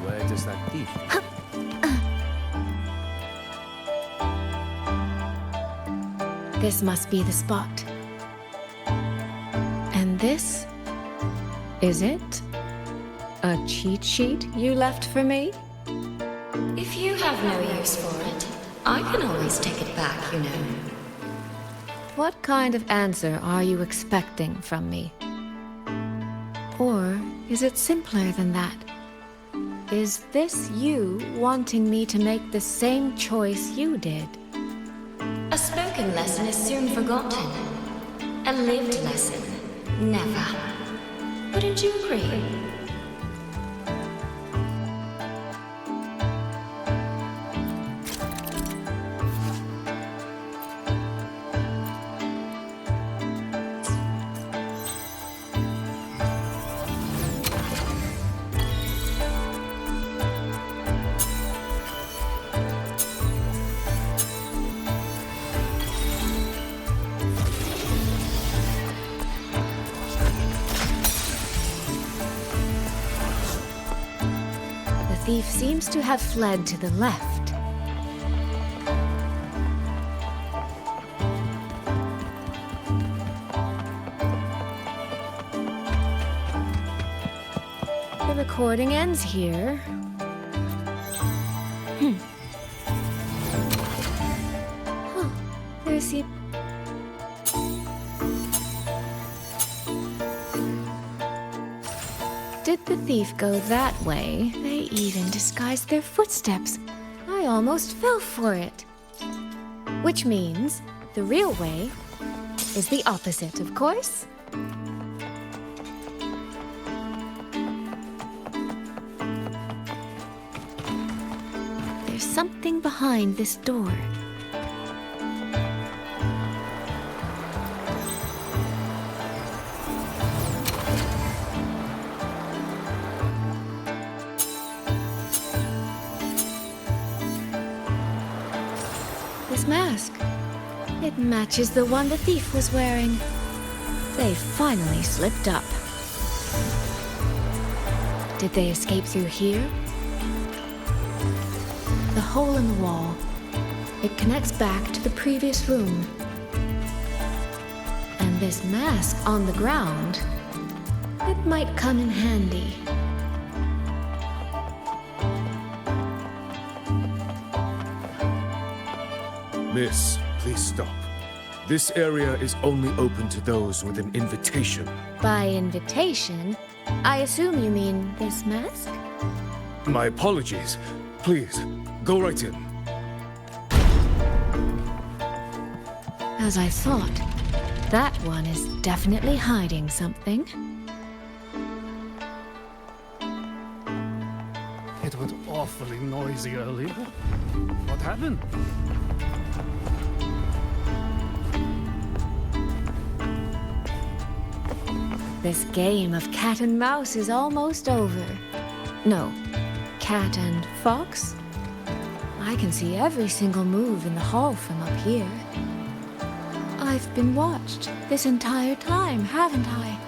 Where does that thief? This must be the spot. And this? Is it? A cheat sheet you left for me? If you have no use for it, I can always take it back, you know. What kind of answer are you expecting from me? Or is it simpler than that? Is this you wanting me to make the same choice you did? A spoken lesson is soon forgotten. A lived lesson, never. Wouldn't you agree? The thief seems to have fled to the left. The recording ends here. Huh, there's the... Did the thief go that way? They even disguised their footsteps. I almost fell for it. Which means the real way is the opposite, of course. There's something behind this door. This mask. It matches the one the thief was wearing. They finally slipped up. Did they escape through here? The hole in the wall. It connects back to the previous room. And this mask on the ground, it might come in handy. Miss, please stop. This area is only open to those with an invitation. By invitation, I assume you mean this mask? My apologies. Please, go right in. As I thought, that one is definitely hiding something. It was awfully noisy earlier. What happened? This game of cat and mouse is almost over. No, cat and fox? I can see every single move in the hall from up here. I've been watched this entire time, haven't I?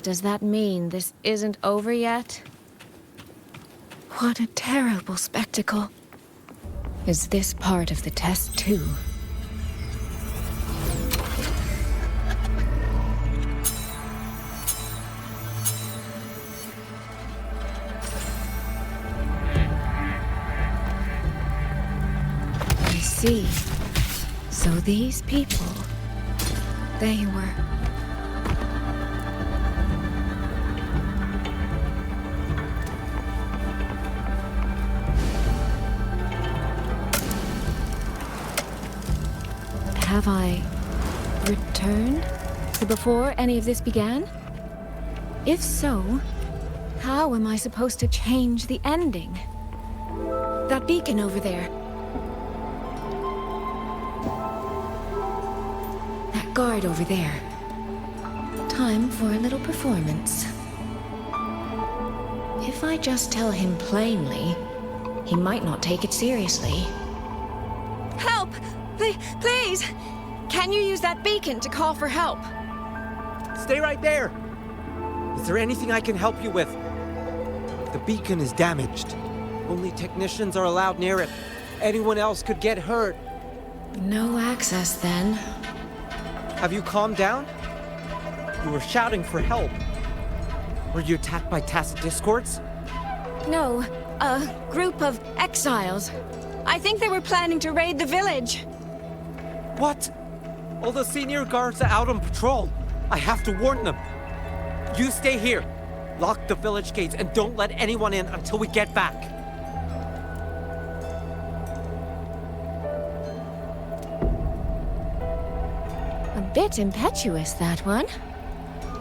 Does that mean this isn't over yet? What a terrible spectacle. Is this part of the test too? see. So these people, they were... Have I returned to before any of this began? If so, how am I supposed to change the ending? That beacon over there. That guard over there. Time for a little performance. If I just tell him plainly, he might not take it seriously. Help! Please! Can you use that beacon to call for help? Stay right there! Is there anything I can help you with? The beacon is damaged. Only technicians are allowed near it. Anyone else could get hurt. No access, then. Have you calmed down? You were shouting for help. Were you attacked by Tacit Discords? No, a group of exiles. I think they were planning to raid the village. What? All the senior guards are out on patrol. I have to warn them. You stay here. Lock the village gates and don't let anyone in until we get back. A bit impetuous, that one.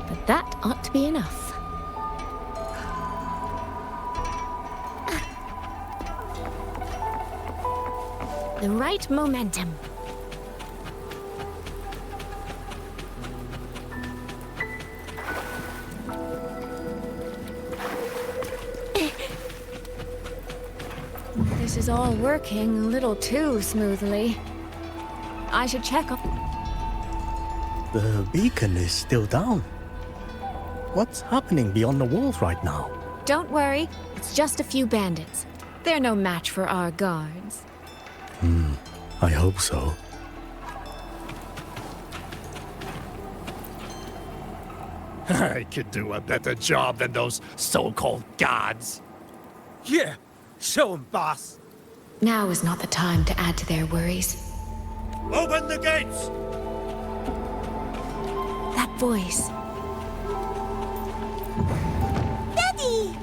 But that ought to be enough. The right momentum. This is all working a little too smoothly. I should check up. The beacon is still down. What's happening beyond the walls right now? Don't worry, it's just a few bandits. They're no match for our guards. I hope so. I could do a better job than those so-called gods. Yeah, show 'em, boss. Now is not the time to add to their worries. Open the gates! That voice. Daddy!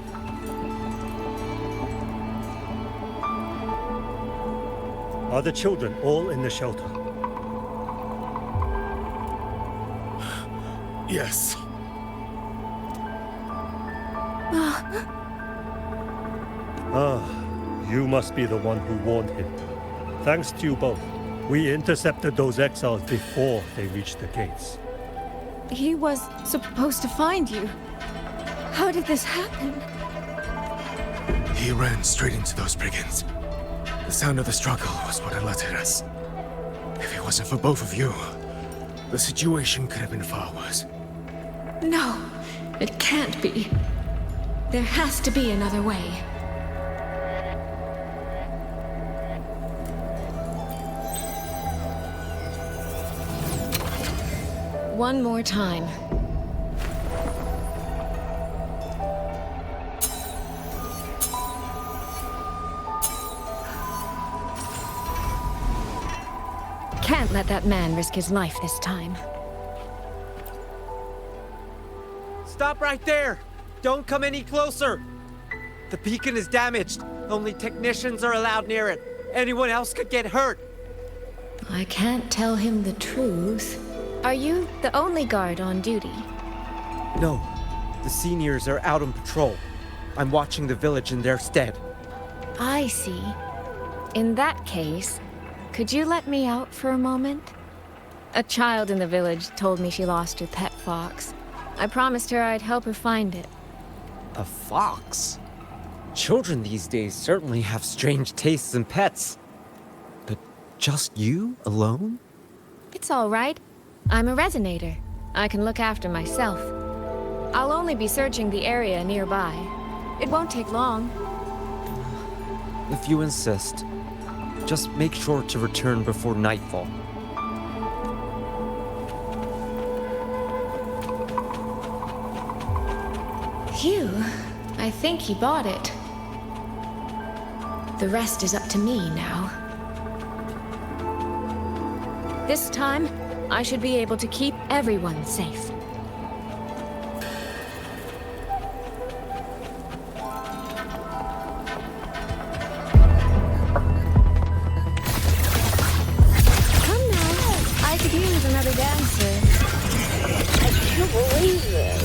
Are the children all in the shelter? Yes. You must be the one who warned him. Thanks to you both. We intercepted those exiles before they reached the gates. He was supposed to find you. How did this happen? He ran straight into those brigands. The sound of the struggle was what alerted us. If it wasn't for both of you, the situation could have been far worse. No, it can't be. There has to be another way. One more time. Can't let that man risk his life this time. Stop right there! Don't come any closer! The beacon is damaged. Only technicians are allowed near it. Anyone else could get hurt. I can't tell him the truth. Are you the only guard on duty? No. The seniors are out on patrol. I'm watching the village in their stead. I see. In that case, could you let me out for a moment? A child in the village told me she lost her pet fox. I promised her I'd help her find it. A fox? Children these days certainly have strange tastes in pets. But just you alone? It's all right. I'm a resonator. I can look after myself. I'll only be searching the area nearby. It won't take long. If you insist, just make sure to return before nightfall. Phew, I think he bought it. The rest is up to me now. This time, I should be able to keep everyone safe. Come now, I could use another dancer. I can't believe it.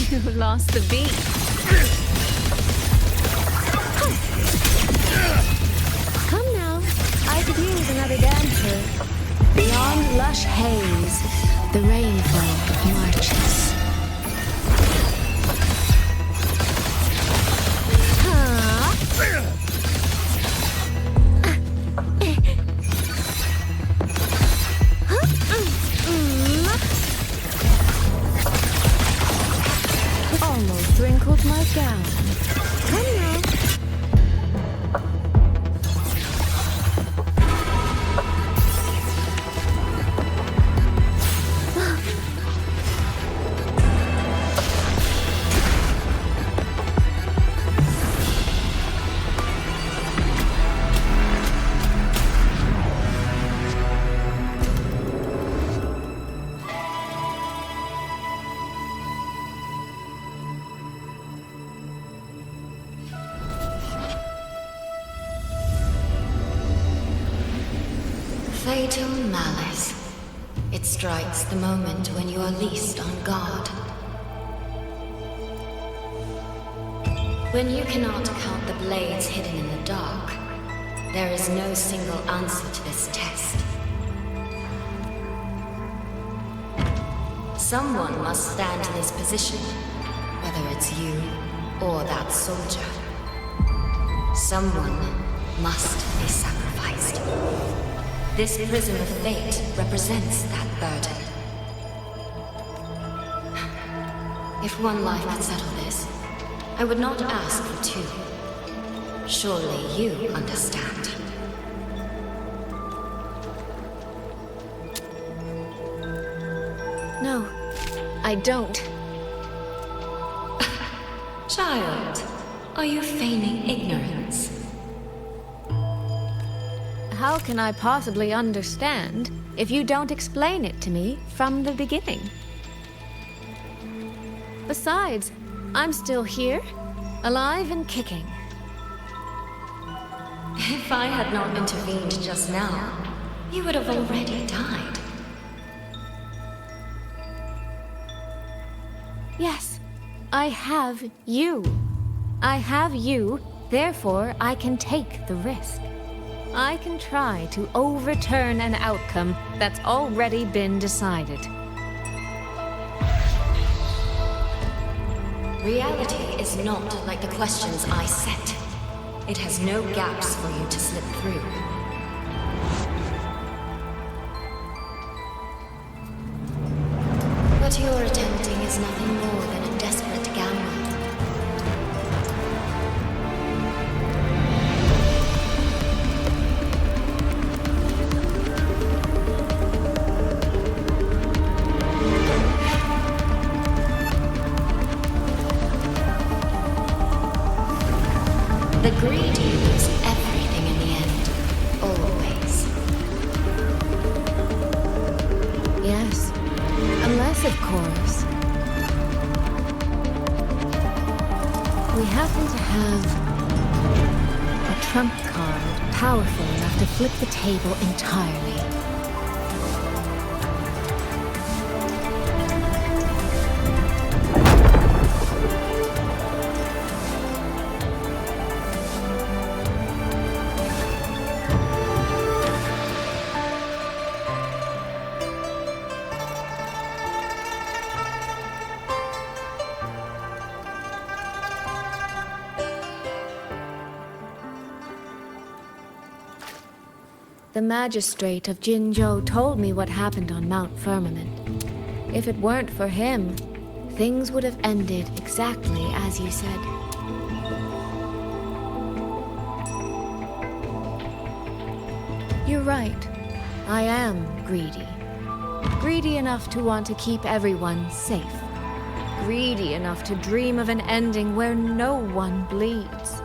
You lost the beat. Come now, I could use another dancer. Beyond lush haze, the rainbow marches. Almost wrinkled my gown. Come now. Fatal malice. It strikes the moment when you are least on guard. When you cannot count the blades hidden in the dark, there is no single answer to this test. Someone must stand in this position, whether it's you or that soldier. Someone must be sacrificed. This prison of fate represents that burden. If one life could settle this, I would not ask for two. Surely you understand. No, I don't. Child, are you feigning ignorance? How can I possibly understand if you don't explain it to me from the beginning? Besides, I'm still here, alive and kicking. If I had not intervened just now, you would have already died. Yes, I have you. I have you, therefore I can take the risk. I can try to overturn an outcome that's already been decided. Reality is not like the questions I set. It has no gaps for you to slip through. What you're attempting is nothing more than a desperate gamble. The greedy lose everything in the end, always. Yes, unless, of course, we happen to have a trump card powerful enough to flip the table entirely. The magistrate of Jinzhou told me what happened on Mount Firmament. If it weren't for him, things would have ended exactly as you said. You're right. I am greedy. Greedy enough to want to keep everyone safe. Greedy enough to dream of an ending where no one bleeds.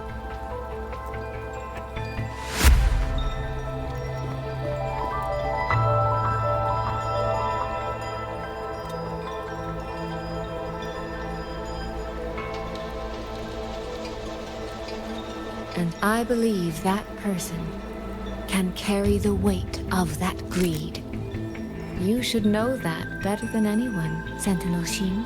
And I believe that person can carry the weight of that greed. You should know that better than anyone, Sentinel Sheen.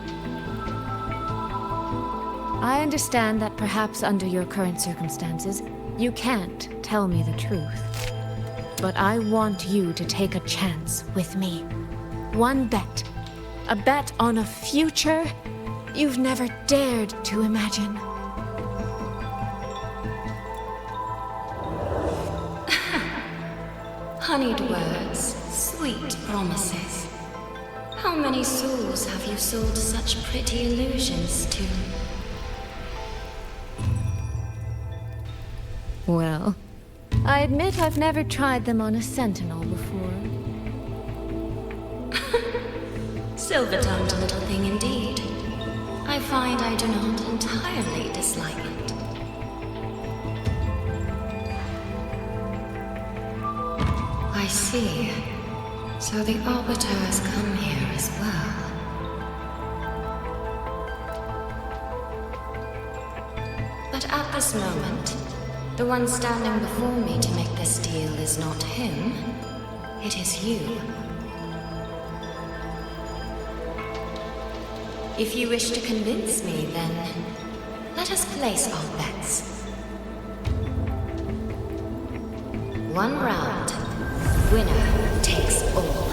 I understand that perhaps under your current circumstances, you can't tell me the truth. But I want you to take a chance with me. One bet. A bet on a future you've never dared to imagine. Honeyed words, sweet promises. How many souls have you sold such pretty illusions to? Well, I admit I've never tried them on a sentinel before. Silver-tongued little thing indeed. I find I do not entirely dislike it. I see. So the Arbiter has come here as well. But at this moment, the one standing before me to make this deal is not him. It is you. If you wish to convince me, then let us place our bets. One round. Winner takes all.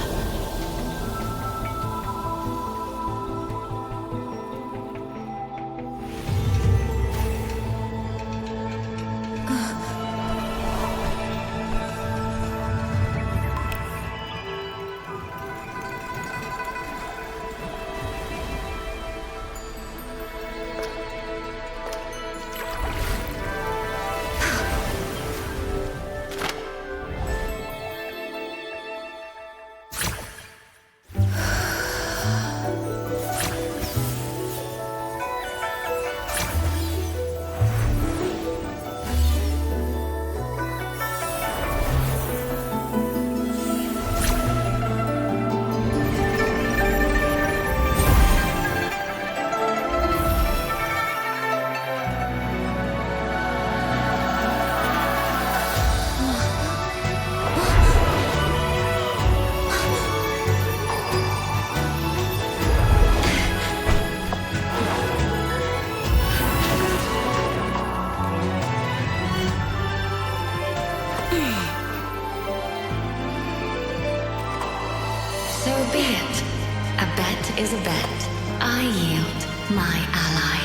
Is a bet. I yield my ally.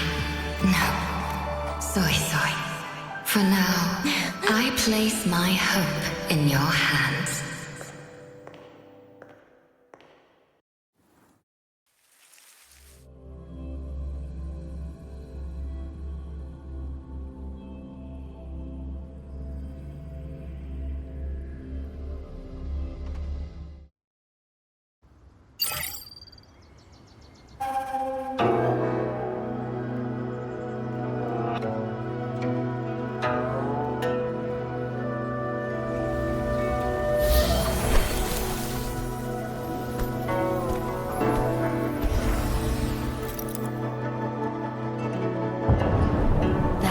No. Soy. For now, I place my hope in your hands.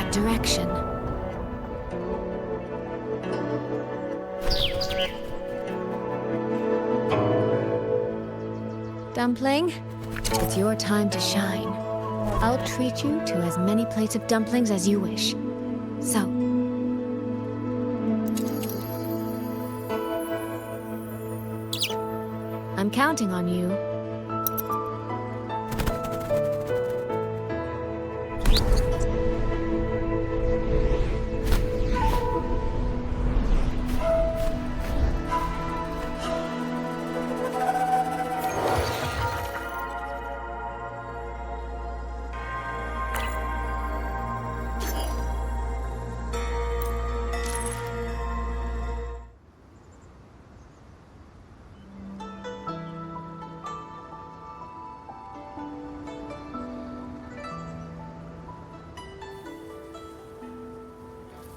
Direction. Dumpling, it's your time to shine. I'll treat you to as many plates of dumplings as you wish. So, I'm counting on you.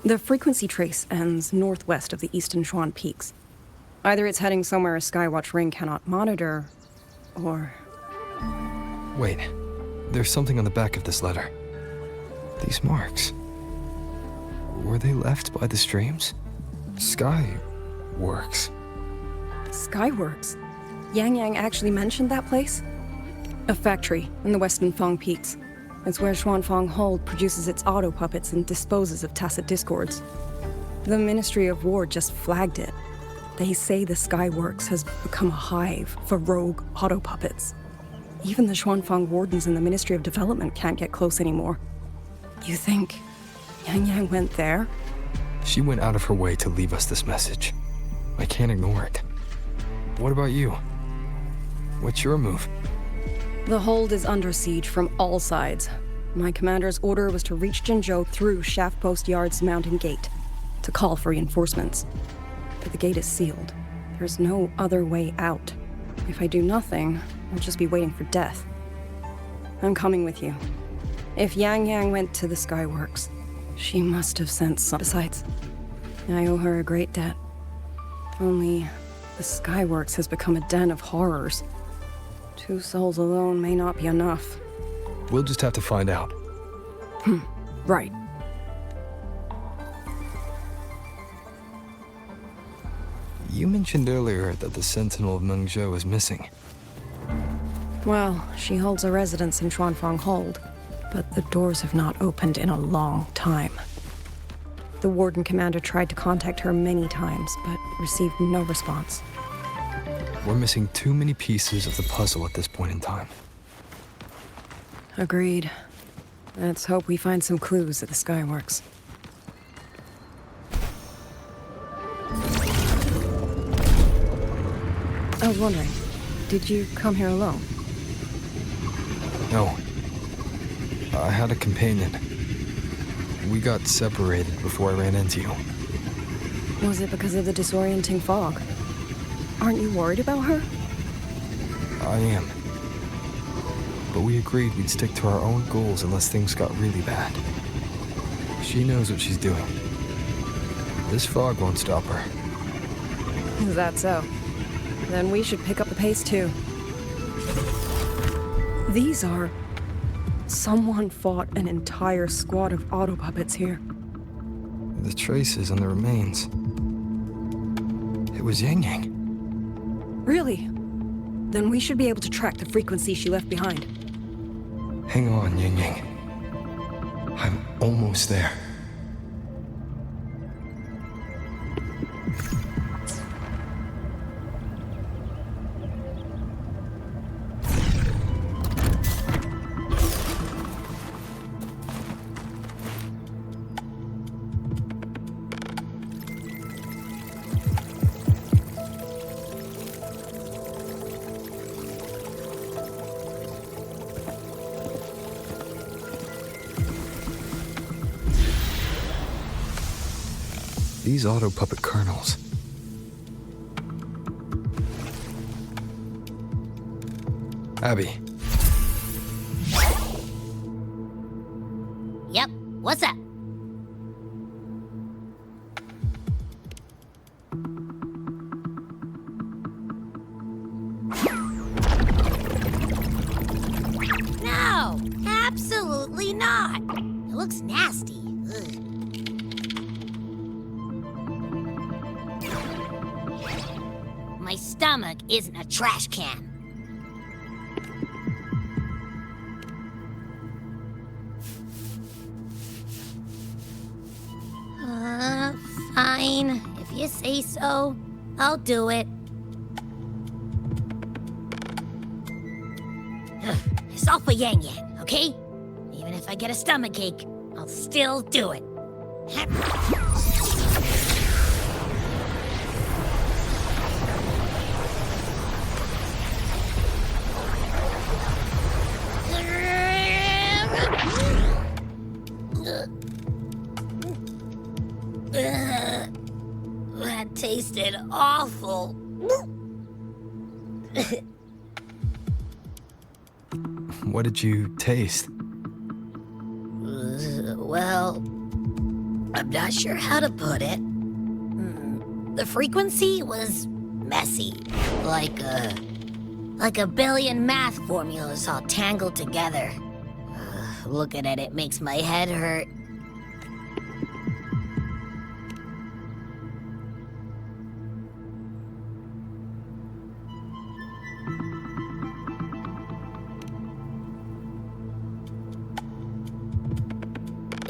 The frequency trace ends northwest of the eastern Xuan Peaks. Either it's heading somewhere a Skywatch ring cannot monitor, or... Wait, there's something on the back of this letter. These marks. Were they left by the streams? Skyworks. Skyworks? Yang Yang actually mentioned that place? A factory in the western Fang Peaks. It's where Xuanfang Hold produces its auto puppets and disposes of tacit discords. The Ministry of War just flagged it. They say the Skyworks has become a hive for rogue auto puppets. Even the Xuanfang wardens in the Ministry of Development can't get close anymore. You think Yang Yang went there? She went out of her way to leave us this message. I can't ignore it. What about you? What's your move? The hold is under siege from all sides. My commander's order was to reach Jinzhou through Shaft Post Yard's mountain gate, to call for reinforcements. But the gate is sealed. There's no other way out. If I do nothing, I'll just be waiting for death. I'm coming with you. If Yang Yang went to the Skyworks, she must have sent some. Besides, I owe her a great debt. Only, the Skyworks has become a den of horrors. 2 souls alone may not be enough. We'll just have to find out. Right. You mentioned earlier that the Sentinel of Mengzhou is missing. Well, she holds a residence in Xuanfang Hold, but the doors have not opened in a long time. The Warden Commander tried to contact her many times, but received no response. We're missing too many pieces of the puzzle at this point in time. Agreed. Let's hope we find some clues at the Skyworks. I was wondering, did you come here alone? No. I had a companion. We got separated before I ran into you. Was it because of the disorienting fog? Aren't you worried about her? I am. But we agreed we'd stick to our own goals unless things got really bad. She knows what she's doing. This fog won't stop her. Is that so? Then we should pick up the pace too. These are... Someone fought an entire squad of auto puppets here. The traces on the remains. It was Yang Yang. Really? Then we should be able to track the frequency she left behind. Hang on, Yang Yang. I'm almost there. These auto puppet kernels. Abby. Yep, what's up? No, absolutely not. It looks nasty. Ugh. My stomach isn't a trash can. Fine. If you say so, I'll do it. It's all for Yang Yang, okay? Even if I get a stomachache, I'll still do it. That tasted awful. What did you taste? Well, I'm not sure how to put it. The frequency was messy, like a billion math formulas all tangled together. Looking at it makes my head hurt.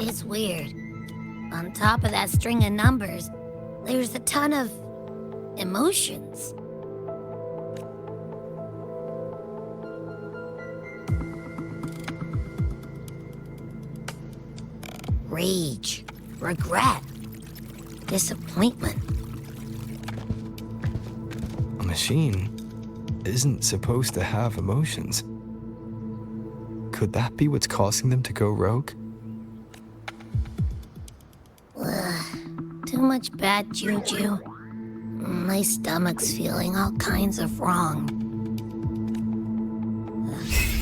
It's weird. On top of that string of numbers, there's a ton of emotions. Rage, regret, disappointment. A machine isn't supposed to have emotions. Could that be what's causing them to go rogue? Too much bad juju. My stomach's feeling all kinds of wrong.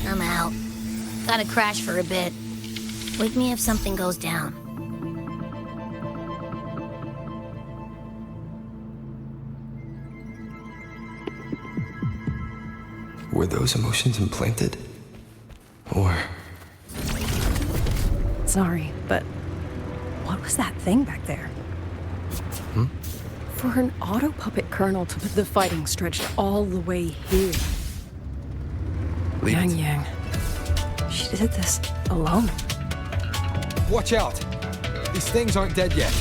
I'm out. Gotta crash for a bit. Wake me if something goes down. Were those emotions implanted? Or... Sorry, but what was that thing back there? For an auto puppet colonel to put the fighting stretched all the way here. Yang Yang. She did this alone. Watch out! These things aren't dead yet.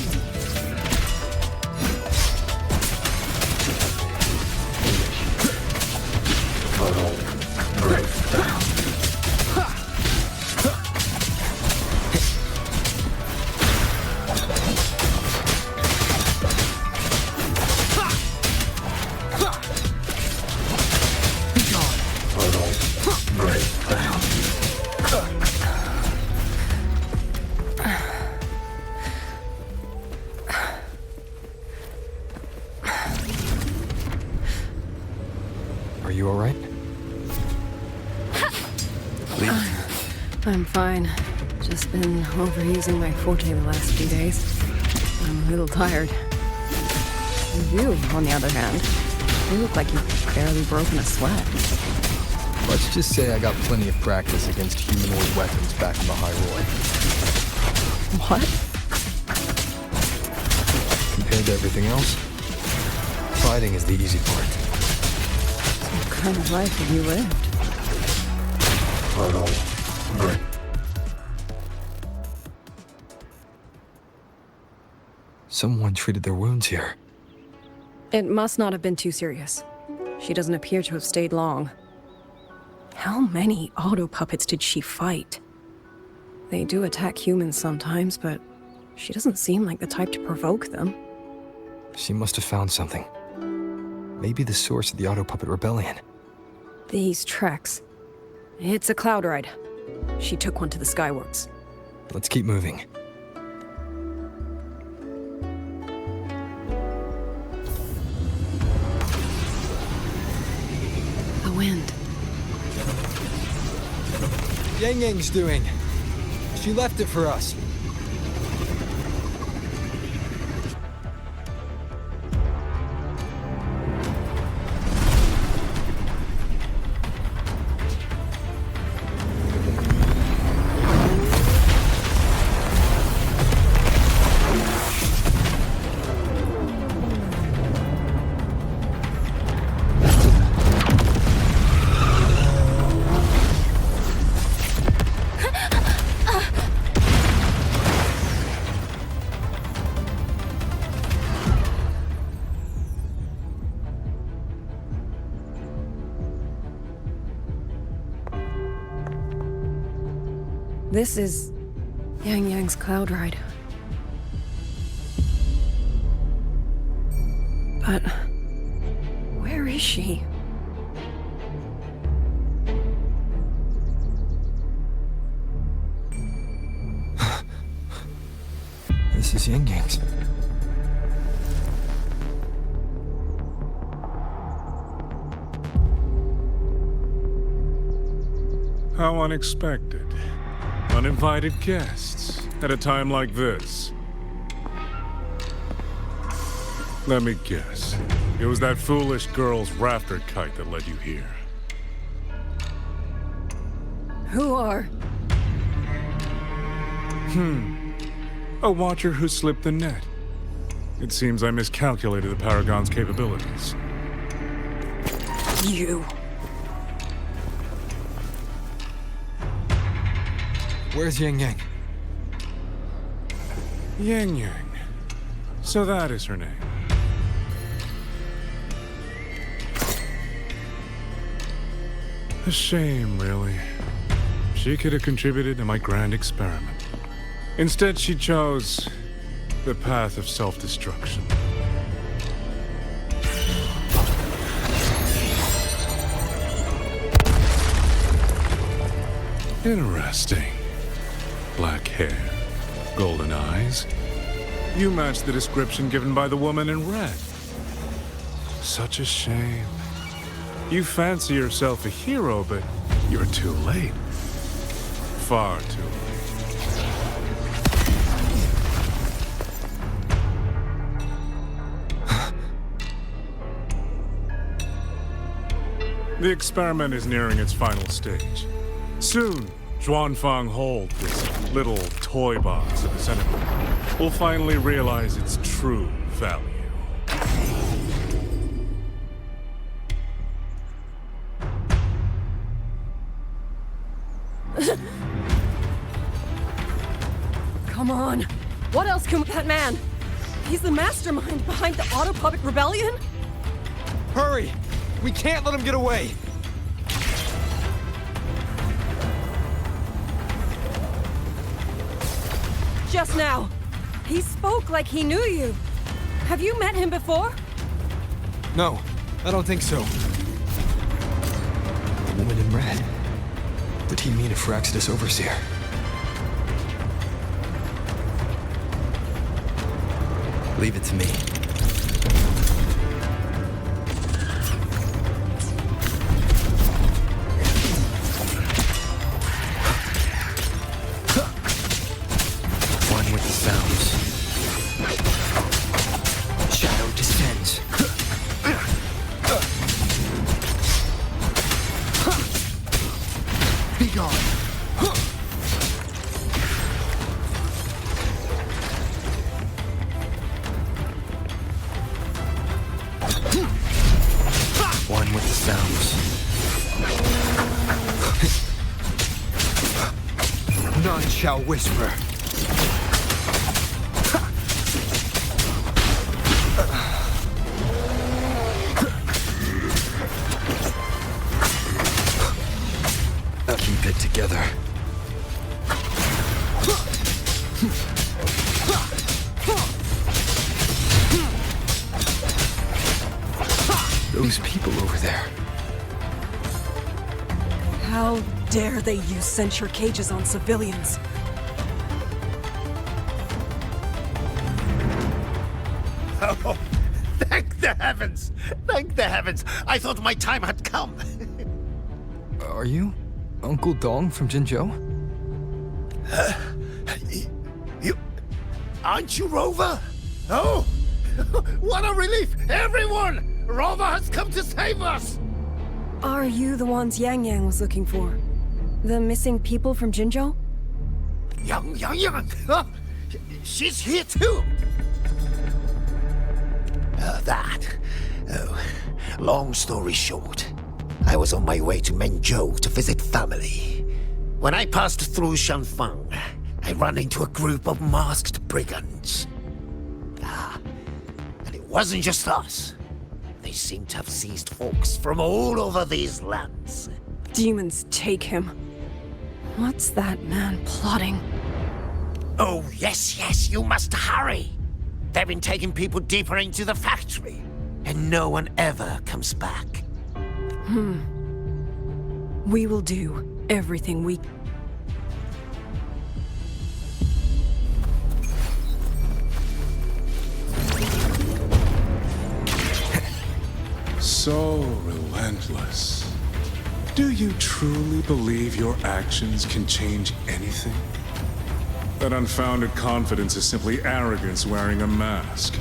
Are you alright? I'm fine. Just been overusing my forte the last few days. I'm a little tired. You, on the other hand, you look like you've barely broken a sweat. Let's just say I got plenty of practice against humanoid weapons back in the High Roy. What? Compared to everything else, fighting is the easy part. What kind of life have you lived? Someone treated their wounds here. It must not have been too serious. She doesn't appear to have stayed long. How many auto puppets did she fight? They do attack humans sometimes, but she doesn't seem like the type to provoke them. She must have found something. Maybe the source of the auto puppet rebellion. These tracks. It's a cloud ride. She took one to the Skyworks. Let's keep moving. The wind. Yang Yang's doing. She left it for us. This is Yang Yang's cloud ride. But where is she? This is Yang Yang's. How unexpected. Uninvited guests at a time like this. Let me guess. It was that foolish girl's rafter kite that led you here. Who are? A watcher who slipped the net. It seems I miscalculated the Paragon's capabilities. You. Where's Yang Yang? Yang Yang. So that is her name. A shame, really. She could have contributed to my grand experiment. Instead, she chose the path of self-destruction. Interesting. Black hair, golden eyes. You match the description given by the woman in red. Such a shame. You fancy yourself a hero, but you're too late. Far too late. The experiment is nearing its final stage. Soon, Zhuanfang Hold, this little toy box of the Sentinel, will finally realize its true value. Come on. What else can that man? He's the mastermind behind the Auto Puppet Rebellion? Hurry! We can't let him get away! Just now, he spoke like he knew you. Have you met him before? No, I don't think so. The woman in red. Did he mean a Firaxis overseer? Leave it to me. One with the sounds. Shadow descends. Be gone. One with the sounds. None shall whisper. I'll keep it together. Those people over there. How dare they use censure cages on civilians? Oh, thank the heavens! Thank the heavens! I thought my time had come. Are you Uncle Dong from Jinzhou? You... Aren't you Rover? Oh! What a relief! Everyone! Rover has come to save us! Are you the ones Yang Yang was looking for? The missing people from Jinzhou? Yang! Huh? She's here too! Oh, long story short, I was on my way to Menzhou to visit family. When I passed through Shanfang, I ran into a group of masked brigands. And it wasn't just us. They seem to have seized folks from all over these lands. Demons take him. What's that man plotting? Oh, yes, you must hurry. They've been taking people deeper into the factory, and no one ever comes back. We will do everything we... So relentless. Do you truly believe your actions can change anything? That unfounded confidence is simply arrogance wearing a mask.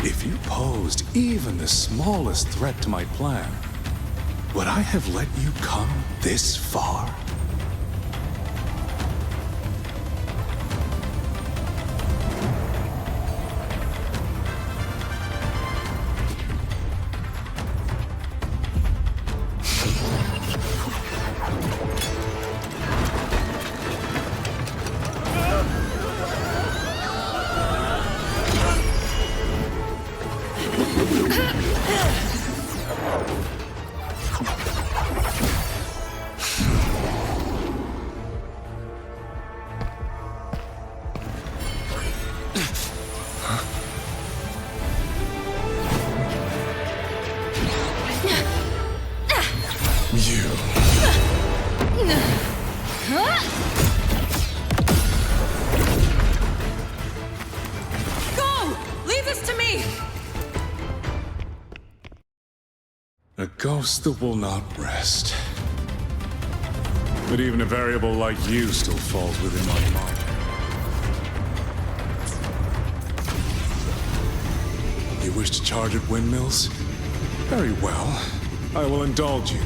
If you posed even the smallest threat to my plan, would I have let you come this far? A ghost that will not rest. But even a variable like you still falls within my mind. You wish to charge at windmills? Very well. I will indulge you.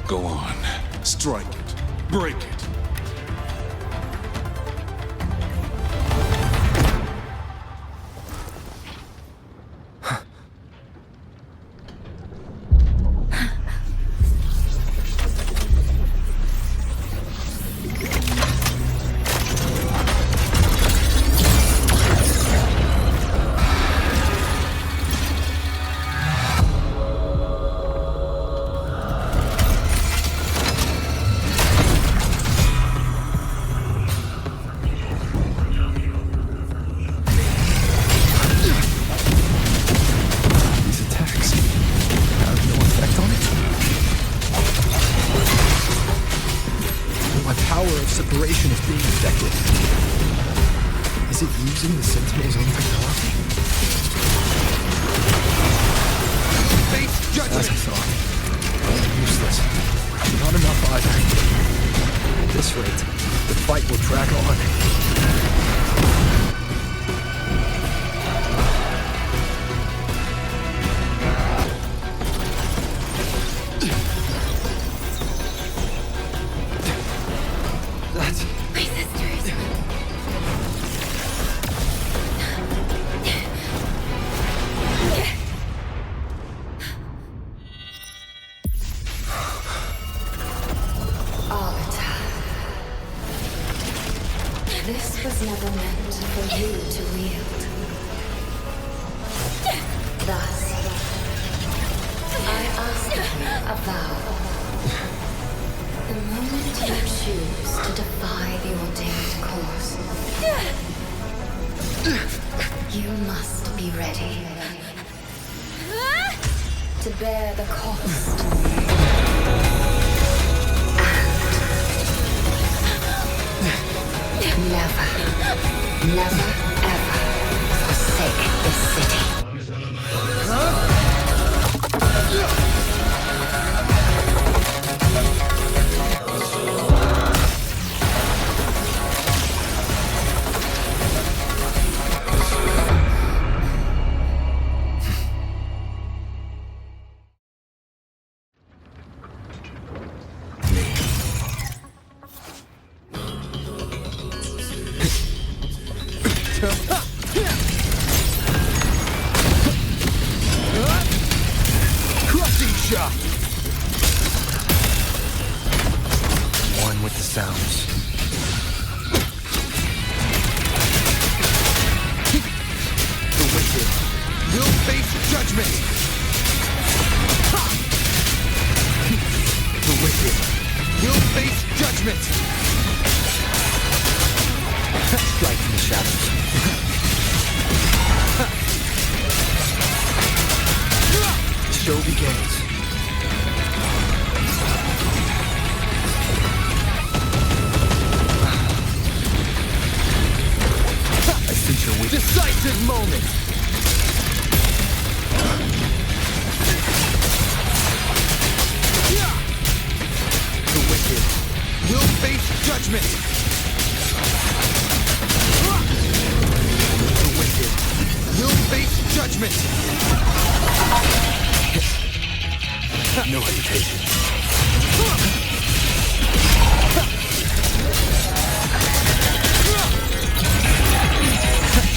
Go on. Strike it. Break it. Separation is being affected. Is it using the Sentinel's own technology? Face judgment! As I thought. Useless. Not enough either. At this rate, the fight will drag on. This was never meant for you to wield. Thus, I ask you a vow. The moment you choose to defy the ordained course, you must be ready to bear the cost. Never, ever forsake this city. Crushing shot! One with the sounds. The wicked will face judgment! The wicked will face judgment! Strike from the shadows. The show begins. I sense your weakness. Decisive moment! The wicked will face judgment! The wicked Engagement! No hesitation.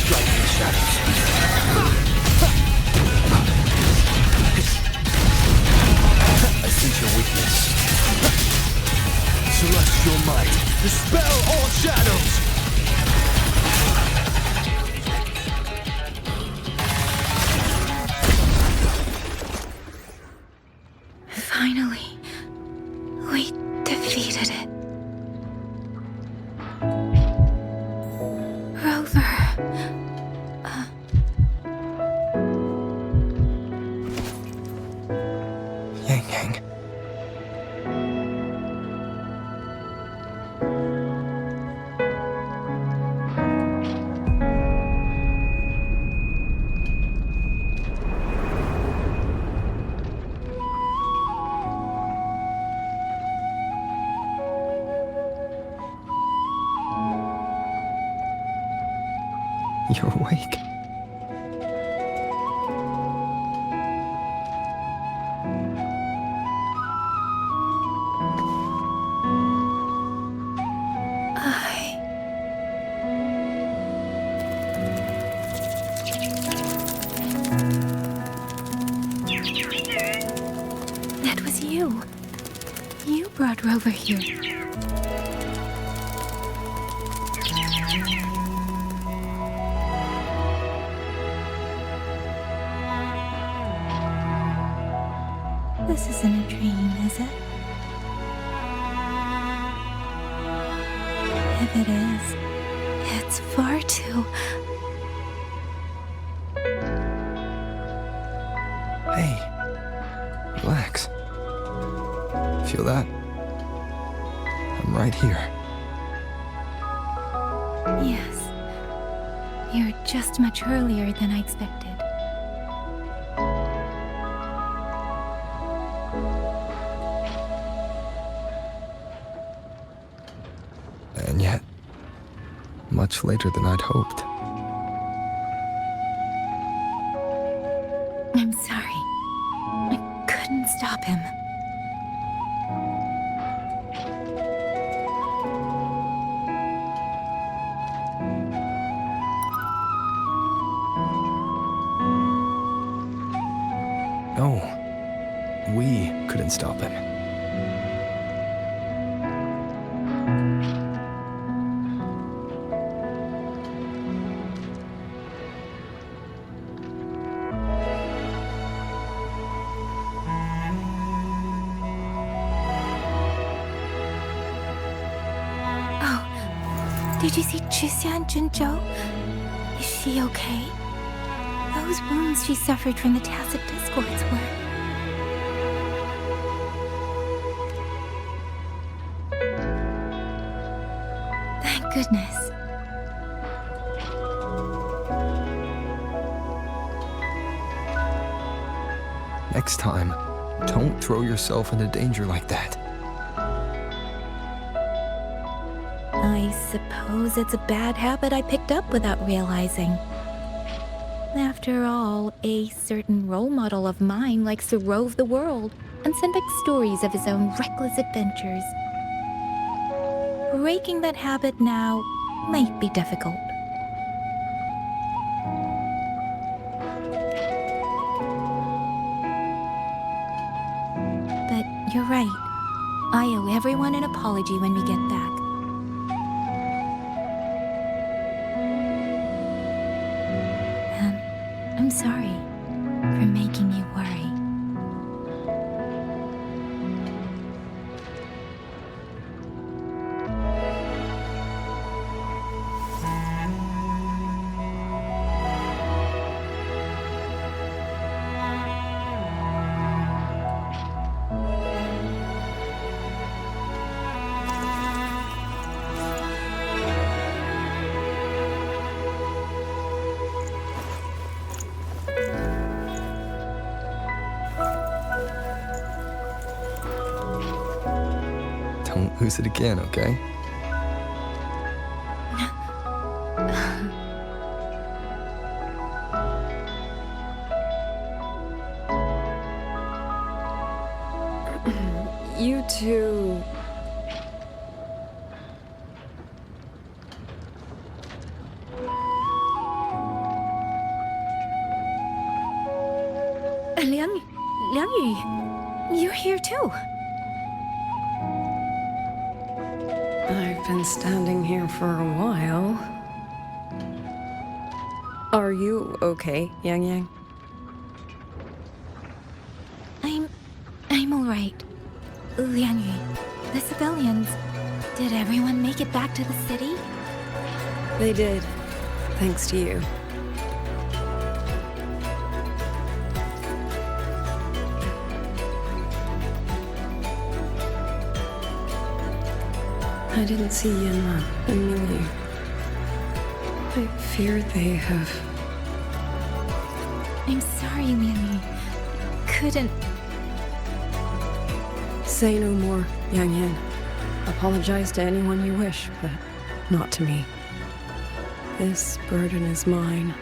Strike in the shadows. I sense your weakness. Celestial might, dispel all shadows! Finally, we defeated it. Rover. Yang Yang. You're awake. That was you. You brought Rover here. This isn't a dream, is it? If it is, it's far too... Hey, relax. Feel that? I'm right here. Yes. You're just much earlier than I expected. And yet, much later than I'd hoped. I'm sorry. I couldn't stop him. No, we couldn't stop him. Did you see Chixia and Jinzhou? Is she okay? Those wounds she suffered from the tacit discords were... Thank goodness. Next time, don't throw yourself into danger like that. I suppose it's a bad habit I picked up without realizing. After all, a certain role model of mine likes to rove the world and send back stories of his own reckless adventures. Breaking that habit now might be difficult. But you're right. I owe everyone an apology when we get back. I'm sorry for making you worry. Don't lose it again, okay? you... Liang Yu, you're here too. I've been standing here for a while. Are you okay, Yang Yang? I'm all right. Liang Yu, the civilians, did everyone make it back to the city? They did, thanks to you. I didn't see Yanma and Millie. I fear they have... I'm sorry, Liang Yu. Couldn't... Say no more, Yang Yang. Apologize to anyone you wish, but not to me. This burden is mine.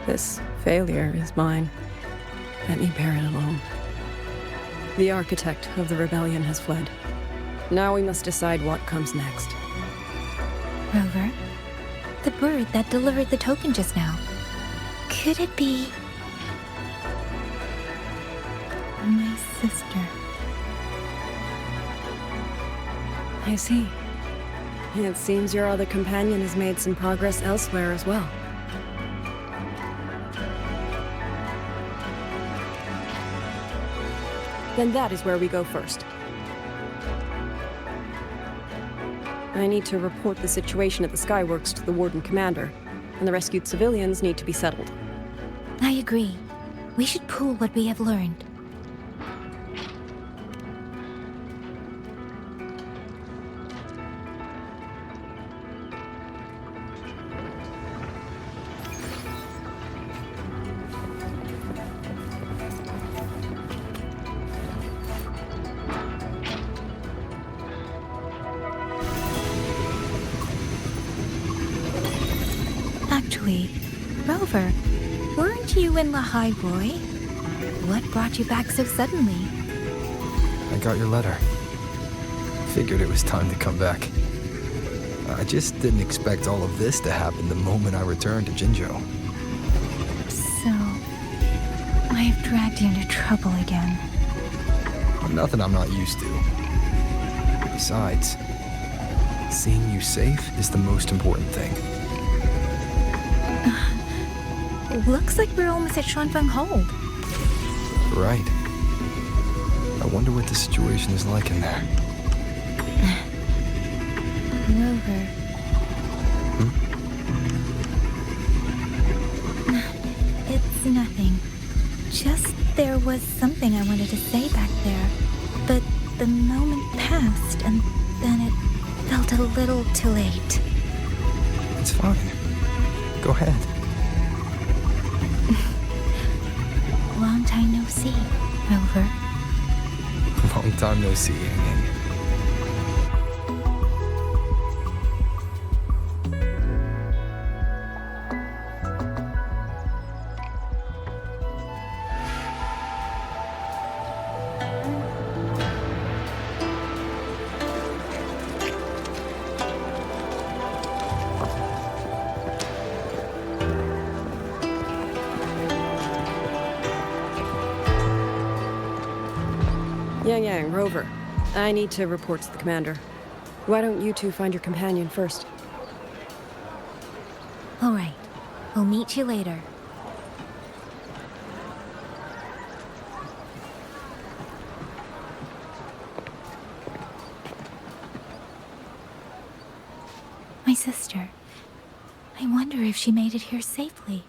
This failure is mine. Let me bear it alone. The architect of the rebellion has fled. Now we must decide what comes next. Rover, the bird that delivered the token just now. Could it be... my sister? I see. It seems your other companion has made some progress elsewhere as well. Then that is where we go first. I need to report the situation at the Skyworks to the Warden Commander, and the rescued civilians need to be settled. I agree. We should pool what we have learned. Actually, Rover, weren't you in Lahai Roy? What brought you back so suddenly? I got your letter. Figured it was time to come back. I just didn't expect all of this to happen the moment I returned to Jinzhou. So, I have dragged you into trouble again. Nothing I'm not used to. Besides, seeing you safe is the most important thing. Looks like we're almost at Xuanfeng Hold. Right. I wonder what the situation is like in there. Rover. It's nothing. Just there was something I wanted to say back there. But the moment passed, and then it felt a little too late. It's fine. Go ahead. Long time no see, Rover. Long time no see, Yang Yang. Yang Yang, Rover. I need to report to the commander. Why don't you two find your companion first? All right. We'll meet you later. My sister. I wonder if she made it here safely.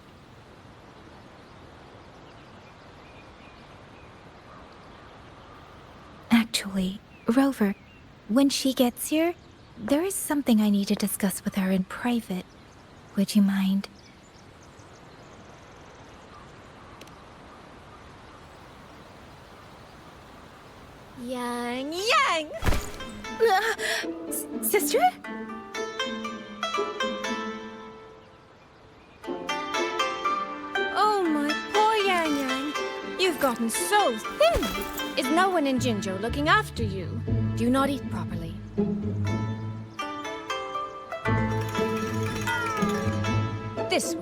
Actually, Rover, when she gets here, there is something I need to discuss with her in private. Would you mind? Yang Yang! Sister? Oh, my poor Yang Yang. You've gotten so thin. Is no one in Jinzhou looking after you? do not eat properly. This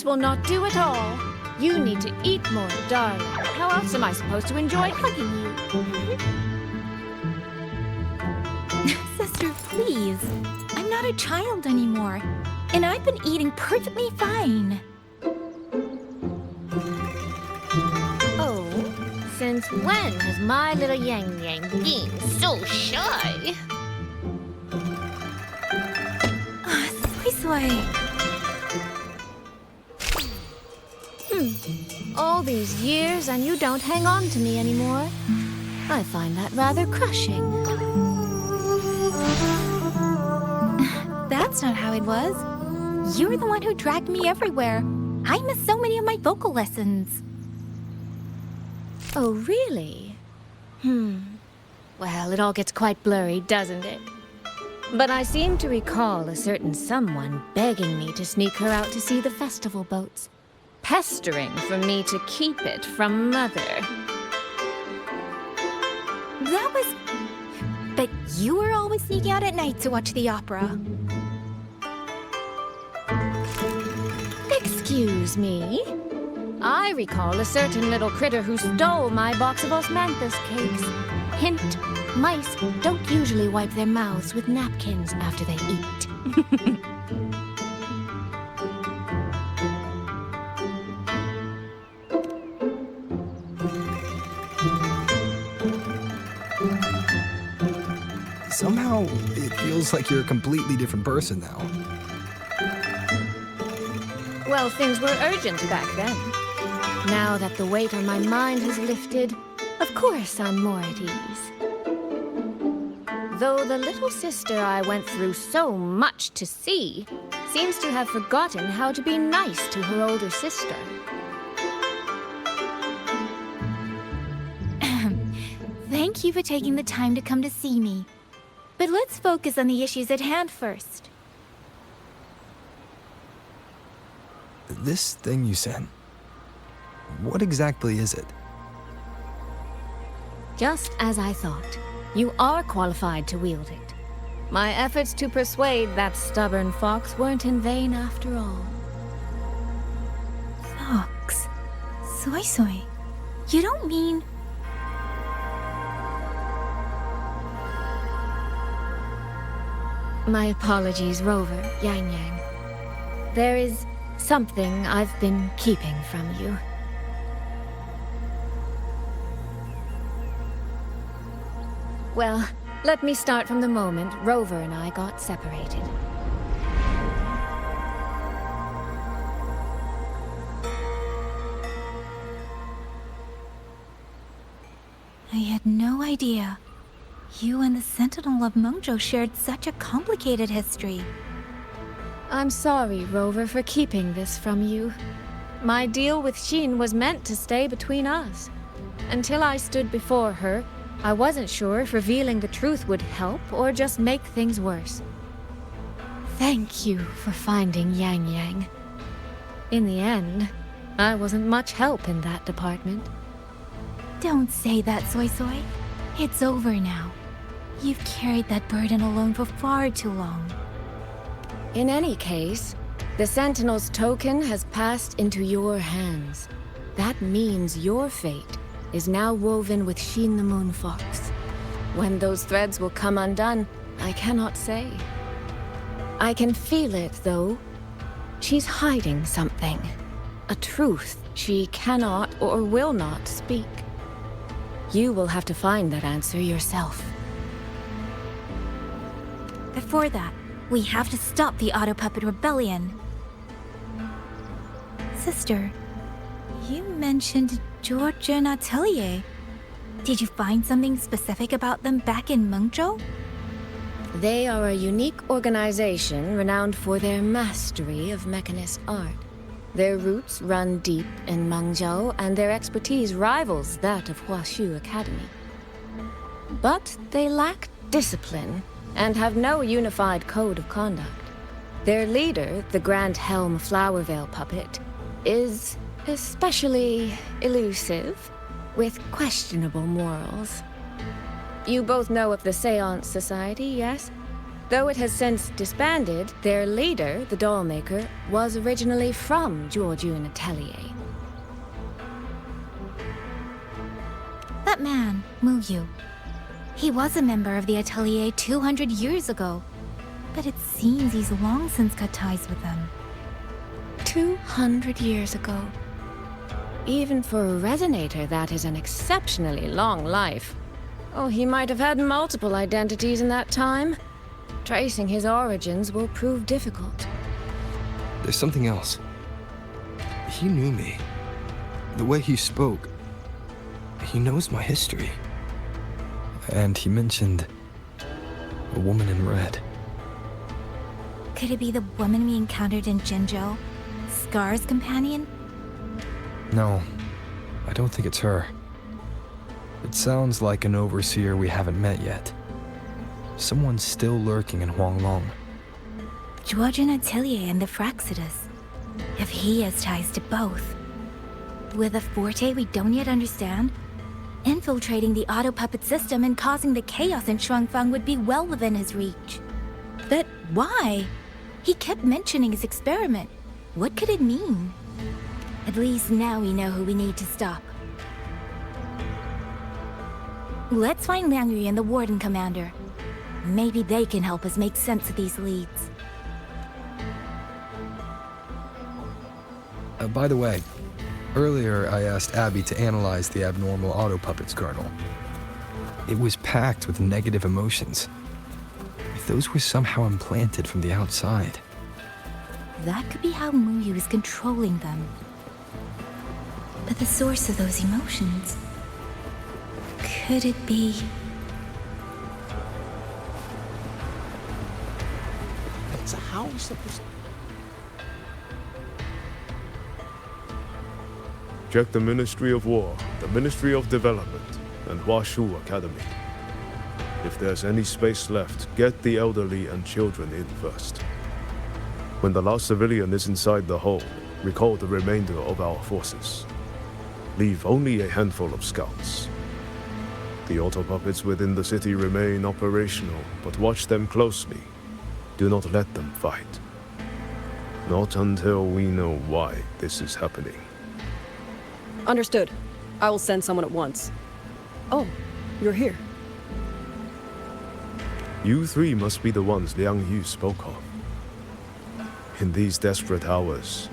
will not do at all. You need to eat more, darling. How else am I supposed to enjoy hugging you? Sister, please. I'm not a child anymore, and I've been eating perfectly fine. Oh, since when has my little Yang Yang been so shy? Soy Soy. All these years and you don't hang on to me anymore. I find that rather crushing. That's not how it was. You were the one who dragged me everywhere. I missed so many of my vocal lessons. Oh, really? Well, it all gets quite blurry, doesn't it? But I seem to recall a certain someone begging me to sneak her out to see the festival boats. Pestering for me to keep it from Mother. That was... But you were always sneaking out at night to watch the opera. Excuse me? I recall a certain little critter who stole my box of osmanthus cakes. Hint, mice don't usually wipe their mouths with napkins after they eat. Somehow, it feels like you're a completely different person now. Well, things were urgent back then. Now that the weight on my mind has lifted, of course I'm more at ease. Though the little sister I went through so much to see seems to have forgotten how to be nice to her older sister. Thank you for taking the time to come to see me. But let's focus on the issues at hand first. This thing you said, what exactly is it? Just as I thought, you are qualified to wield it. My efforts to persuade that stubborn fox weren't in vain after all. Fox? Soy Soy? You don't mean... My apologies, Rover, Yang Yang. There is something I've been keeping from you. Well, let me start from the moment Rover and I got separated. I had no idea. You and the Sentinel of Mengzhou shared such a complicated history. I'm sorry, Rover, for keeping this from you. My deal with Xin was meant to stay between us. Until I stood before her, I wasn't sure if revealing the truth would help or just make things worse. Thank you for finding Yang Yang. In the end, I wasn't much help in that department. Don't say that, Soy Soy. It's over now. You've carried that burden alone for far too long. In any case, the Sentinel's token has passed into your hands. That means your fate is now woven with Xin the Moon Fox. When those threads will come undone, I cannot say. I can feel it, though. She's hiding something. A truth she cannot or will not speak. You will have to find that answer yourself. Before that, we have to stop the Auto Puppet Rebellion. Sister, you mentioned George and Atelier. Did you find something specific about them back in Mengzhou? They are a unique organization renowned for their mastery of mechanist art. Their roots run deep in Mengzhou, and their expertise rivals that of Huashu Academy. But they lack discipline and have no unified code of conduct. Their leader, the Grand Helm Flowervale puppet, is especially elusive, with questionable morals. You both know of the Seance Society, yes? Though it has since disbanded, their leader, the Dollmaker, was originally from Georgian Atelier. That man, Muyu. He was a member of the Atelier 200 years ago, but it seems he's long since cut ties with them. 200 years ago. Even for a resonator, that is an exceptionally long life. Oh, he might have had multiple identities in that time. Tracing his origins will prove difficult. There's something else. He knew me. The way he spoke. He knows my history. And he mentioned a woman in red. Could it be the woman we encountered in Jinzhou? Scar's companion? No, I don't think it's her. It sounds like an overseer we haven't met yet. Someone's still lurking in Huanglong. Georgian Atelier and the Fraxidus. If he has ties to both. With a forte we don't yet understand, infiltrating the auto puppet system and causing the chaos in Shuangfang would be well within his reach. But why? He kept mentioning his experiment. What could it mean? At least now we know who we need to stop. Let's find Liang Yu and the Warden Commander. Maybe they can help us make sense of these leads. By the way, earlier I asked Abby to analyze the abnormal auto puppet's kernel. It was packed with negative emotions. If those were somehow implanted from the outside. That could be how Muyu is controlling them. But the source of those emotions... could it be... So how are we supposed to... Check the Ministry of War, the Ministry of Development, and Huashu Academy. If there's any space left, get the elderly and children in first. When the last civilian is inside the hull, recall the remainder of our forces. Leave only a handful of scouts. The auto puppets within the city remain operational, but watch them closely. Do not let them fight. Not until we know why this is happening. Understood. I will send someone at once. Oh, you're here. You three must be the ones Liang Yu spoke of. In these desperate hours,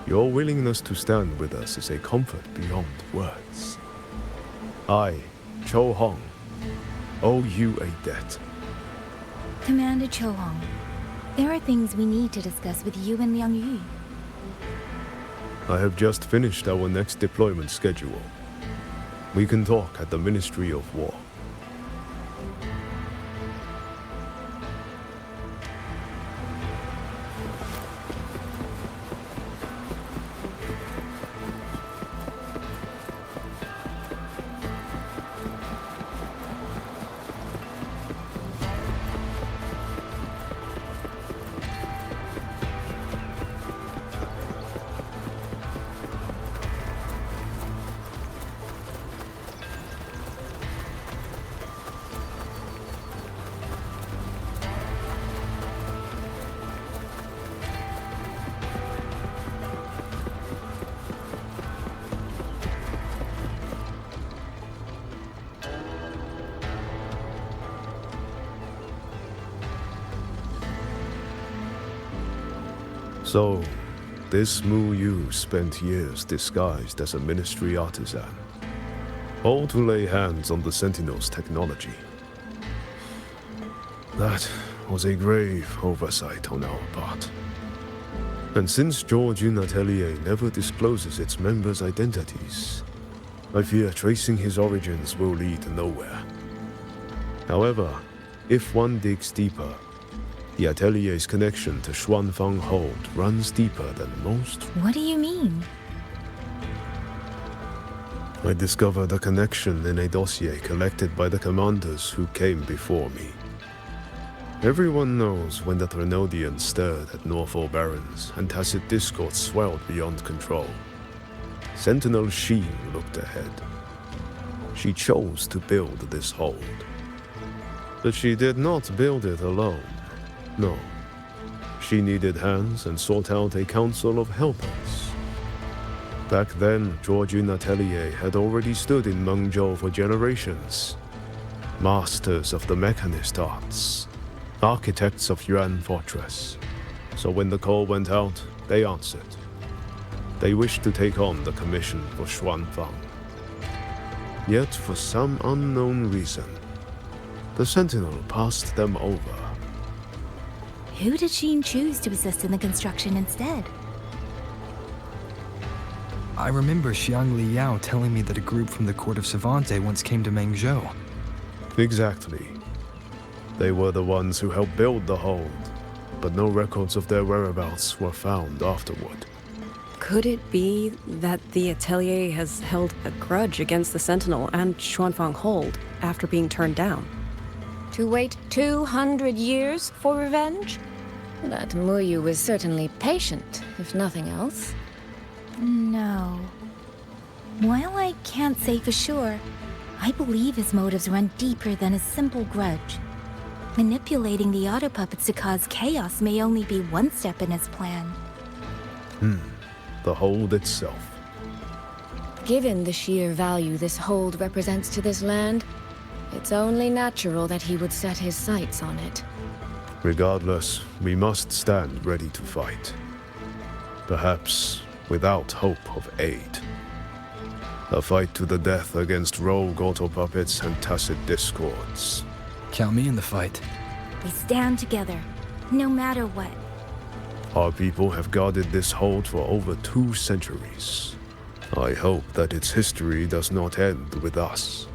your willingness to stand with us is a comfort beyond words. I, Cho Hong, owe you a debt. Commander Cho Hong, there are things we need to discuss with you and Liang Yu. I have just finished our next deployment schedule. We can talk at the Ministry of War. So, this Mu Yu spent years disguised as a ministry artisan, all to lay hands on the Sentinel's technology. That was a grave oversight on our part. And since Georgian Atelier never discloses its members' identities, I fear tracing his origins will lead nowhere. However, if one digs deeper, the Atelier's connection to Xuanfang Hold runs deeper than most. What do you mean? I discovered a connection in a dossier collected by the commanders who came before me. Everyone knows when the Trinodians stirred at Norfolk Barrens and tacit discord swelled beyond control. Sentinel Sheen looked ahead. She chose to build this hold, But she did not build it alone. No. She needed hands and sought out a council of helpers. Back then, Georgian Atelier had already stood in Mengzhou for generations. Masters of the mechanist arts. Architects of Yuan Fortress. So when the call went out, they answered. They wished to take on the commission for Xuanfang. Yet, for some unknown reason, the Sentinel passed them over. Who did Xin choose to assist in the construction instead? I remember Xiang Liyao telling me that a group from the court of Savante once came to Mengzhou. Exactly. They were the ones who helped build the hold, but no records of their whereabouts were found afterward. Could it be that the Atelier has held a grudge against the Sentinel and Xuanfang Hold after being turned down? To wait 200 years for revenge? That Muyu was certainly patient, if nothing else. No. While I can't say for sure, I believe his motives run deeper than a simple grudge. Manipulating the auto puppets to cause chaos may only be one step in his plan. The hold itself. Given the sheer value this hold represents to this land, it's only natural that he would set his sights on it. Regardless, we must stand ready to fight. Perhaps without hope of aid. A fight to the death against rogue auto puppets and tacit discords. Count me in the fight. We stand together, no matter what. Our people have guarded this hold for over 2 centuries. I hope that its history does not end with us.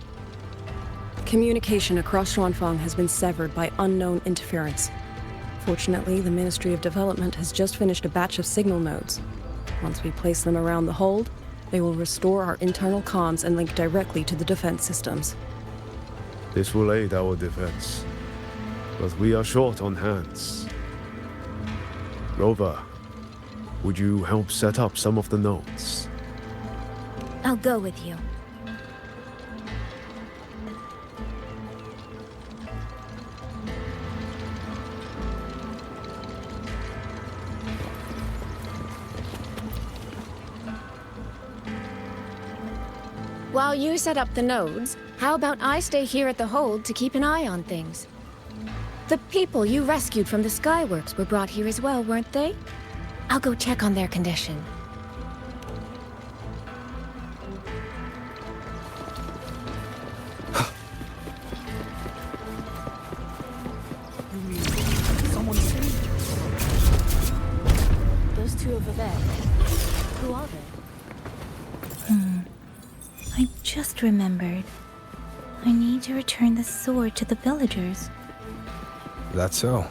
Communication across Xuanfang has been severed by unknown interference. Fortunately, the Ministry of Development has just finished a batch of signal nodes. Once we place them around the hold, they will restore our internal comms and link directly to the defense systems. This will aid our defense, but we are short on hands. Rover, would you help set up some of the nodes? I'll go with you. While you set up the nodes, how about I stay here at the hold to keep an eye on things? The people you rescued from the Skyworks were brought here as well, weren't they? I'll go check on their condition. Someone saved you. Those two over there. Who are they? I just remembered. I need to return the sword to the villagers. That's so.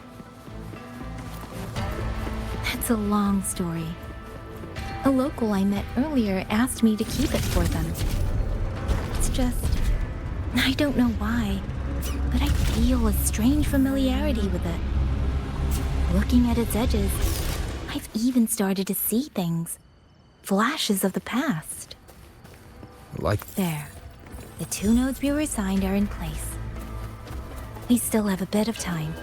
That's a long story. A local I met earlier asked me to keep it for them. It's just... I don't know why, but I feel a strange familiarity with it. Looking at its edges, I've even started to see things. Flashes of the past. Like... There. The 2 nodes we were assigned are in place. We still have a bit of time.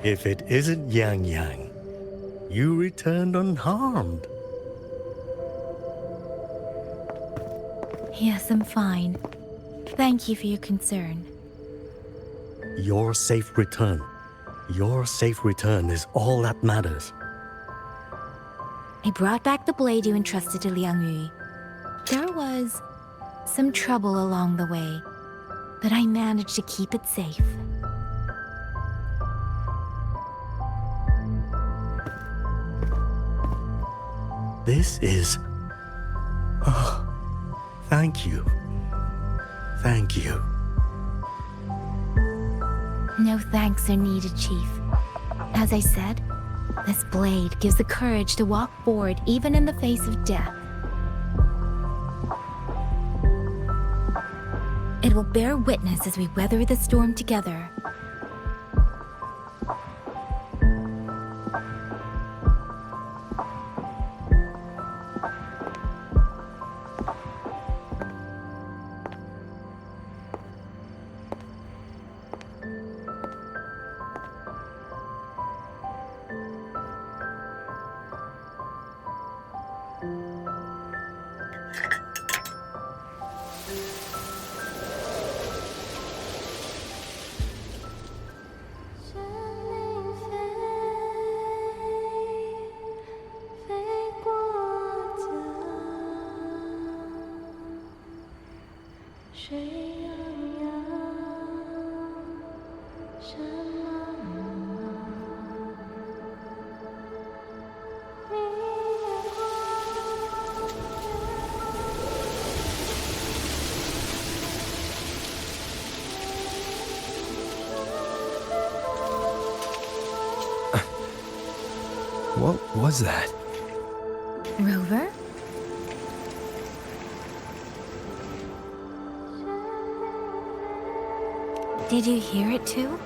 If it isn't Yang Yang, you returned unharmed. Yes, I'm fine. Thank you for your concern. Your safe return. Your safe return is all that matters. I brought back the blade you entrusted to Liang Yu. There was some trouble along the way, but I managed to keep it safe. This is... Oh, thank you. Thank you. No thanks are needed, Chief. As I said, this blade gives the courage to walk forward even in the face of death. It will bear witness as we weather the storm together. What was that? Rover? Did you hear it too?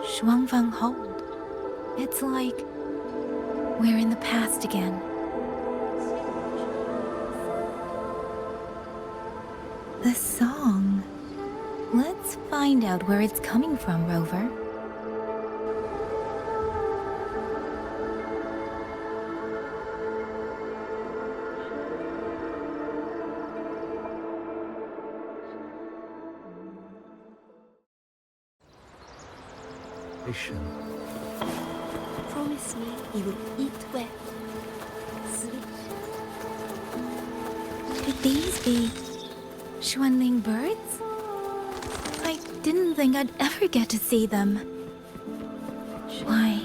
Shuangfang Hold. It's like we're in the past again. The song. Let's find out where it's coming from, Rover. Promise me you will eat well. Sleep. Could these be Xuanling birds? I didn't think I'd ever get to see them. Why,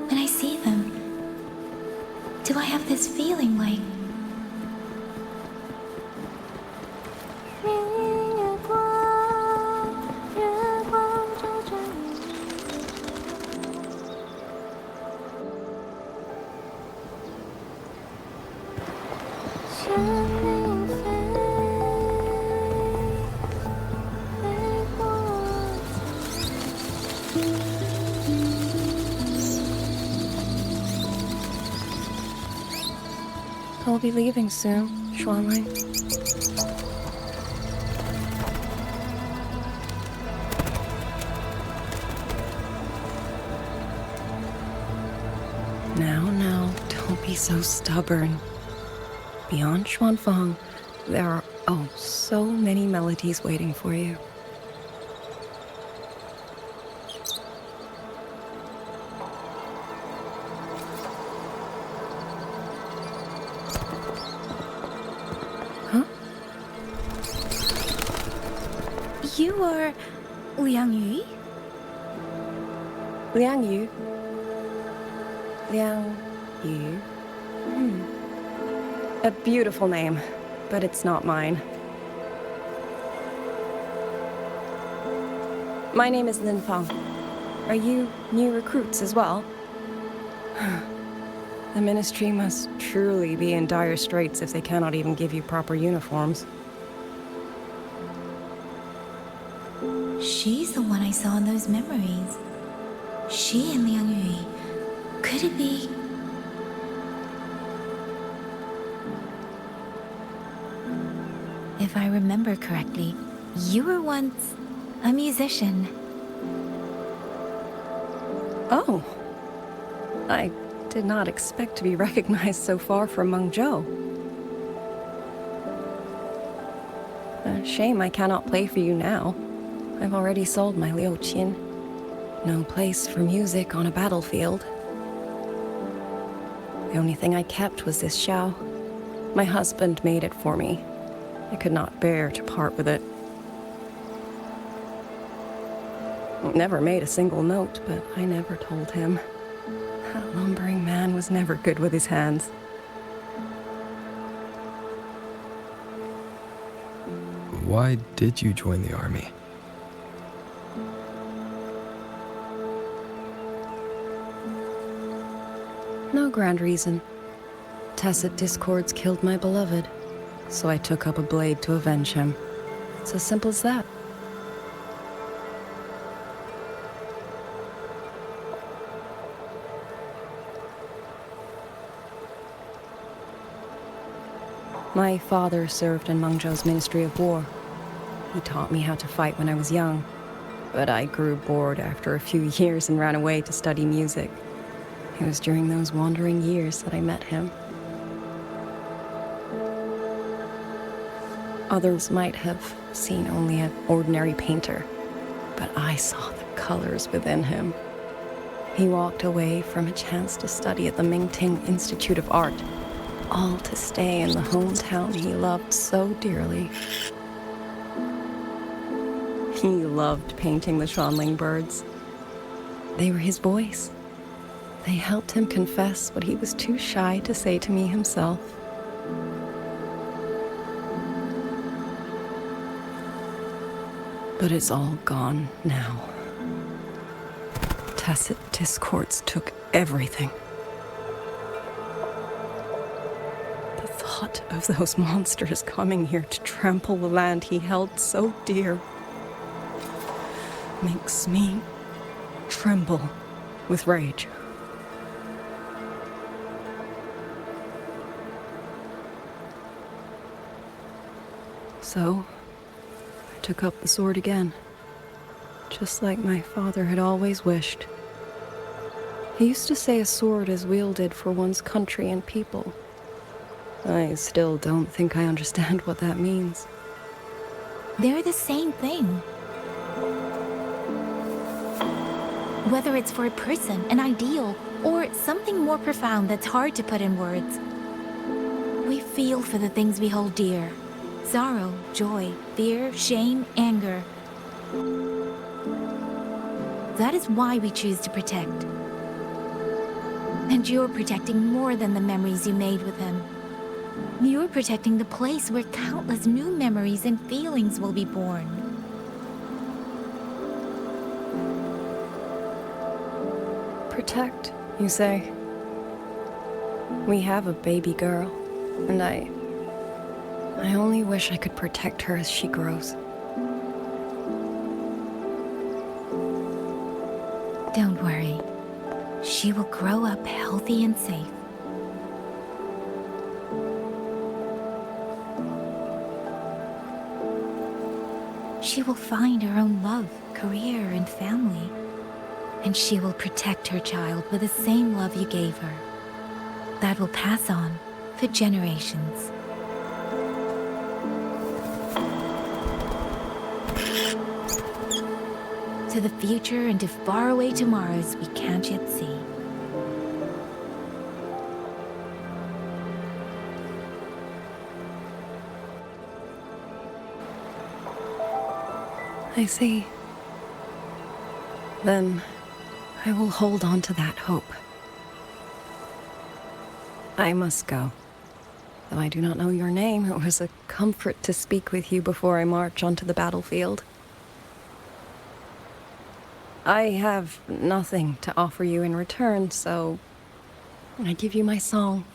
when I see them, do I have this feeling like I'll be leaving soon, Xuanling. Now, don't be so stubborn. Beyond Xuanfang, there are so many melodies waiting for you. you are Liang Yu? Liang Yu. Liang Yu. A beautiful name, but it's not mine. My name is Lin Fang. Are you new recruits as well? The Ministry must truly be in dire straits if they cannot even give you proper uniforms. She's the one I saw in those memories. She and Liang Yu. Could it be? If I remember correctly, you were once a musician. Oh. I did not expect to be recognized so far from Mengzhou. A shame I cannot play for you now. I've already sold my liuqin. No place for music on a battlefield. The only thing I kept was this xiao. My husband made it for me. I could not bear to part with it. Never made a single note, but I never told him. That lumbering man was never good with his hands. Why did you join the army? No grand reason. Tacit discords killed my beloved, so I took up a blade to avenge him. It's as simple as that. My father served in Mengzhou's Ministry of War. He taught me how to fight when I was young, but I grew bored after a few years and ran away to study music. It was during those wandering years that I met him. Others might have seen only an ordinary painter, but I saw the colors within him. He walked away from a chance to study at the Mingting Institute of Art, all to stay in the hometown he loved so dearly. He loved painting the Shanling birds. They were his voice. They helped him confess what he was too shy to say to me himself. But it's all gone now. Tacit discords took everything. The thought of those monsters coming here to trample the land he held so dear makes me tremble with rage. So, I took up the sword again, just like my father had always wished. He used to say a sword is wielded for one's country and people. I still don't think I understand what that means. They're the same thing. Whether it's for a person, an ideal, or something more profound that's hard to put in words. We feel for the things we hold dear. Sorrow, joy, fear, shame, anger. That is why we choose to protect. And you're protecting more than the memories you made with him. You're protecting the place where countless new memories and feelings will be born. Protect, you say? We have a baby girl, and I only wish I could protect her as she grows. Don't worry. She will grow up healthy and safe. She will find her own love, career, and family. And she will protect her child with the same love you gave her. That will pass on for generations. To the future and to faraway tomorrows we can't yet see. I see. Then I will hold on to that hope. I must go. Though I do not know your name, it was a comfort to speak with you before I march onto the battlefield. I have nothing to offer you in return, so I give you my song.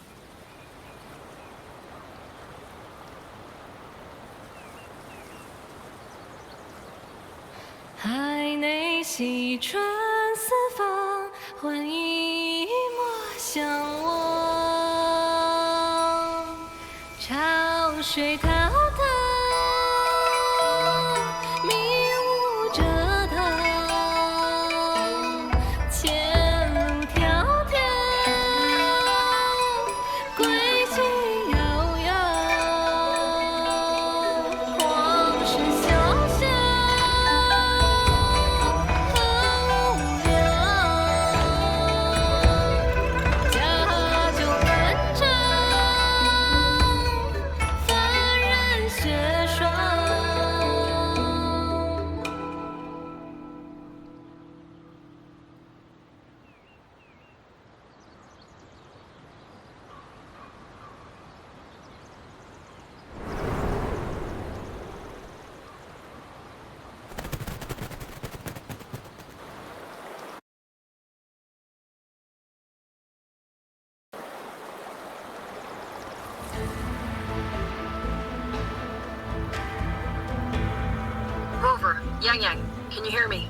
Yang Yang, can you hear me?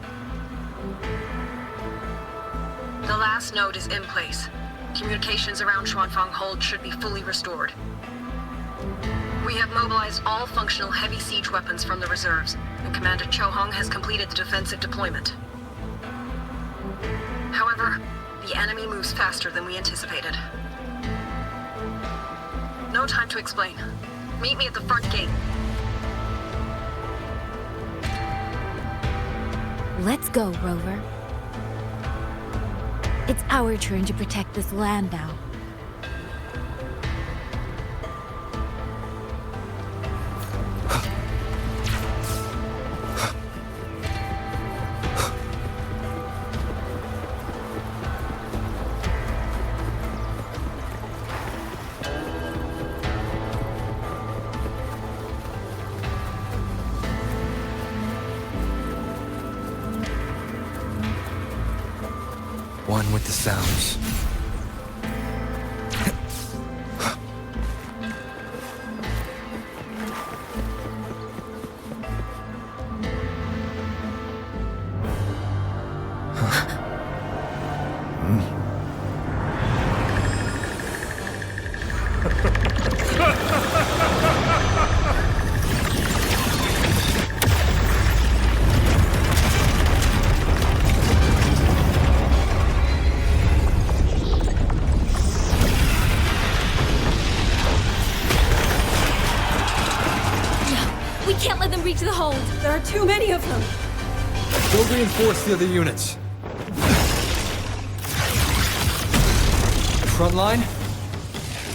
The last node is in place. Communications around Xuanfang Hold should be fully restored. We have mobilized all functional heavy siege weapons from the reserves, and Commander Cho Hong has completed the defensive deployment. However, the enemy moves faster than we anticipated. No time to explain. Meet me at the front gate. Let's go, Rover. It's our turn to protect this land now. One with the sounds. Reach the hold. There are too many of them. Go reinforce the other units. Front line?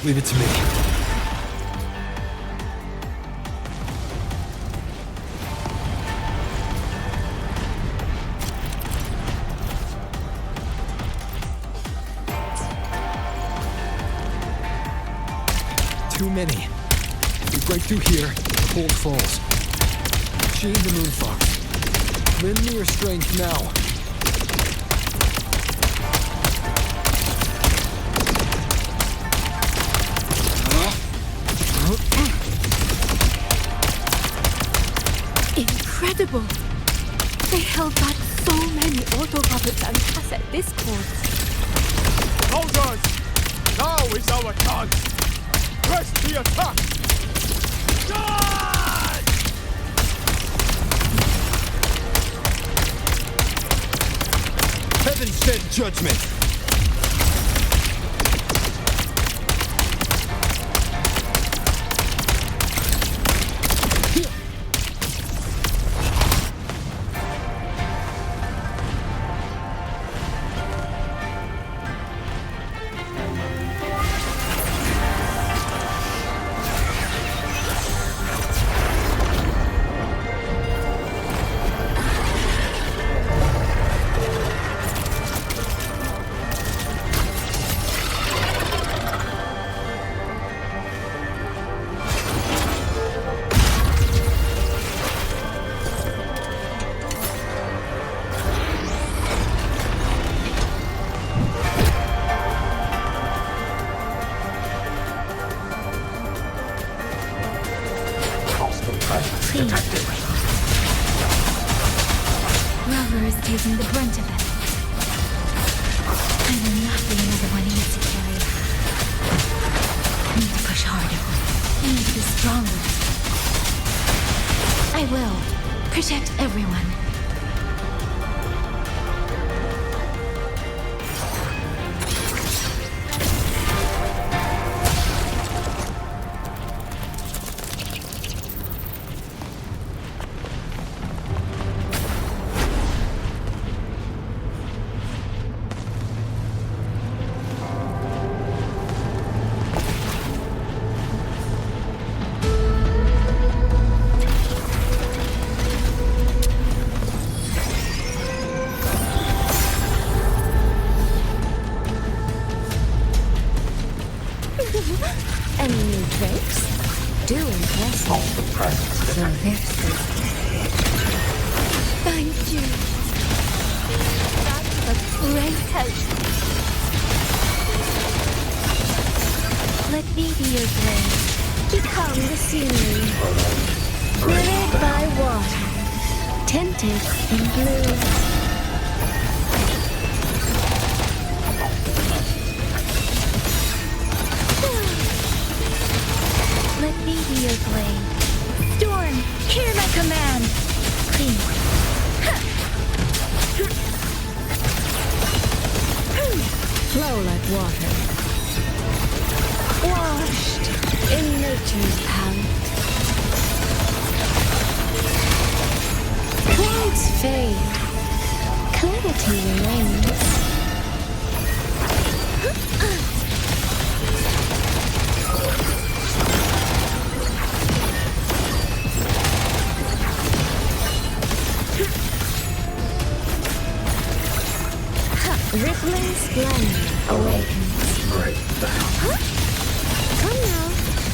Leave it to me. Too many. We break through here, hold falls. Achieve the Moonfox. Lend me your strength now. Incredible! They held back so many auto puppets and cassette discords. Soldiers! Now is our chance! Press the attack! Charge! Heaven sent judgment! Rover is taking the brunt of it. I know nothing another one needs to carry. I need to push harder. I need to be stronger. I will. Protect everyone. Any new tricks? Do impress me. So this is... Thank you. That's a great help. Let me be your blade. Become the scenery. Live by water. Tint tinted in blue. Let me be your blade. Storm, hear my command. Clean. Flow like water. Washed in nature's palette. Clouds fade. Clarity remains. Rippling splendor awakens. Come now,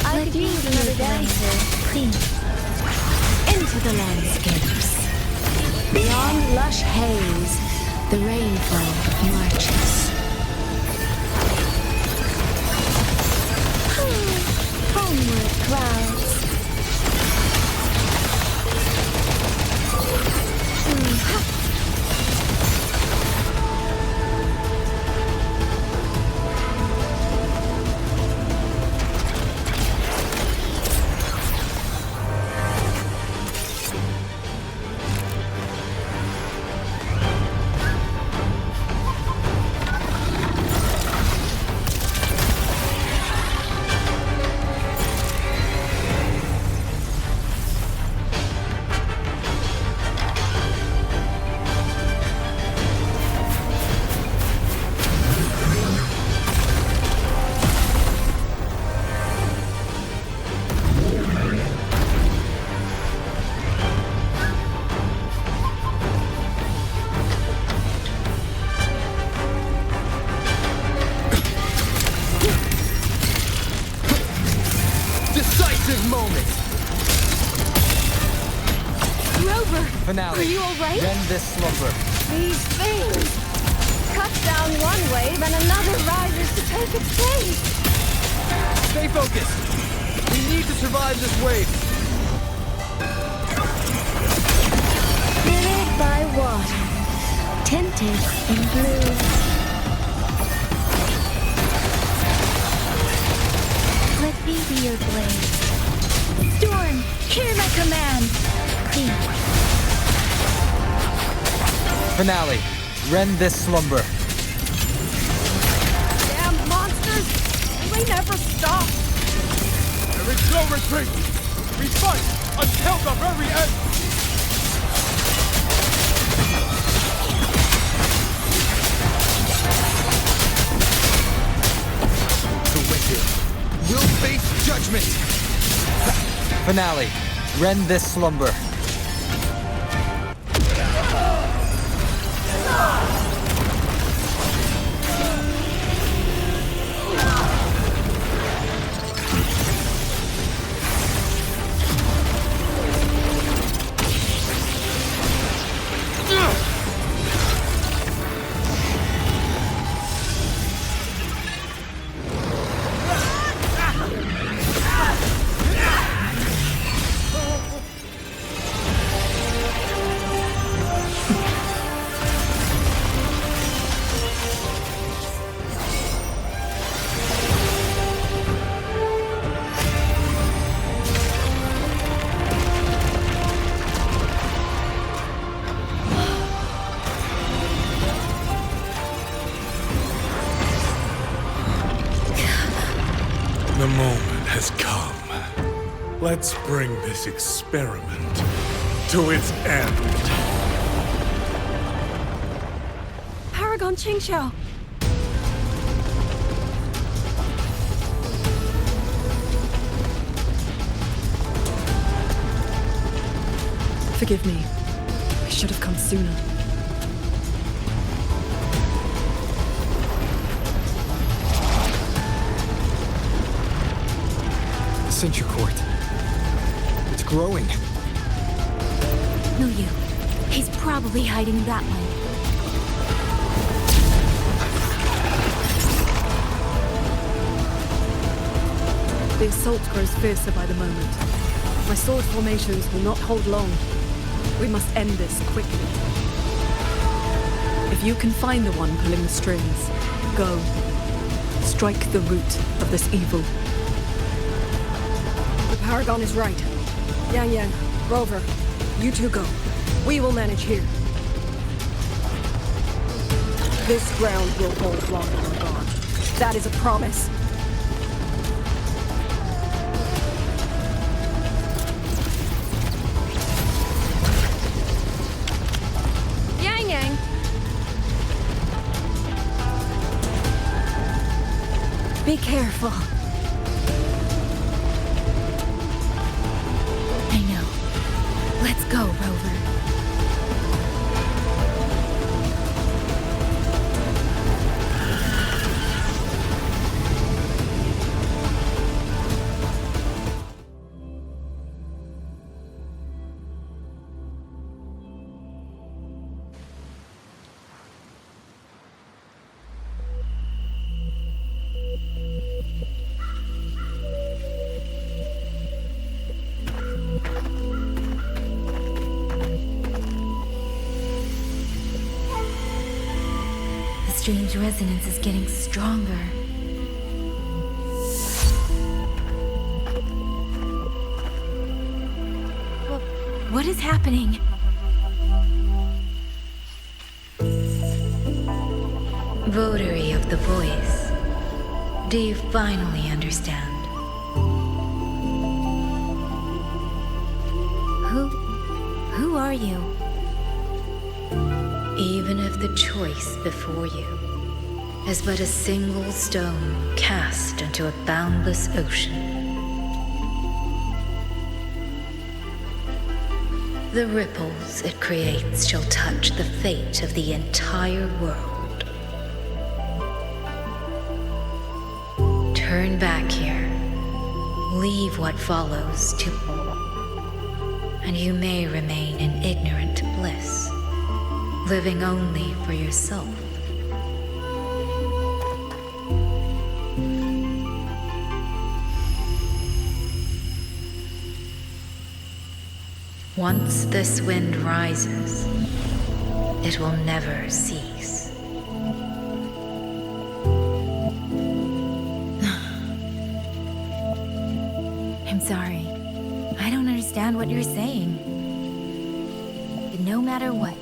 I could use another dancer. Clean. Into the landscapes. Beyond lush haze, the rainfall marches. Homeward clouds. Finale. Are you alright? End this slumber. These things! Cut down one wave and another rises to take its place! Stay focused. We need to survive this wave. Mirrored by water, tinted in blue. Let me be your blade. Storm, hear my command. Clean. Finale. Rend this slumber. Damn monsters! They never stop! There is no retreat! We fight until the very end! The wicked will face judgment. Finale. Rend this slumber. The moment has come. Let's bring this experiment to its end. Paragon Qingxiao! Forgive me. I should have come sooner. Sentry Court. It's growing. No, you. He's probably hiding that way. The assault grows fiercer by the moment. My sword formations will not hold long. We must end this quickly. If you can find the one pulling the strings, go. Strike the root of this evil. The Paragon is right. Yang Yang, Rover, you two go. We will manage here. This ground will hold long we're gone. That is a promise. Yang Yang! Be careful. I know. Let's go, Rover. The strange resonance is getting stronger. What is happening? Votary of the voice, do you finally understand? Who are you? Even if the choice before you is but a single stone cast into a boundless ocean, the ripples it creates shall touch the fate of the entire world. Turn back here, leave what follows to, and you may remain in ignorant bliss, living only for yourself. Once this wind rises, it will never cease. I'm sorry. I don't understand what you're saying. But no matter what,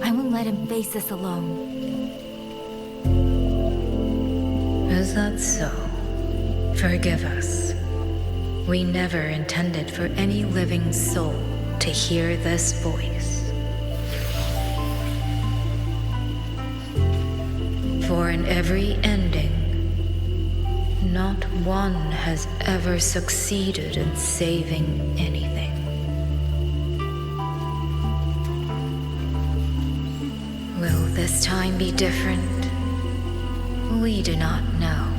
I won't let him face this alone. Is that so? Forgive us. We never intended for any living soul to hear this voice. For in every ending, not one has ever succeeded in saving anything. Will this time be different? We do not know.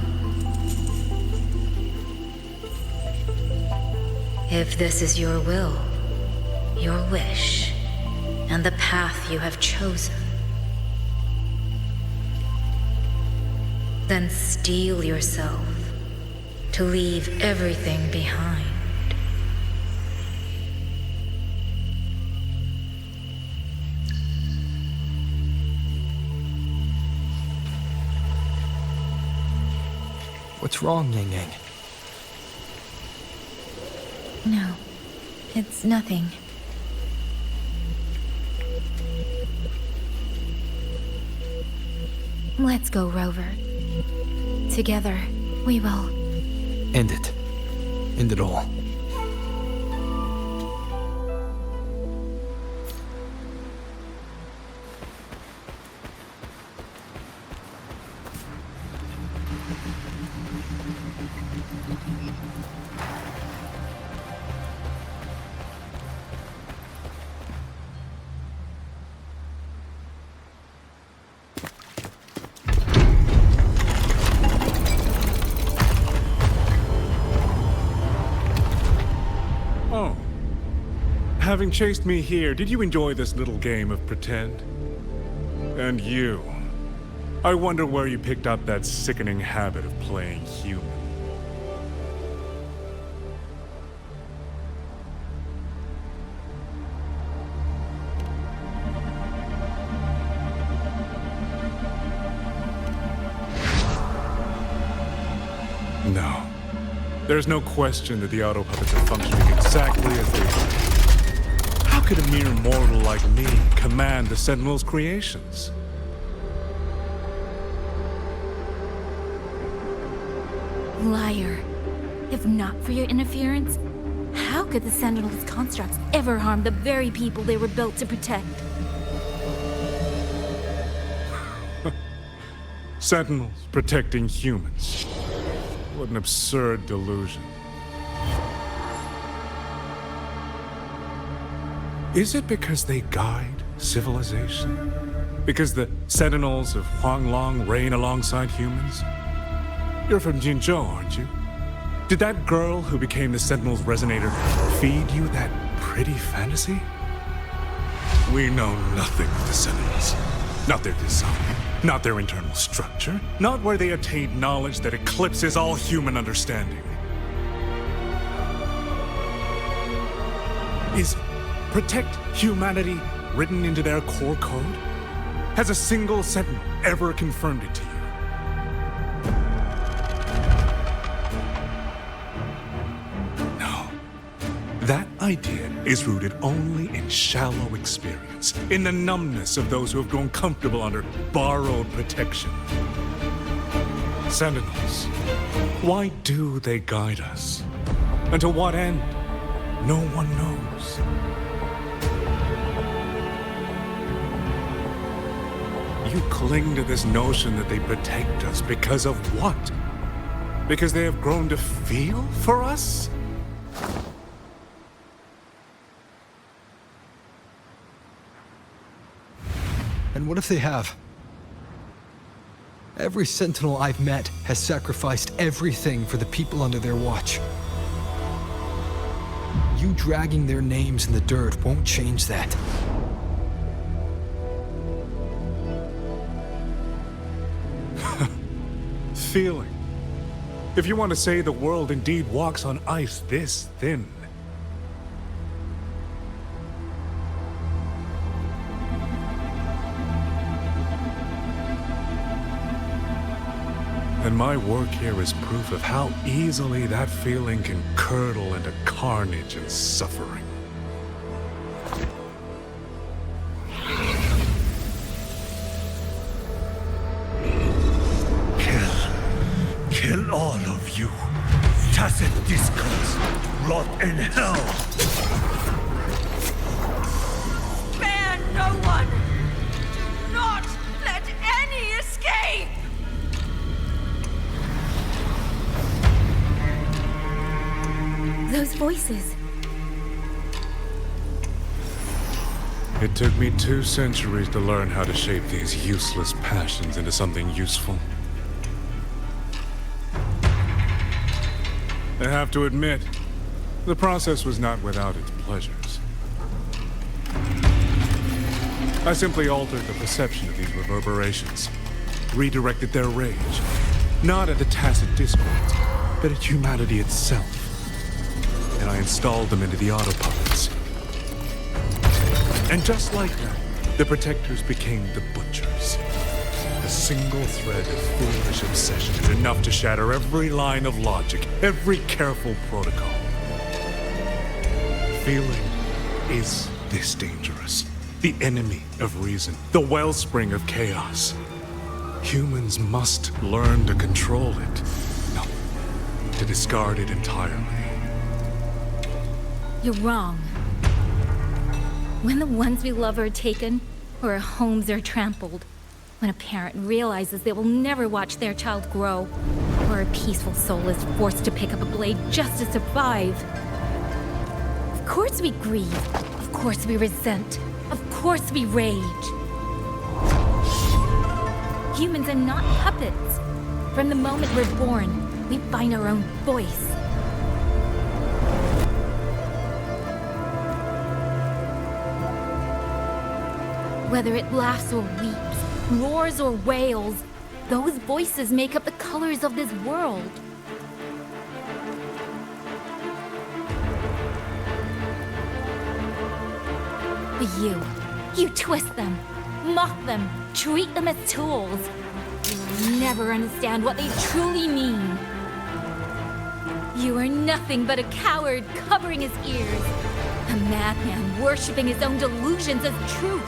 If this is your will, your wish, and the path you have chosen, then steel yourself to leave everything behind. What's wrong, Yang Yang? No, it's nothing. Let's go, Rover. Together, we will. End it. End it all. Having chased me here, did you enjoy this little game of pretend? And you? I wonder where you picked up that sickening habit of playing human. There's no question that the auto puppets are functioning exactly as they are. How could a mere mortal like me command the Sentinel's creations? Liar. If not for your interference, how could the Sentinel's constructs ever harm the very people they were built to protect? Sentinels protecting humans. What an absurd delusion. Is it because they guide civilization? Because the Sentinels of Huanglong reign alongside humans? You're from Jinzhou, aren't you? Did that girl who became the Sentinel's resonator feed you that pretty fantasy? We know nothing of the Sentinels. Not their design, not their internal structure, not where they attained knowledge that eclipses all human understanding. Is protect humanity written into their core code? Has a single Sentinel ever confirmed it to you? That idea is rooted only in shallow experience, in the numbness of those who have grown comfortable under borrowed protection. Sentinels, why do they guide us? And to what end? No one knows. You cling to this notion that they protect us because of what? Because they have grown to feel for us? And what if they have? Every Sentinel I've met has sacrificed everything for the people under their watch. You dragging their names in the dirt won't change that. Feeling. If you want to say the world indeed walks on ice this thin. And my work here is proof of how easily that feeling can curdle into carnage and suffering. Kill all of you. Tacit discourse. Rot in hell. Spare no one! Do not let any escape! Those voices. It took me 2 centuries to learn how to shape these useless passions into something useful. I have to admit, the process was not without its pleasures. I simply altered the perception of these reverberations, redirected their rage, not at the tacit discords, but at humanity itself. And I installed them into the auto-puppets. And just like that, the protectors became the butchers. A single thread of foolish obsession is enough to shatter every line of logic, every careful protocol. Feeling is this dangerous. The enemy of reason, the wellspring of chaos. Humans must learn to control it. No, to discard it entirely. You're wrong. When the ones we love are taken, or our homes are trampled, when a parent realizes they will never watch their child grow, or a peaceful soul is forced to pick up a blade just to survive. Of course we grieve. Of course we resent. Of course we rage. Humans are not puppets. From the moment we're born, we find our own voice. Whether it laughs or weeps, roars or wails, those voices make up the colors of this world. But you twist them, mock them, treat them as tools. You'll never understand what they truly mean. You are nothing but a coward covering his ears. A madman worshipping his own delusions as truth.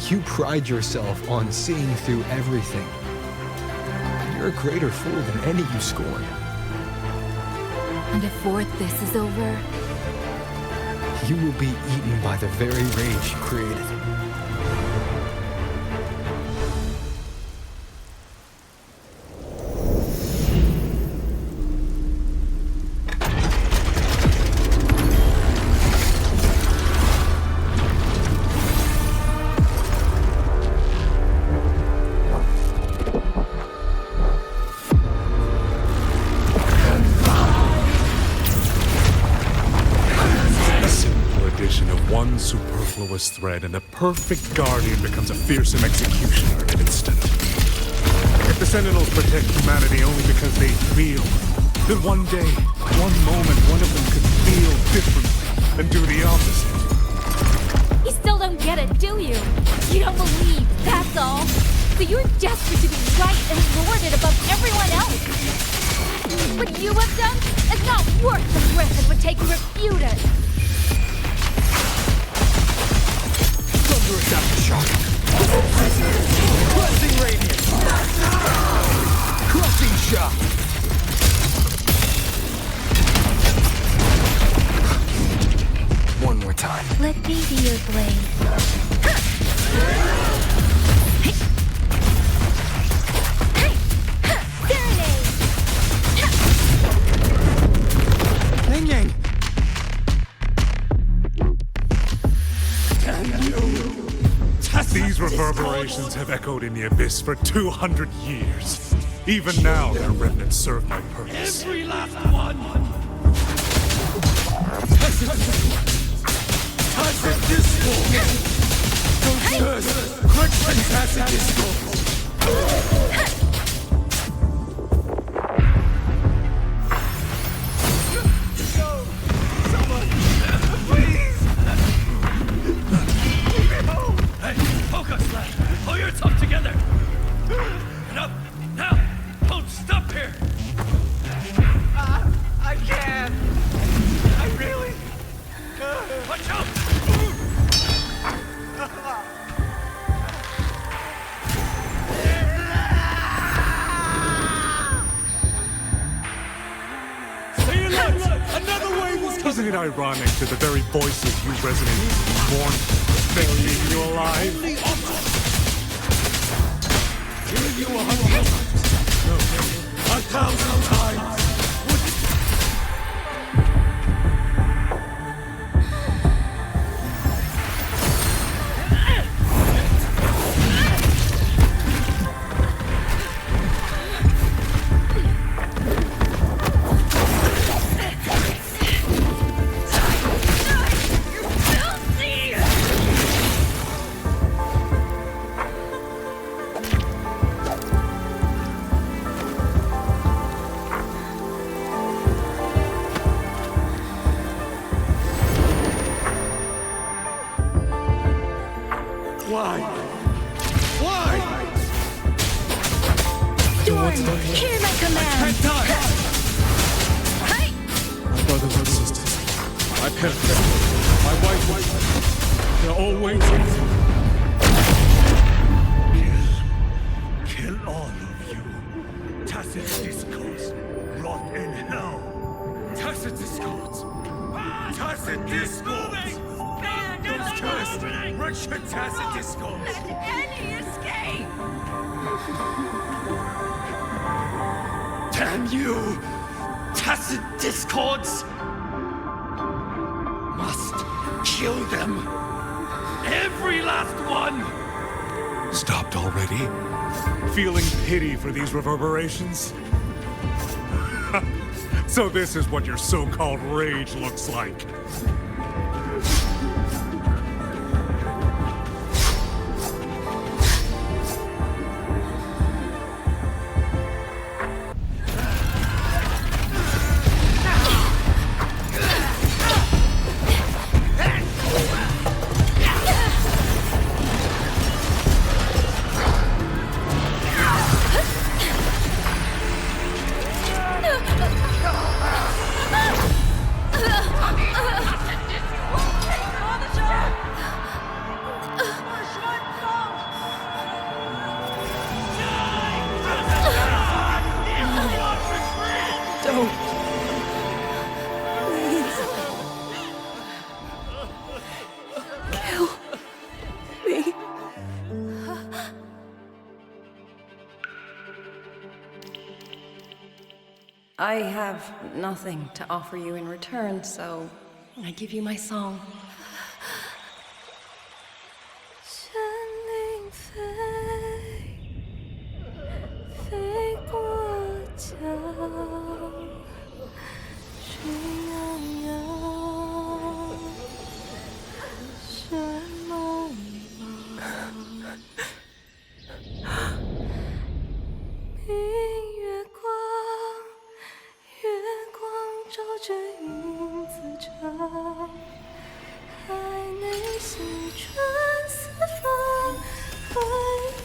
You pride yourself on seeing through everything. You're a greater fool than any you scorn. And before this is over, you will be eaten by the very rage you created. Superfluous thread, and the perfect guardian becomes a fearsome executioner in an instant. If the Sentinels protect humanity only because they feel, then one day, one moment, one of them could feel differently and do the opposite. you still don't get it, do you? You don't believe, that's all. So you're desperate to be right and lorded above everyone else. What you have done is not worth the breath it would take to refute it. Thunderous aftershock. Cleansing radiance. Crushing shock. One more time. Let me be your blade. Ning-Yang! These reverberations have echoed in the abyss for 200 years. Even now, their remnants serve my purpose. Every last one! Tacit discord! Correction, tacit discord! Pull yourself together! Get up! Now! Don't stop here! I can't! I really... Watch out! Say it loud! Another wave is coming! Isn't it ironic that the very voices you resonate with mourn that keep you alive? You 100 no, 1,000 times! Hear my command! My brothers and sisters, my parents, my wife, they're all waiting. Kill all of you. Tacit discords, rot in hell. Tacit discords. Tacit discords. Those cursed, wretched tacit discords. Let any escape! Damn you! Tacit discords! Must kill them! Every last one! Stopped already? Feeling pity for these reverberations? So this is what your so-called rage looks like. I have nothing to offer you in return, so I give you my song. 神灵飞，飞过江，水泱泱，水茫茫，明月光，月光照着影子长。 海内西传四方，会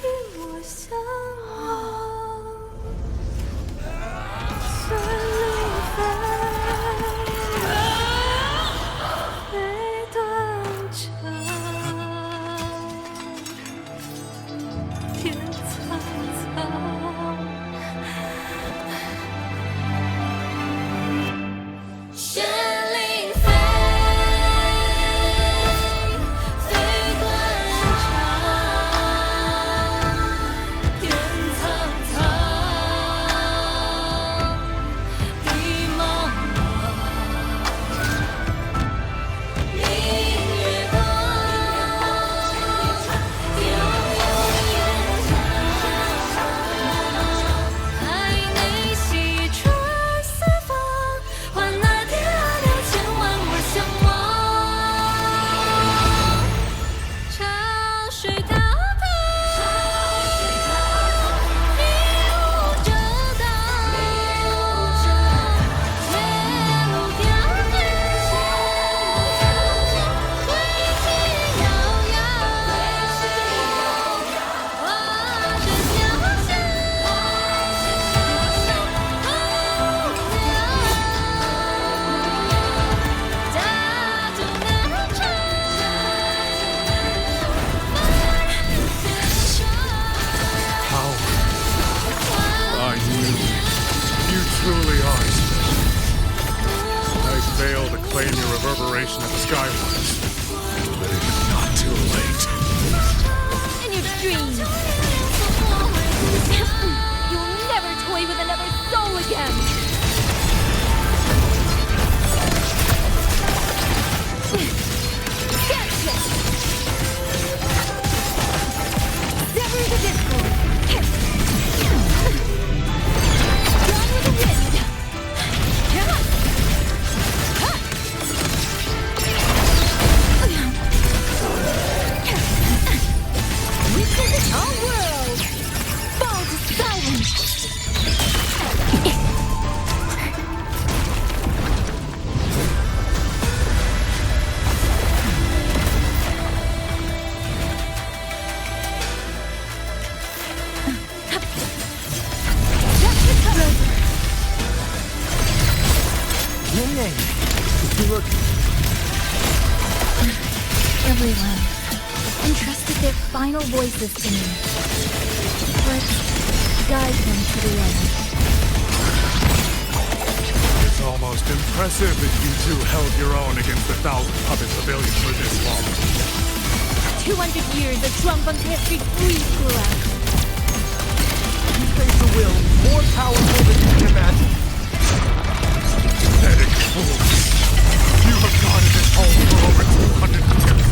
与我相望。神灵飞，飞断肠，天苍苍。神灵飞。 Truly are special. I fail to claim your reverberation at the Skywaters, but it is not too late. In your dreams! You'll never toy with another soul again! Gotcha! Sever the discord! Our world! Fall to silence! You look... Everyone entrusted their final voices to me. Let's guide them to the end. It's almost impressive that you two held your own against 1,000 puppet pavilions for this long. 200 years of Shuangfeng history breathed through us. You face a will more powerful than you can imagine. Pathetic fools. You have guarded this home for over 200 years.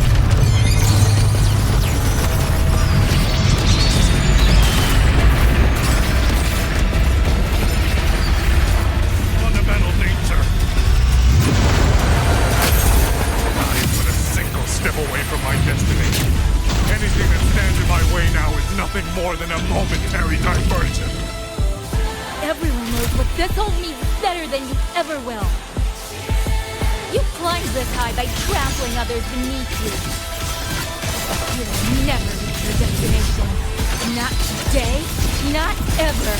Fundamental nature. I am but a single step away from my destination. Anything that stands in my way now is nothing more than a momentary diversion. Everyone knows what this hold means better than you ever will. You climbed this high by trampling others beneath you. You'll never reach your destination. Not today, not ever.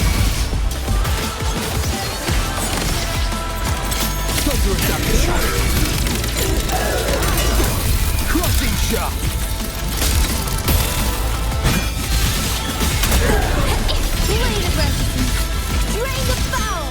Thunder shot. Crushing shot. Blade of resistance. Drain the foul.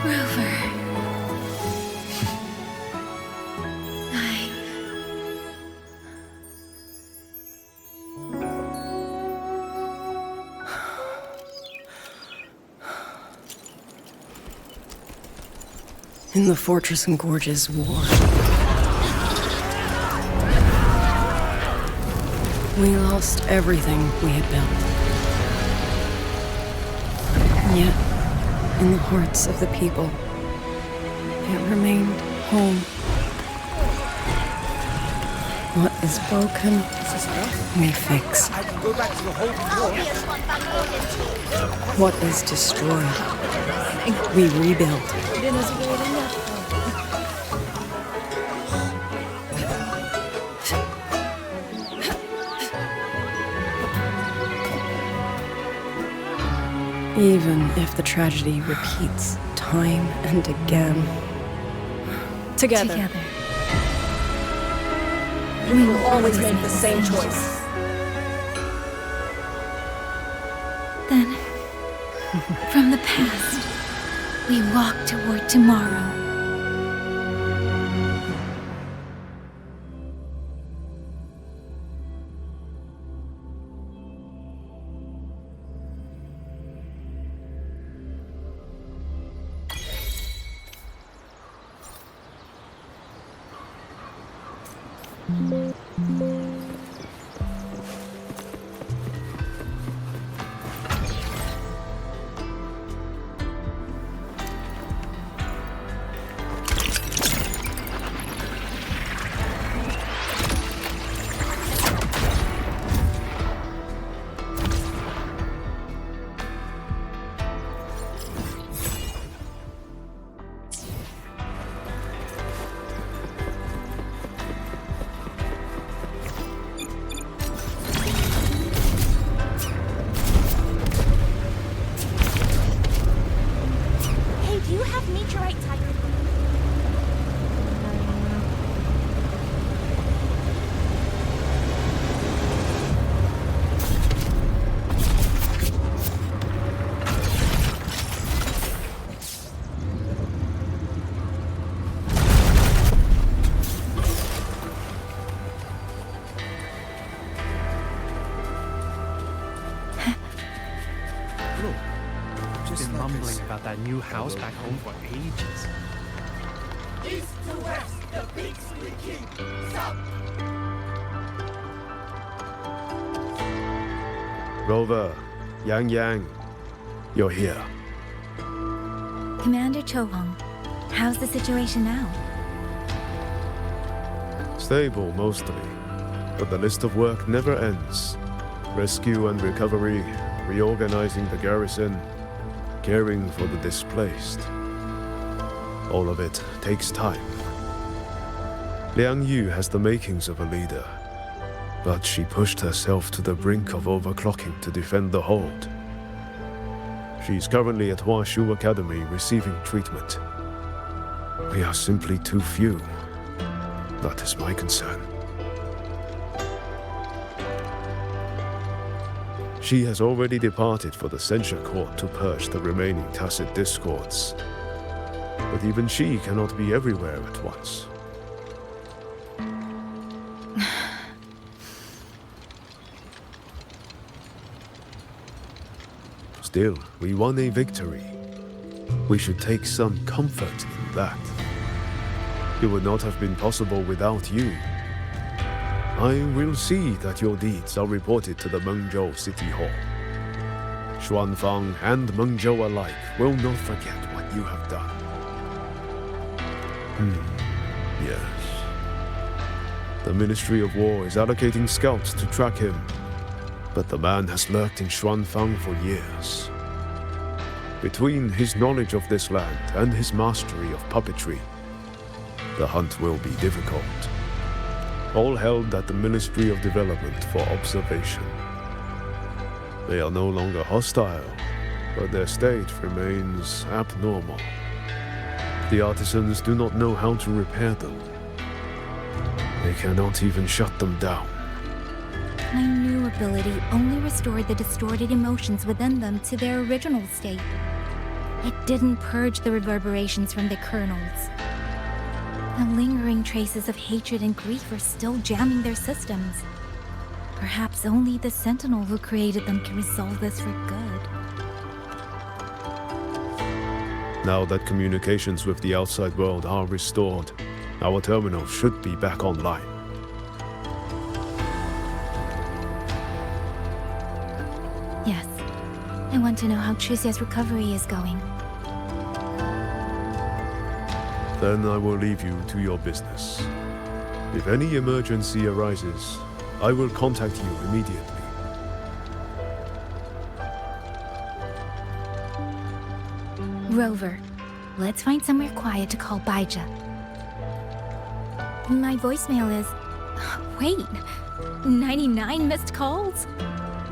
Rover. In the Fortress and Gorges War, we lost everything we had built. And yet, in the hearts of the people, it remained home. What is broken, we fix. What is destroyed, we rebuild. Even if the tragedy repeats time and again. Together. We will always make the same choice. Then, from the past, we walk toward tomorrow. Do you have meteorite tiger? Been mumbling about that new house back home for ages. East to west, the big squeaking. Stop! Rover, Yang, you're here. Commander Chohong, how's the situation now? Stable, mostly. But the list of work never ends. Rescue and recovery, reorganizing the garrison, caring for the displaced. All of it takes time. Liang Yu has the makings of a leader, but she pushed herself to the brink of overclocking to defend the hold. She's currently at Huashu Academy receiving treatment. We are simply too few. That is my concern. She has already departed for the censure court to purge the remaining tacit discords. But even she cannot be everywhere at once. Still, we won a victory. We should take some comfort in that. It would not have been possible without you. I will see that your deeds are reported to the Mengzhou City Hall. Xuanfang and Mengzhou alike will not forget what you have done. Yes. The Ministry of War is allocating scouts to track him, but the man has lurked in Xuanfang for years. Between his knowledge of this land and his mastery of puppetry, the hunt will be difficult. All held at the Ministry of Development for observation. They are no longer hostile, but their state remains abnormal. The artisans do not know how to repair them. They cannot even shut them down. My new ability only restored the distorted emotions within them to their original state. it didn't purge the reverberations from the kernels. The lingering traces of hatred and grief are still jamming their systems. Perhaps only the Sentinel who created them can resolve this for good. Now that communications with the outside world are restored, our terminal should be back online. Yes. I want to know how Tricia's recovery is going. Then I will leave you to your business. If any emergency arises, I will contact you immediately. Rover, let's find somewhere quiet to call Baija. My voicemail is... Wait, 99 missed calls?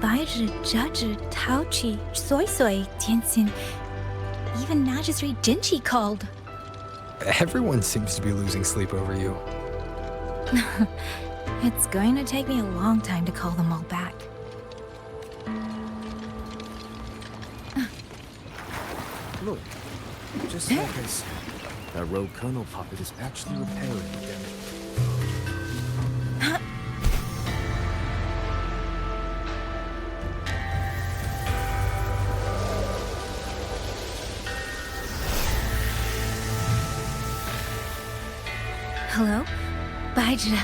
Baija, Judge, Taochi, Soy Soy, Tianxin. Even Magistrate Jinchi called. Everyone seems to be losing sleep over you. It's going to take me a long time to call them all back. Look, just like I said, that rogue Colonel puppet is actually repairing the damage. Hello? Baija.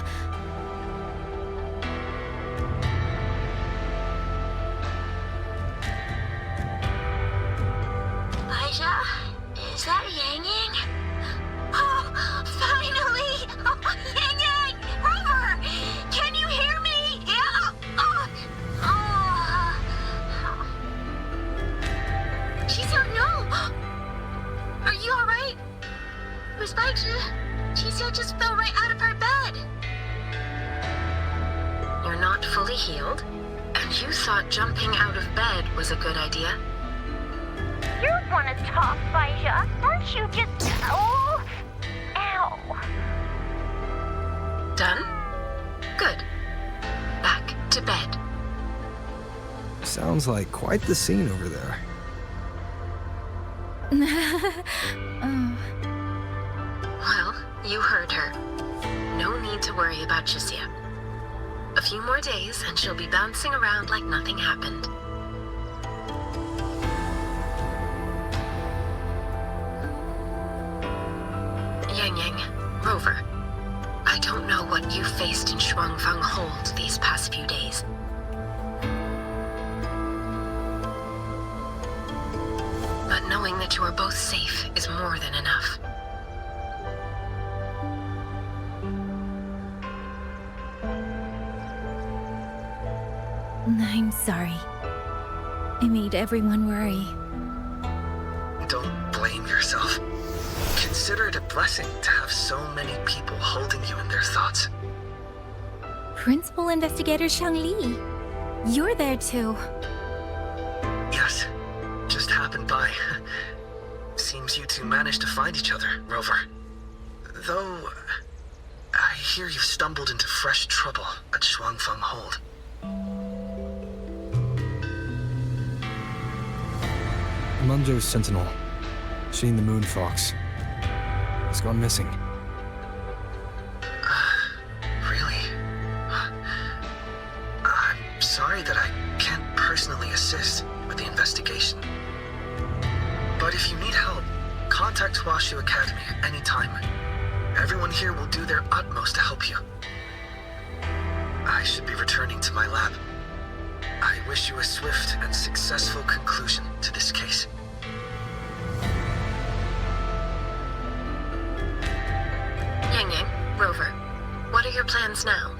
Baija? Is that Yang Yang? Oh, finally! Oh, Yang Yang! Rover! Can you hear me? Yeah! She's out, no! Are you alright? Where's Baija? She just fell right out of her bed. You're not fully healed, and you thought jumping out of bed was a good idea? You want to talk, Baija? Aren't you just... Oh! Ow! Done? Good. Back to bed. Sounds like quite the scene over there. Well, you heard her. No need to worry about Tricia. A few more days and she'll be bouncing around like nothing happened. Yang Yang, Rover, I don't know what you faced in Shuangfang Hold these past few days. But knowing that you are both safe is more than enough. I'm sorry. I made everyone worry. Don't blame yourself. Consider it a blessing to have so many people holding you in their thoughts. Principal Investigator Shangli, you're there too. Yes, just happened by. Seems you two managed to find each other, Rover. Though, I hear you've stumbled into fresh trouble at Shuangfang Hold. Munjo's Sentinel, Sheen the Moon Fox, has gone missing. Really? I'm sorry that I can't personally assist with the investigation. But if you need help, contact Hwashu Academy at any time. Everyone here will do their utmost to help you. I should be returning to my lab. I wish you a swift and successful conclusion to this case. Yang Yang, Rover, what are your plans now?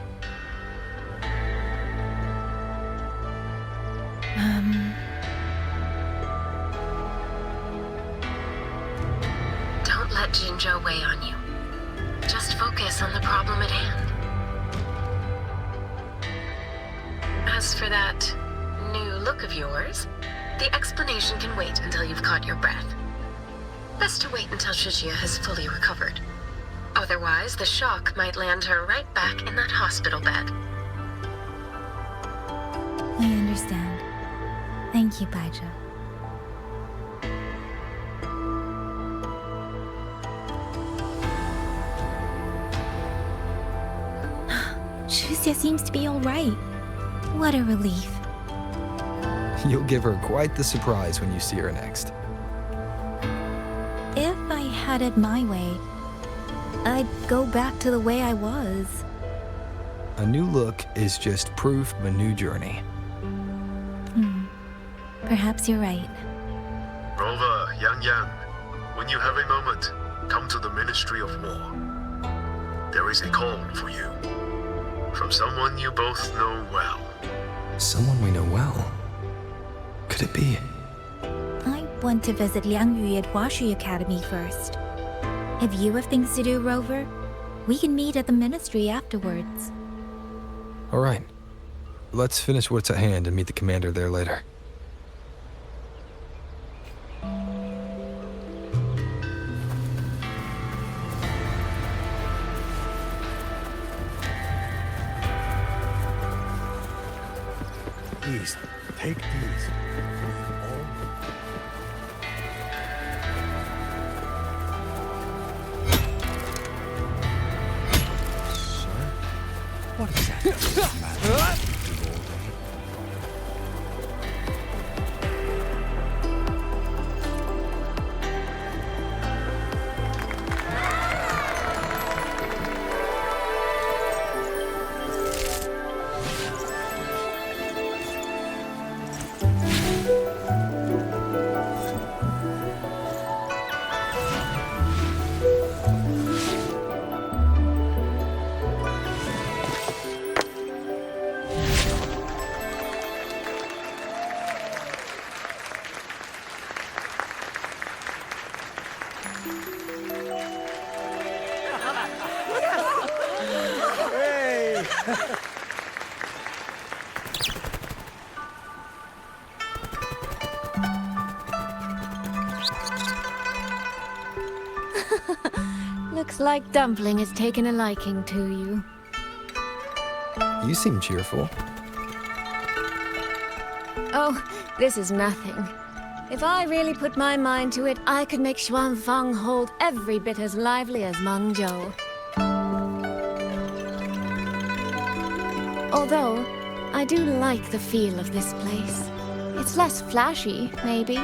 Don't let Jinzhou weigh on you. Just focus on the problem at hand. As for that new look of yours, the explanation can wait until you've caught your breath. Best to wait until Shijia has fully recovered. Otherwise, the shock might land her right back in that hospital bed. I understand. Thank you, Baija. Tricia seems to be all right. What a relief. You'll give her quite the surprise when you see her next. If I had it my way, I'd go back to the way I was. A new look is just proof of a new journey. Perhaps you're right. Rover, Yang, when you have a moment, come to the Ministry of War. There is a call for you. From someone you both know well. Someone we know well? Could it be? I want to visit Liang Yu at Huashi Academy first. If you have things to do, Rover, we can meet at the Ministry afterwards. All right. Let's finish what's at hand and meet the commander there later. Please, take these. What is that? Looks like Dumpling has taken a liking to you. You seem cheerful. Oh, this is nothing. If I really put my mind to it, I could make Xuanfang hold every bit as lively as Mengzhou. Although, I do like the feel of this place. It's less flashy, maybe,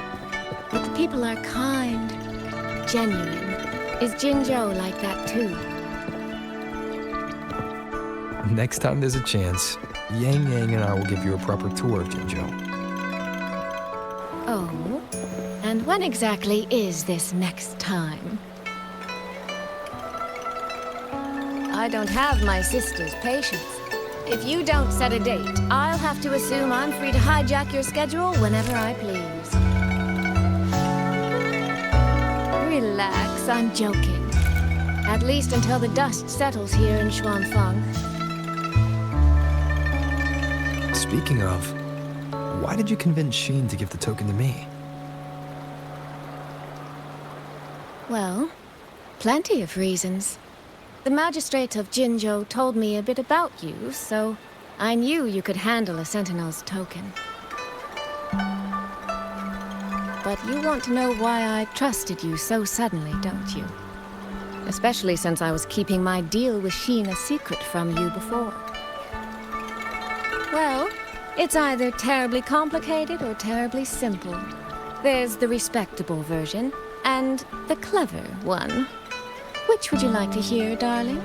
but the people are kind, genuine. Is Jinzhou like that too? Next time there's a chance, Yang and I will give you a proper tour of Jinzhou. Oh? And when exactly is this next time? I don't have my sister's patience. If you don't set a date, I'll have to assume I'm free to hijack your schedule whenever I please. Relax, I'm joking. At least until the dust settles here in Xuanfang. Speaking of, why did you convince Xin to give the token to me? Well, plenty of reasons. The magistrate of Jinzhou told me a bit about you, so I knew you could handle a Sentinel's token. But you want to know why I trusted you so suddenly, don't you? Especially since I was keeping my deal with Xin a secret from you before. Well, it's either terribly complicated or terribly simple. There's the respectable version, and the clever one. Which would you like to hear, darling?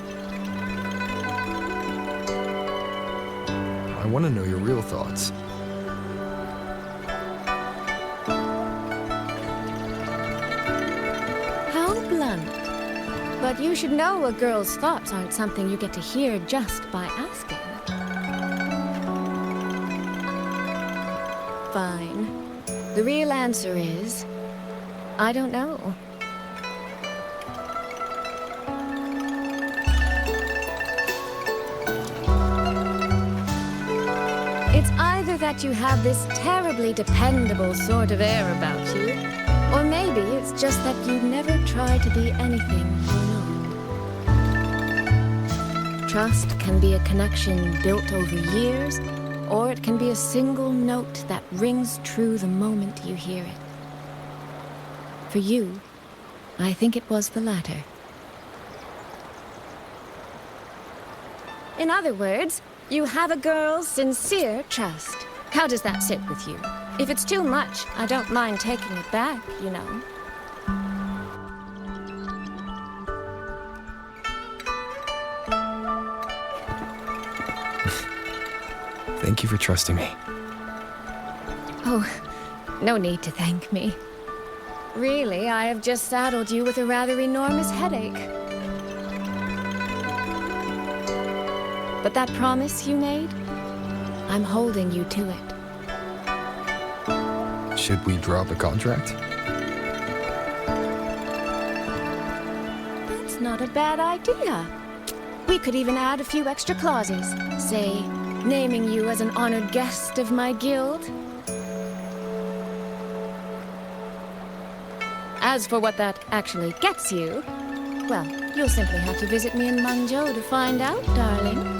I want to know your real thoughts. How blunt. But you should know a girl's thoughts aren't something you get to hear just by asking. Fine. The real answer is, I don't know. It's either that you have this terribly dependable sort of air about you, or maybe it's just that you never try to be anything you're not. Trust can be a connection built over years, or it can be a single note that rings true the moment you hear it. For you, I think it was the latter. In other words, You have a girl's sincere trust. How does that sit with you? If it's too much, I don't mind taking it back, you know. Thank you for trusting me. Oh, no need to thank me. Really, I have just saddled you with a rather enormous headache. But that promise you made, I'm holding you to it. Should we drop a contract? That's not a bad idea. We could even add a few extra clauses. Say, naming you as an honored guest of my guild. As for what that actually gets you, well, you'll simply have to visit me in Manzhou to find out, darling.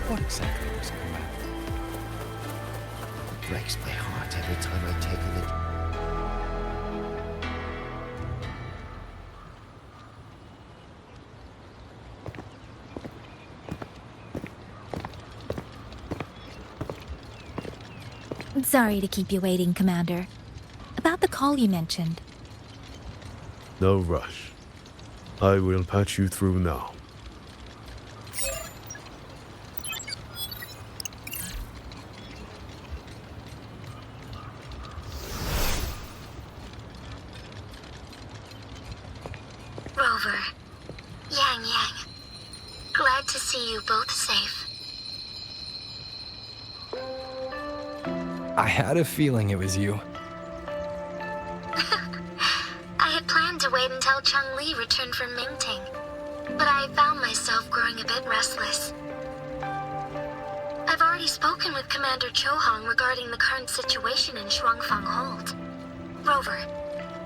What exactly was going on? It breaks my heart every time I take in it. Sorry to keep you waiting, Commander. About the call you mentioned. No rush. I will patch you through now. Rover, Yang Yang, glad to see you both safe. I had a feeling it was you. I had planned to wait until Chang-Li returned from Mingting, but I found myself growing a bit restless. I've already spoken with Commander Chohong regarding the current situation in Shuangfang Hold. Rover,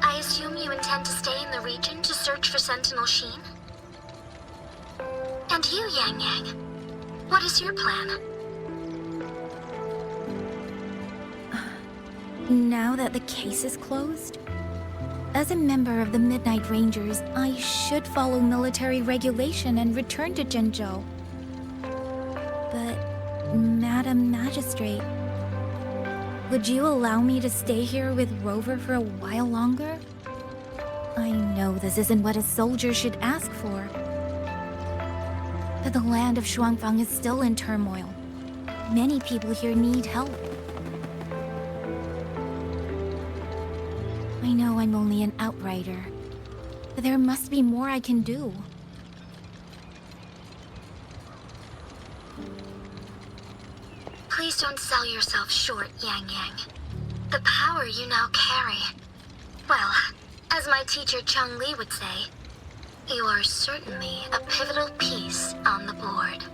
I assume you intend to stay in the region to search for Sentinel Sheen? And you, Yang Yang, what is your plan? Now that the case is closed, as a member of the Midnight Rangers, I should follow military regulation and return to Zhenzhou. But, Madam Magistrate, would you allow me to stay here with Rover for a while longer? I know this isn't what a soldier should ask for. But the land of Shuangfang is still in turmoil. Many people here need help. I know I'm only an outrider, but there must be more I can do. Please don't sell yourself short, Yang Yang. The power you now carry. Well, as my teacher Chang-Li would say, you are certainly a pivotal piece on the board.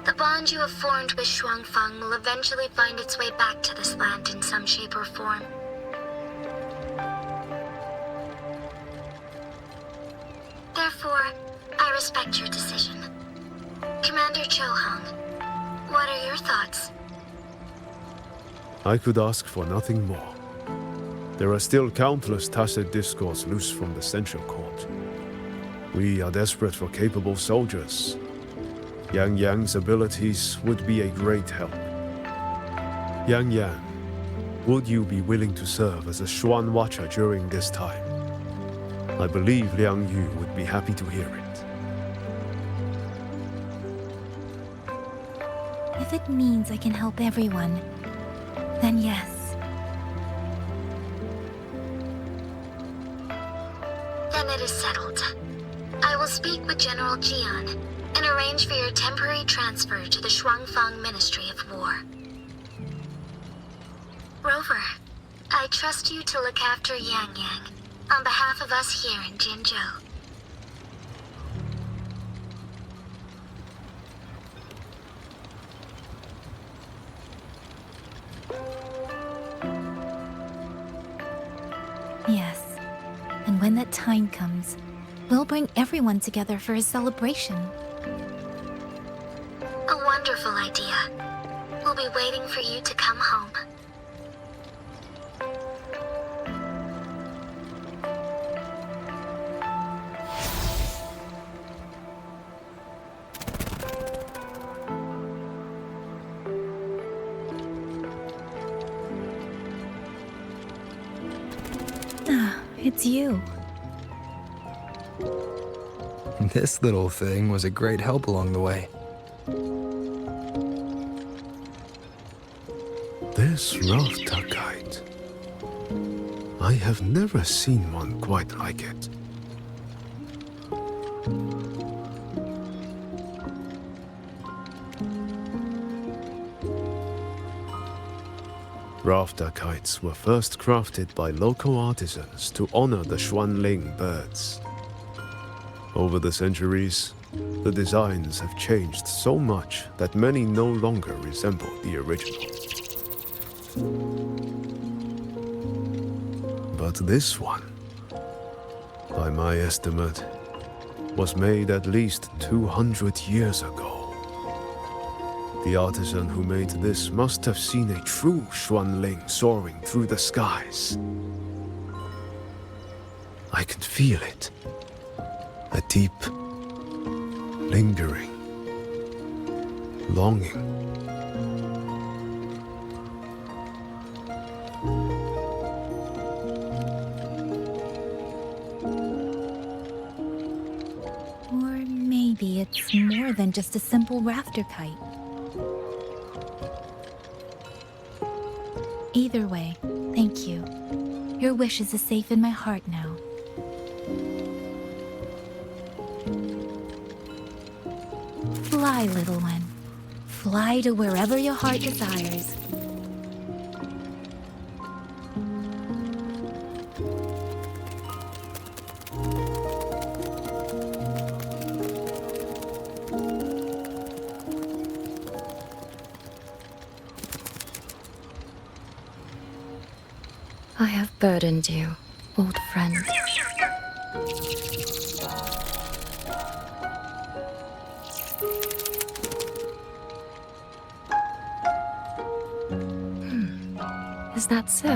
The bond you have formed with Shuangfang will eventually find its way back to this land in some shape or form. Therefore, I respect your decision. Commander Chohong, what are your thoughts? I could ask for nothing more. There are still countless tacit discords loose from the Central Court. We are desperate for capable soldiers. Yang Yang's abilities would be a great help. Yang Yang, would you be willing to serve as a Xuan Watcher during this time? I believe Liang Yu would be happy to hear it. If it means I can help everyone, then yes. Then it is settled. I will speak with General Jian and arrange for your temporary transfer to the Shuangfang Ministry of War. Rover, I trust you to look after Yang Yang on behalf of us here in Jinzhou. Yes. And when that time comes, We'll bring everyone together for a celebration. A wonderful idea. We'll be waiting for you to come home. It's you. This little thing was a great help along the way. This rafter kite. I have never seen one quite like it. Rafter kites were first crafted by local artisans to honor the Xuanling birds. Over the centuries, the designs have changed so much that many no longer resemble the original. But this one, by my estimate, was made at least 200 years ago. The artisan who made this must have seen a true Xuanling soaring through the skies. I can feel it. A deep, lingering longing. Or maybe it's more than just a simple rafter kite. Either way, thank you. Your wishes are safe in my heart now. Fly, little one. Fly to wherever your heart desires. I have burdened you, old friend. Is that so?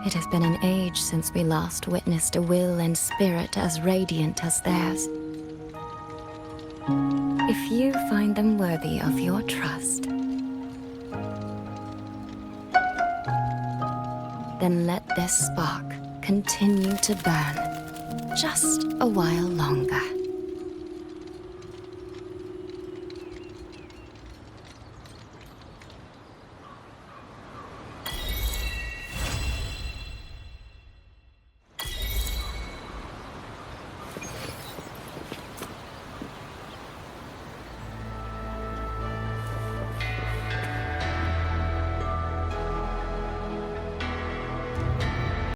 It has been an age since we last witnessed a will and spirit as radiant as theirs. If you find them worthy of your trust, then let this spark continue to burn just a while longer.